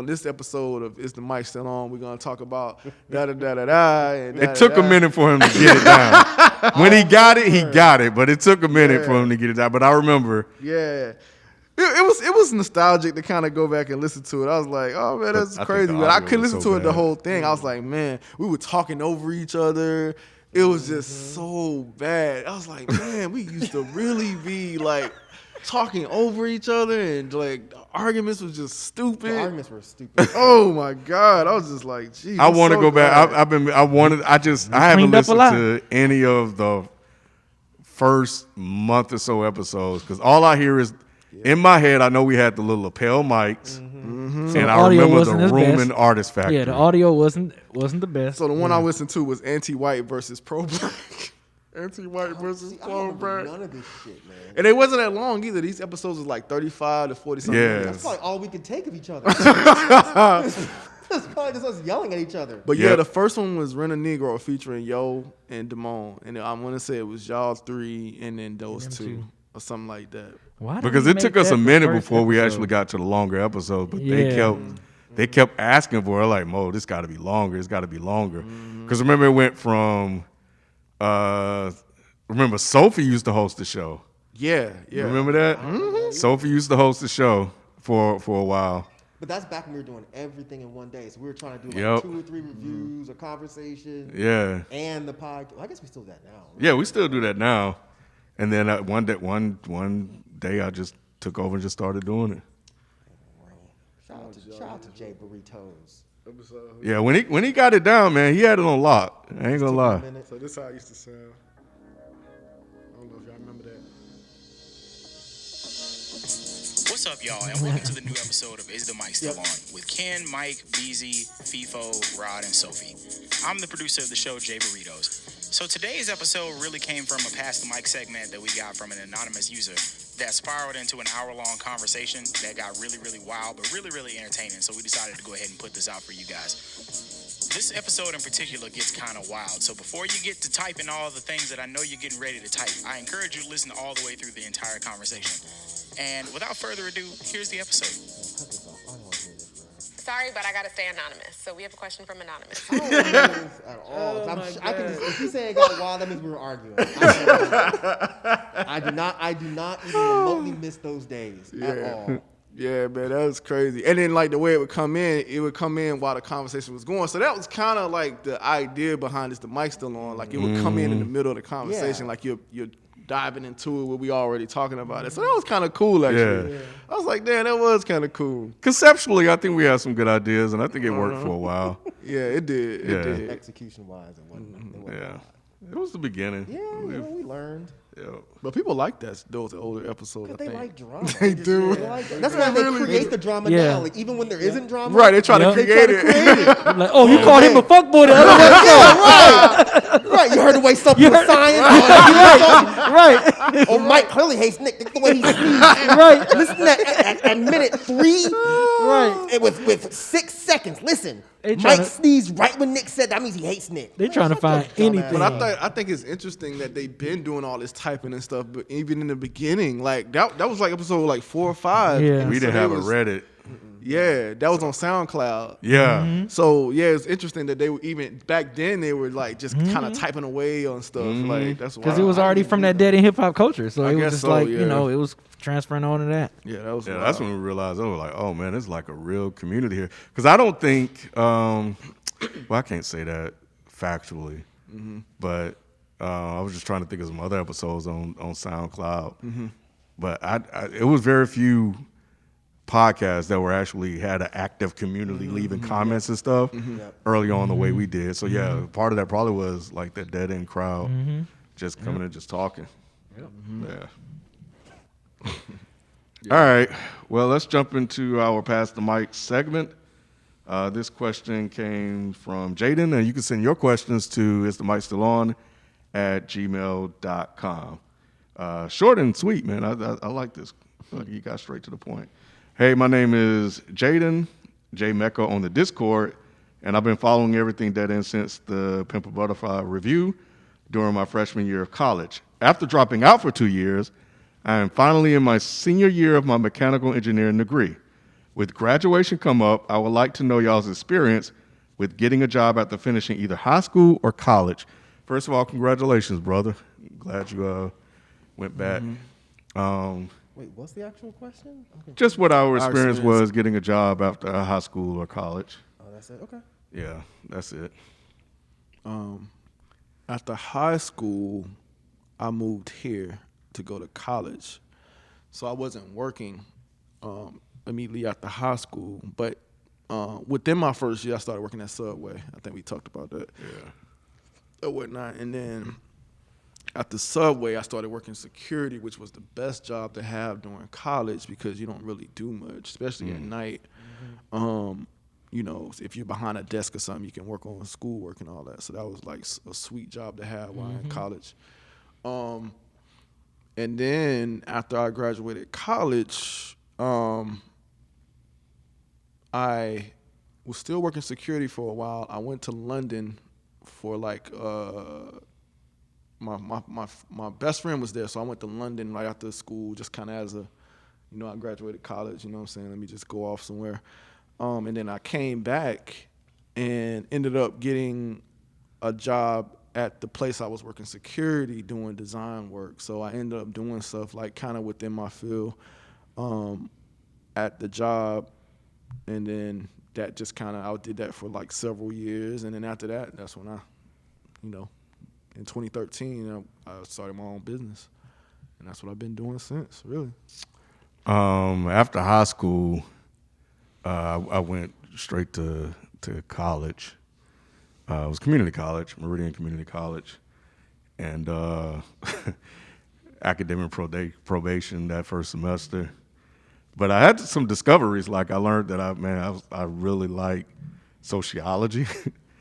this episode of Is the Mic Still On? We're gonna talk about da da da da da." And It took a minute for him to get it down. When he got it, he got it. But it took a minute for him to get it down. But I remember. Yeah. It was nostalgic to kind of go back and listen to it. I was like, oh man, that's I think crazy. the But I audio couldn't was listen so to it the bad. whole thing. I was like, man, we were talking over each other. It was just so bad. I was like, man, we used to really be like talking over each other, and like the arguments was just stupid. The arguments were stupid. Oh my god, I was just like, geez. I want to so go back. glad. I haven't cleaned up a listened lot. to any of the first month or so episodes because all I hear is in my head. I know we had the little lapel mics, and the I audio remember wasn't the as room best. in Artist Factory. Yeah, the audio wasn't the best. So the one I listened to was anti-white versus pro-black. Anti-white versus See, I don't remember pro-black. none of this shit, man. And it wasn't that long either. These episodes was like 35 to 40 something Yeah. minutes. That's probably all we could take of each other. That's probably just us yelling at each other. But yeah, Yep. the first one was Rent a Negro featuring Yo and Damone. And I want to say it was y'all three and then those two or something like that. Why did Because we it make took us that a the minute first before we episode? actually got to the longer episodes, but Yeah. they kept asking for it. Like, Mo, this got to be longer. It's got to be longer. Because remember, it went from. Remember, Sophie used to host the show. Yeah. You remember that? Sophie used to host the show for a while. But that's back when we were doing everything in one day. So we were trying to do Yep. like 2 or 3 reviews, a conversation, Yeah, and the podcast. Well, I guess we still do that now. yeah, we still do that now. And then one day, I just took over and just started doing it. Shout out to Jay Burritos. Yeah, when he got it down, man, he had it on lock. I ain't gonna lie. So this is how it used to sound. I don't know if y'all remember that. What's up, y'all, and welcome to the new episode of Is the Mic Still On? With Ken, Myke, Beezy, FIFO, Rod, and Sophie. I'm the producer of the show, Jay Burritos. So today's episode really came from a Pass the Mic segment that we got from an anonymous user that spiraled into an hour-long conversation that got really, really wild, but really, really entertaining. So we decided to go ahead and put this out for you guys. This episode in particular gets kind of wild. So before you get to typing all the things that I know you're getting ready to type, I encourage you to listen all the way through the entire conversation. And without further ado, here's the episode. Sorry, but I gotta stay anonymous. So we have a question from anonymous. I don't remember this at all. I can just, if you say it got wild, that means we were arguing. I do not even remotely miss those days at all. Yeah, man, that was crazy. And then like the way it would come in while the conversation was going. So that was kind of like the idea behind this. The mic still on, like it would come in the middle of the conversation, Yeah. like you're diving into it where we already talking about it. So that was kind of cool, actually. Yeah. I was like, damn, that was kind of cool. Conceptually, I think we had some good ideas, and I think it worked for a while. Yeah, it did. It Yeah. did. Execution-wise, it wasn't Yeah, hard. it was the beginning. Yeah, we learned. Yeah. But people like those older episodes, I They think. like drama. They do. That's why they create the drama Yeah. now. Like, even when there isn't drama. Right, they try to create it. I'm like, oh, you called him a fuckboy the other way. Right, you heard the way something You was heard- science. Right. Oh, Mike clearly hates Nick. That's the way he sneezed. Right. Listen at minute 3. Right. It was with 6 seconds. Listen, They Mike tryna- sneezed right when Nick said that means he hates Nick. They trying to find anything. But I think it's interesting that they've been doing all this typing and stuff, but even in the beginning, like that was like episode like 4 or 5. Yeah. And We so didn't they have a was- Reddit. Yeah, that was on SoundCloud. Yeah. So yeah, it's interesting that they were even back then they were like just kind of typing away on stuff. Like that's Because wild. it was already from that dead in hip hop culture. So I it was guess just so, like, yeah. you know, it was transferring on to that. Yeah, that was Yeah, wild. that's when we realized, like, oh man, it's like a real community here. Because I don't think, well, I can't say that factually, but I was just trying to think of some other episodes on SoundCloud. But it was very few podcasts that were actually had an active community leaving comments and stuff early on the way we did. So yeah, part of that probably was like that dead end crowd just coming and just talking. Yeah. All right. Well, let's jump into our Pass the Mic segment. This question came from Jaden, and you can send your questions to isthemicstilon@gmail.com. Short and sweet, man. I like this. You got straight to the point. Hey, my name is Jaden, J Mecca on the Discord, and I've been following everything Dead End since the Pimp a Butterfly review during my freshman year of college. After dropping out for 2 years, I am finally in my senior year of my mechanical engineering degree. With graduation come up, I would like to know y'all's experience with getting a job after finishing either high school or college. First of all, congratulations, brother. Glad you went back. Wait, what's the actual question? Okay. Just what our experience experience. was getting a job after high school or college. Oh, that's it? Okay. Yeah, that's it. After high school, I moved here to go to college. So I wasn't working immediately after high school, but within my first year, I started working at Subway. I think we talked about that. Yeah. Or whatnot. And then after Subway, I started working security, which was the best job to have during college because you don't really do much, especially at night. You know, if you're behind a desk or something, you can work on schoolwork and all that. So that was like a sweet job to have while in college. And then after I graduated college, I was still working security for a while. I went to London for like my best friend was there, so I went to London right after school, just kind of as a, you know, I graduated college. You know what I'm saying? Let me just go off somewhere. And then I came back and ended up getting a job at the place I was working security doing design work. So I ended up doing stuff like kind of within my field at the job. And then that just kind of, I did that for like several years. And then after that, that's when I, you know, in 2013, I started my own business. And that's what I've been doing since, really. After high school, I went straight to college. It was community college, Meridian Community College, and academic probation that first semester. But I had some discoveries. Like I learned that I really like sociology,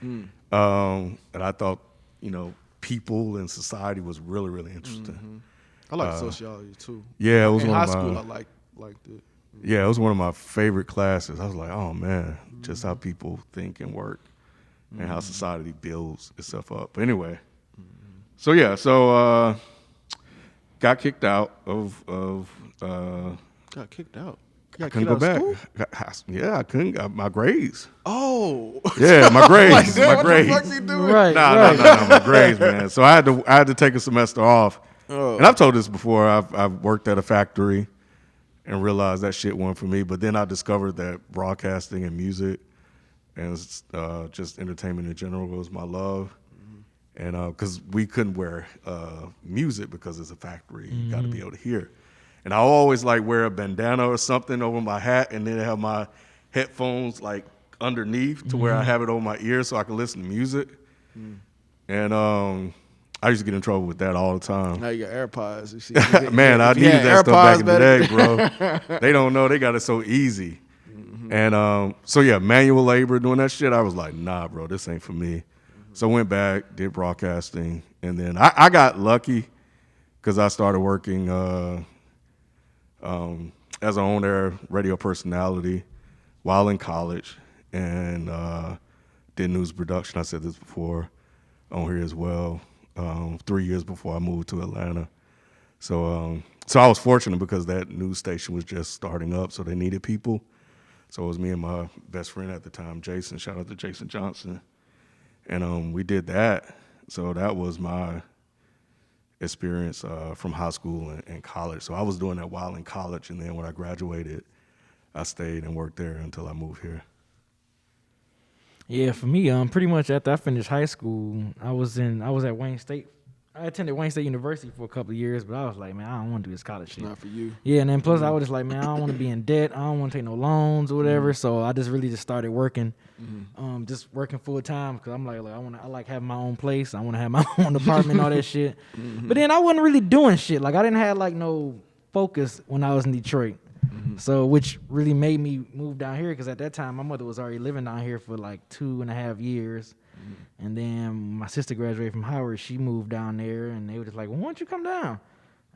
and I thought, you know, people and society was really, really interesting. I like sociology too. Yeah, it was in one high of my, school. I liked it. Yeah, it was one of my favorite classes. I was like, oh man, just how people think and work, and how society builds itself up. But anyway, so got kicked out of. Got kicked out. I couldn't go back. Yeah, I couldn't. My grades. Oh. Yeah, my grades. Like, damn, my what grades. the fuck you doing? Right. No, my grades, man. So I had to take a semester off. Oh. And I've told this before. I've worked at a factory and realized that shit wasn't for me. But then I discovered that broadcasting and music and just entertainment in general was my love. And because we couldn't wear music because it's a factory, you got to be able to hear. And I always like wear a bandana or something over my hat, and then have my headphones like underneath to where I have it over my ear so I can listen to music. And I used to get in trouble with that all the time. Now you got AirPods. You see, Man, I needed that stuff back in the day, bro. They don't know. They got it so easy. And so, yeah, manual labor, doing that shit, I was like, nah, bro, this ain't for me. So I went back, did broadcasting. And then I got lucky because I started working as an on-air radio personality while in college, and did news production. I said this before on here as well. 3 years before I moved to Atlanta. So I was fortunate because that news station was just starting up, so they needed people. So it was me and my best friend at the time, Jason. Shout out to Jason Johnson. And we did that. So that was my experience from high school and college. So I was doing that while in college, and then when I graduated, I stayed and worked there until I moved here. Yeah, for me, pretty much after I finished high school, I was at Wayne State. I attended Wayne State University for a couple of years, but I was like, man, I don't want to do this college shit. Not for you. Yeah, and then plus I was just like, man, I don't want to be in debt. I don't want to take no loans or whatever. So I just really just started working, just working full time because I'm like I like having my own place. I want to have my own apartment, all that shit. But then I wasn't really doing shit. Like I didn't have like no focus when I was in Detroit. So which really made me move down here because at that time my mother was already living down here for like 2.5 years. And then my sister graduated from Howard. She moved down there, and they were just like, well, why don't you come down?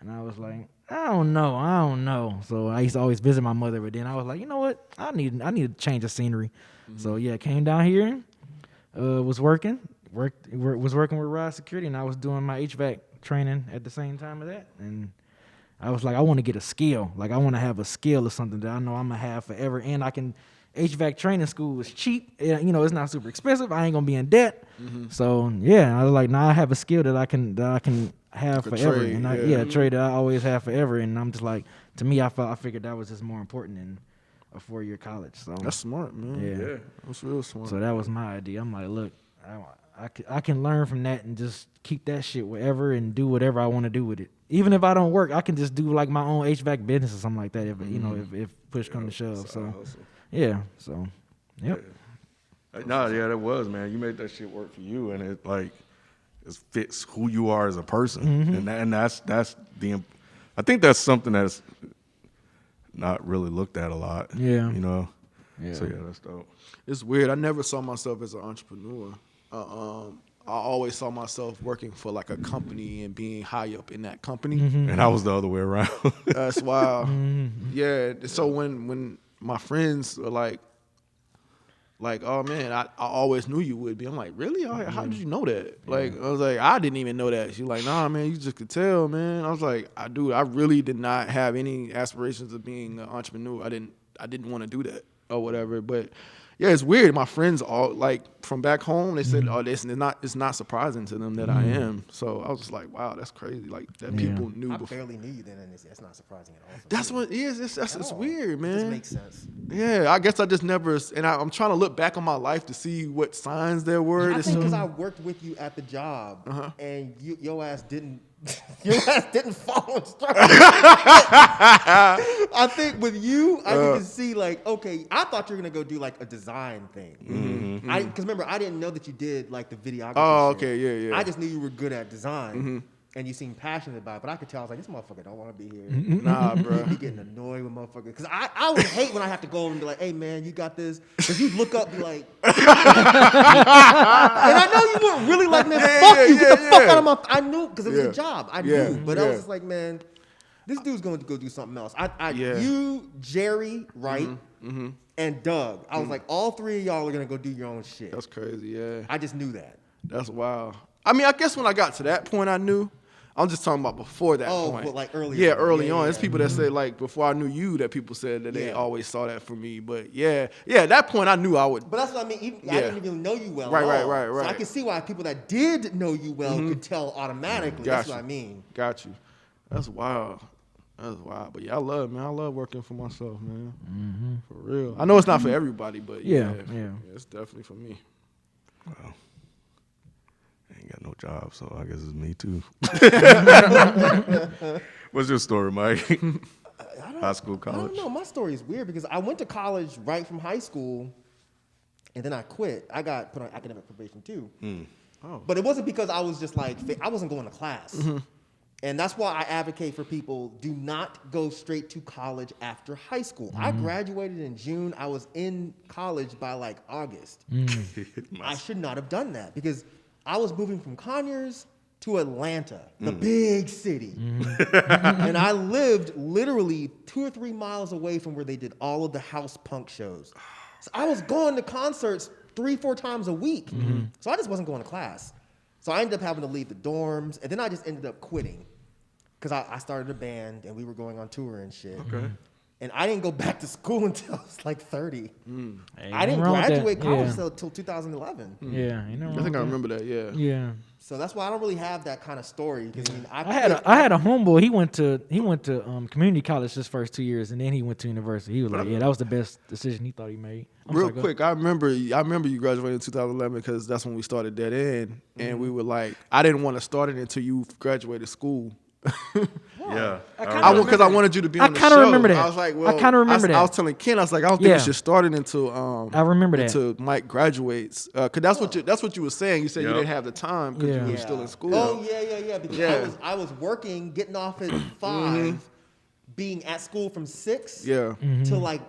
And I was like, I don't know. So I used to always visit my mother, but then I was like, you know what? I need a change of scenery. So yeah, came down here, was working with Rod Security, and I was doing my HVAC training at the same time of that. And I was like, I want to get a skill. Like I want to have a skill or something that I know I'm gonna have forever, and I can. HVAC training school is cheap. You know, it's not super expensive. I ain't gonna be in debt. So yeah, I was like, now I have a skill that I can have forever, trade, and trade that I always have forever. And I'm just like, to me, I figured that was just more important than a 4-year college. So That's smart, man. Yeah. That's real smart. So that was my idea. I'm like, look, I can learn from that and just keep that shit wherever and do whatever I want to do with it. Even if I don't work, I can just do like my own HVAC business or something like that. If you know, if push comes to shove. So. Yeah, so, yep. Yeah, that was, man. You made that shit work for you, and it fits who you are as a person, and that's the. I think that's something that's not really looked at a lot. Yeah, you know. Yeah. So yeah, that's dope. It's weird. I never saw myself as an entrepreneur. I always saw myself working for like a company and being high up in that company. And I was the other way around. That's wild. Yeah. So when my friends are like, oh man, I always knew you would be. I'm like, really? How did you know that? Like, I was like, I didn't even know that. She's like, nah, man, you just could tell, man. I was like, I really did not have any aspirations of being an entrepreneur. I didn't want to do that or whatever. But yeah, it's weird. My friends all like from back home, they said, oh, it's not surprising to them that I am. So I was just like, wow, that's crazy. Like that people knew before. I barely knew you then, and that's not surprising at all. That's what it is. It's weird, man. It just makes sense. Yeah, I guess I just never, and I'm trying to look back on my life to see what signs there were. I think because I worked with you at the job, and your ass didn't. Your ass didn't follow instructions. I think with you, I can just see like, okay, I thought you were gonna go do like a design thing. Because remember, I didn't know that you did like the videography. Oh, shit. okay, yeah. I just knew you were good at design. And you seemed passionate about it, but I could tell I was like, this motherfucker don't want to be here. Nah, bro. He getting annoyed with motherfuckers. Because I would hate when I have to go and be like, hey, man, you got this. Because you look up and be like, and I know you weren't really like, man, fuck you. Get the fuck out of my, I knew, because it was a job. I knew. But I was just like, man, this dude's going to go do something else. You, Jerry, Wright, and Doug. I was like, all three of y'all are going to go do your own shit. That's crazy, yeah. I just knew that. That's wild. I mean, I guess when I got to that point, I knew. I'm just talking about before that point. But like early on. Yeah, early on. There's people that say, like, before I knew you, that people said that they always saw that for me. But yeah, at that point, I knew I would. But that's what I mean. I didn't even know you well. Right. So I can see why people that did know you well could tell automatically. That's what I mean. Got you. That's wild. But yeah, I love working for myself, man. For real. I know it's not for everybody, but yeah, it's definitely for me. Wow. I ain't got no job, so I guess it's me too. What's your story, Mike? High school, I college? don't know. My story is weird because I went to college right from high school, and then I quit. I got put on academic probation too. But it wasn't because I was just like I wasn't going to class. And that's why I advocate for people, do not go straight to college after high school. I graduated in June. I was in college by like August. I should not have done that because I was moving from Conyers to Atlanta, the big city. And I lived literally 2 or 3 miles away from where they did all of the house punk shows. So I was going to concerts 3-4 times a week. So I just wasn't going to class. So I ended up having to leave the dorms, and then I just ended up quitting because I started a band, and we were going on tour and shit. And I didn't go back to school until I was like 30. Hey, I didn't nothing wrong with graduate that. college Yeah. till 2011. Yeah, you know. I think I remember that. Yeah. Yeah. So that's why I don't really have that kind of story. Because I I had a homeboy. He went to community college his first 2 years, and then he went to university. He was like, "Yeah, that was the best decision he thought he made." Real quick, I remember you graduated in 2011 because that's when we started Dead End, and we were like, I didn't want to start it until you graduated school. Yeah. Because I wanted you to be on the show. I kind of remember that. I was like, well, I kind of remember that. I was telling Ken, I was like, I don't think Yeah. you should start it until I remember that. until Mike graduates. Because that's what you were saying. You said you Yep. didn't have the time because Yeah. you were still in school. Oh yeah. Because Yeah. I was working, getting off at 5, being at school from 6 Yeah. till like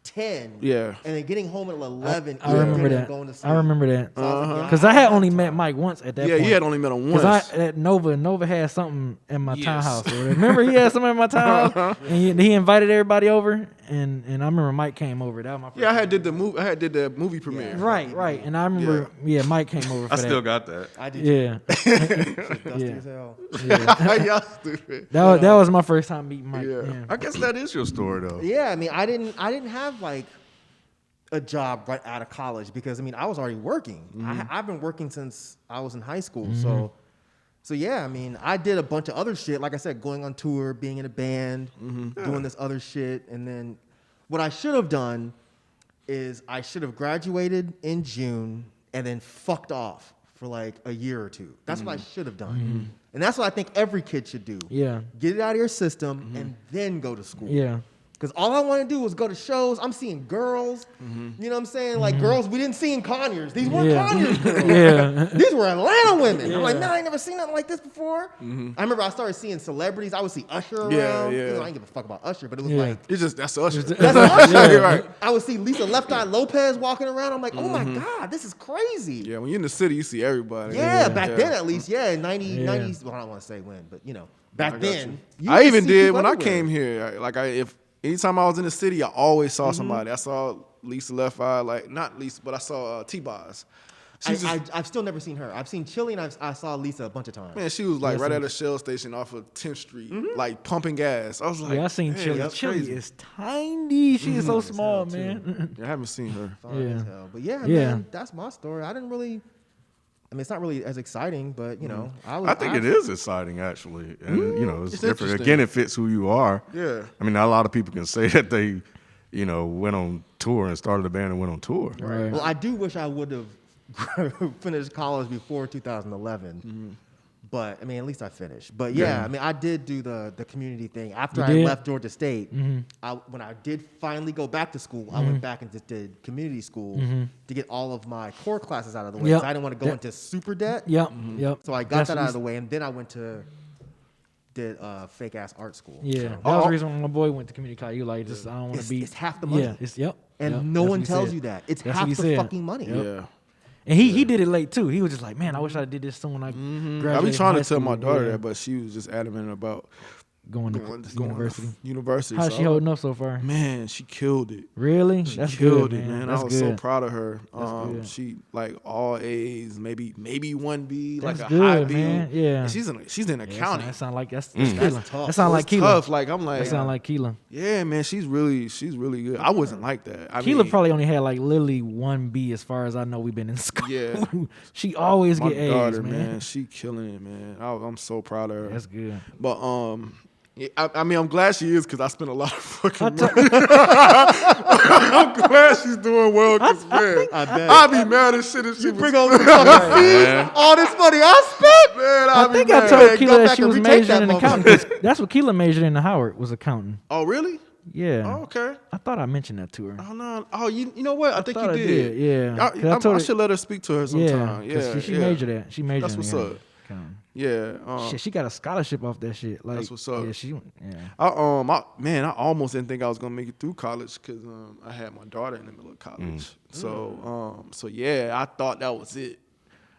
10. Yeah. And then getting home at 11. I remember eating, that. Going to sleep. I remember that. So I was like, Because I had only met Mike once at that Yeah, point. you had only met him once. Because at Nova had something in my townhouse. Remember he had something in my townhouse, and he invited everybody over, and I remember Mike came over. That was my first Yeah, I had did the movie premiere. Right. And I remember, Mike came over for I that. still got that. I did. Yeah. Dusty Yeah. as hell. Y'all stupid. That was my first time meeting Mike. Yeah. Yeah. I guess that is your story, though. Yeah, I mean, I didn't have like a job right out of college because I mean I was already working. I've been working since I was in high school. So yeah, I mean I did a bunch of other shit. Like I said, going on tour, being in a band, doing this other shit, and then what I should have done is I should have graduated in June and then fucked off for like a year or two. That's what I should have done. And that's what I think every kid should do. Yeah. Get it out of your system and then go to school. Yeah. Because all I want to do was go to shows. I'm seeing girls. You know what I'm saying? Like girls we didn't see in Conyers. These weren't Yeah. Conyers girls. Yeah. These were Atlanta women. I'm like, Yeah. man, I ain't never seen nothing like this before. I remember I started seeing celebrities. I would see Usher around. Yeah. You know, I didn't give a fuck about Usher, but it was Yeah. like, It's just that's Usher. that's Usher. You're right. I would see Lisa Left Eye Lopez walking around. I'm like, oh my God, this is crazy. Yeah, when you're in the city, you see everybody. Yeah, back then at least. Yeah, in 90s. Yeah. Well, I don't want to say when, but you know, back then. you I could even see did people when I everywhere. came here. Anytime I was in the city, I always saw somebody. I saw Lisa Left Eye, like not Lisa, but I saw T-Boz. I've still never seen her. I've seen Chili and I saw Lisa a bunch of times. Man, she was like right at a Shell station off of 10th Street, like pumping gas. I was like, Yeah, I seen man, Chili. that's Chili crazy. is tiny. She is so small, man. Yeah, I haven't seen her. Fine Yeah. as hell. But yeah, Yeah. man, that's my story. I didn't really. I mean, it's not really as exciting, but you know, I think it is exciting, actually. And, it's It's different. interesting. Again, it fits who you are. Yeah. I mean, not a lot of people can say that they, went on tour and started a band and went on tour. Right. Well, I do wish I would have finished college before 2011. But I mean, at least I finished. But yeah, I mean, I did do the community thing after You I did? left Georgia State. When I did finally go back to school, I went back and just did community school to get all of my core classes out of the way. Yep. 'Cause I didn't want to go Yep. into super debt. Yep. Yep. So I got That's that what out of the way, and then I went to did fake ass art school. Yeah, So- that was the reason why my boy went to community college. He was like, just I don't want It's- to be. it's half the money. Yeah, yep. And yep, no that's one what he tells said. you that. It's That's half what the he said. fucking money. Yep. Yeah. And he did it late too. He was just like, man, I wish I did this soon when I graduated. I be from trying high to tell my school." daughter Yeah. that, but she was just adamant about going to going university. University. How's So she holding up so far? Man, she killed it. Really? She That's killed good, it, man. That's I was good. so proud of her. good. She like all A's, maybe 1B, like That's a high good, B. man. Yeah. And she's in accounting. That sound like that's That's Keelan. tough. That sound like It's Keelan. tough. Like I'm like, That sound like Keelan. yeah, man. She's really good. I wasn't like that. I Keelan mean, probably only had like literally 1B as far as I know. We've been in school. Yeah. She always my get A's, daughter, man. she killing it, man. I'm so proud of her. That's good. But Yeah, I mean, I'm glad she is because I spent a lot of fucking money. I'm glad she's doing well because, man, I'd be mad as shit if she was. Bring all this fucking fees, all this money I spent. Man, I I'd think be I mad. told Go Keela that back she and was retake majoring in that accounting. 'Cause that's what Keela majored in Howard was accounting. Oh, really? Yeah. Oh, okay. I thought I mentioned that to her. Oh, no. Oh, you know what? I think you thought I did. yeah. 'Cause I I told her- should let her speak to her sometime. Yeah, 'cause Yeah, she yeah. majored at. She majored That's in what's accounting. up. Yeah. Shit, she got a scholarship off that shit. Like, That's what's up. Yeah, she. Yeah. I almost didn't think I was gonna make it through college because I had my daughter in the middle of college. So yeah, I thought that was it.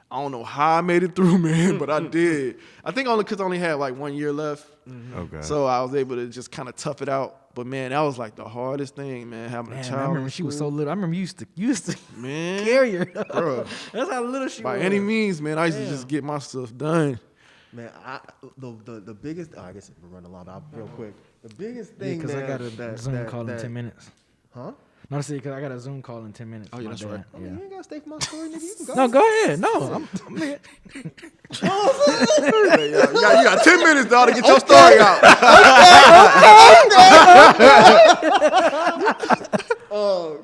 I don't know how I made it through, man, but I did. I think only because I only had like 1 year left. Okay. So I was able to just kind of tough it out. But man, that was like the hardest thing, man, having a Man, child. I remember in she was so school. little. I remember you used to Man, carry her. Bruh. That's how little she by was. any means, man. I used to just get my stuff done. Man, the biggest. I guess we're running along real quick. The biggest Yeah, thing because I got a that Zoom that, call in that, 10 minutes. Huh? No, see, because I got a Zoom call in 10 minutes. Oh, yeah, My that's dad. right. I mean, you ain't gotta stay for my story, nigga. You can go. No, go ahead. No, I'm here. You got 10 minutes, dog, to get your story out.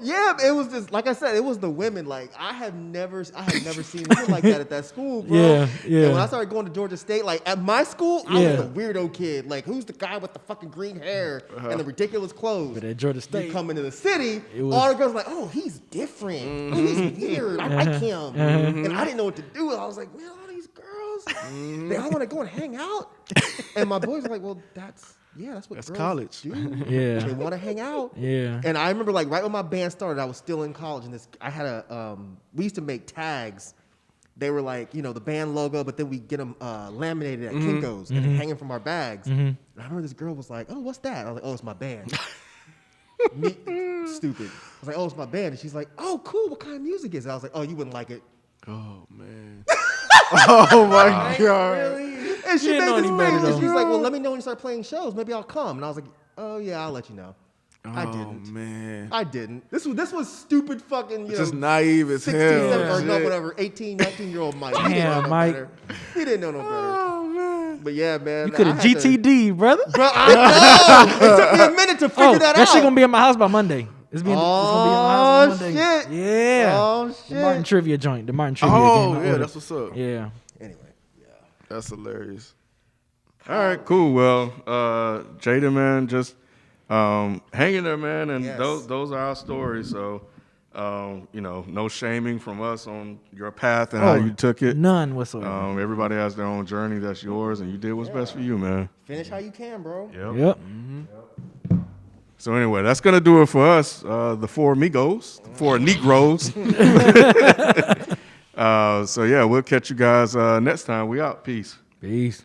Yeah, it was just like I said. It was the women. Like I had never seen women like that at that school, bro. Yeah. And when I started going to Georgia State, like at my school, I Yeah. was the weirdo kid. Like, who's the guy with the fucking green hair and the ridiculous clothes? But at Georgia You State, come into the city, It was- all the girls were like, oh, he's different. Oh, he's weird. I like him. And I didn't know what to do. I was like, man, all these girls, they all want to go and hang out. And my boys were like, well, that's what That's girls college. do. Yeah. They want to hang out. Yeah. And I remember like right when my band started, I was still in college, and I had we used to make tags. They were like, the band logo, but then we get them laminated at Kinko's and hanging from our bags. And I remember this girl was like, oh, what's that? I was like, oh, it's my band. Me, stupid. I was like, oh, it's my band. And she's like, oh, cool. What kind of music is it? I was like, oh, you wouldn't like it. Oh, man. Oh, my God. Really? And she didn't know made this any better, face, and though. she's like, well, let me know when you start playing shows. Maybe I'll come. And I was like, oh, yeah, I'll let you know. I didn't. Oh, man. I didn't. This was stupid fucking, Just naive as 16, hell. 17, or no, Shit. whatever, 18, 19-year-old Mike. He didn't Damn, know no Mike. better. He didn't know no better. Oh, man. But yeah, man. You could have I had to- GTD, brother. Bro, I know. It took me a minute to figure that out. That shit gonna be at my house by Monday. It's gonna be at my house by Monday. shit. Yeah. Oh, The shit. Martin Trivia joint. The Martin Trivia Oh, game. I yeah, ordered. that's what's up. Yeah. Anyway, That's hilarious. All right, cool. Well, Jada, man, just hanging there, man, and Yes. those are our stories. So, no shaming from us on your path and Oh, how you took it. None whatsoever. Everybody has their own journey. That's yours, and you did what's best for you, man. finish how you can, bro. Yep. So anyway, that's gonna do it for us, the four amigos, four Negroes. So yeah, we'll catch you guys next time. We out. Peace. Peace.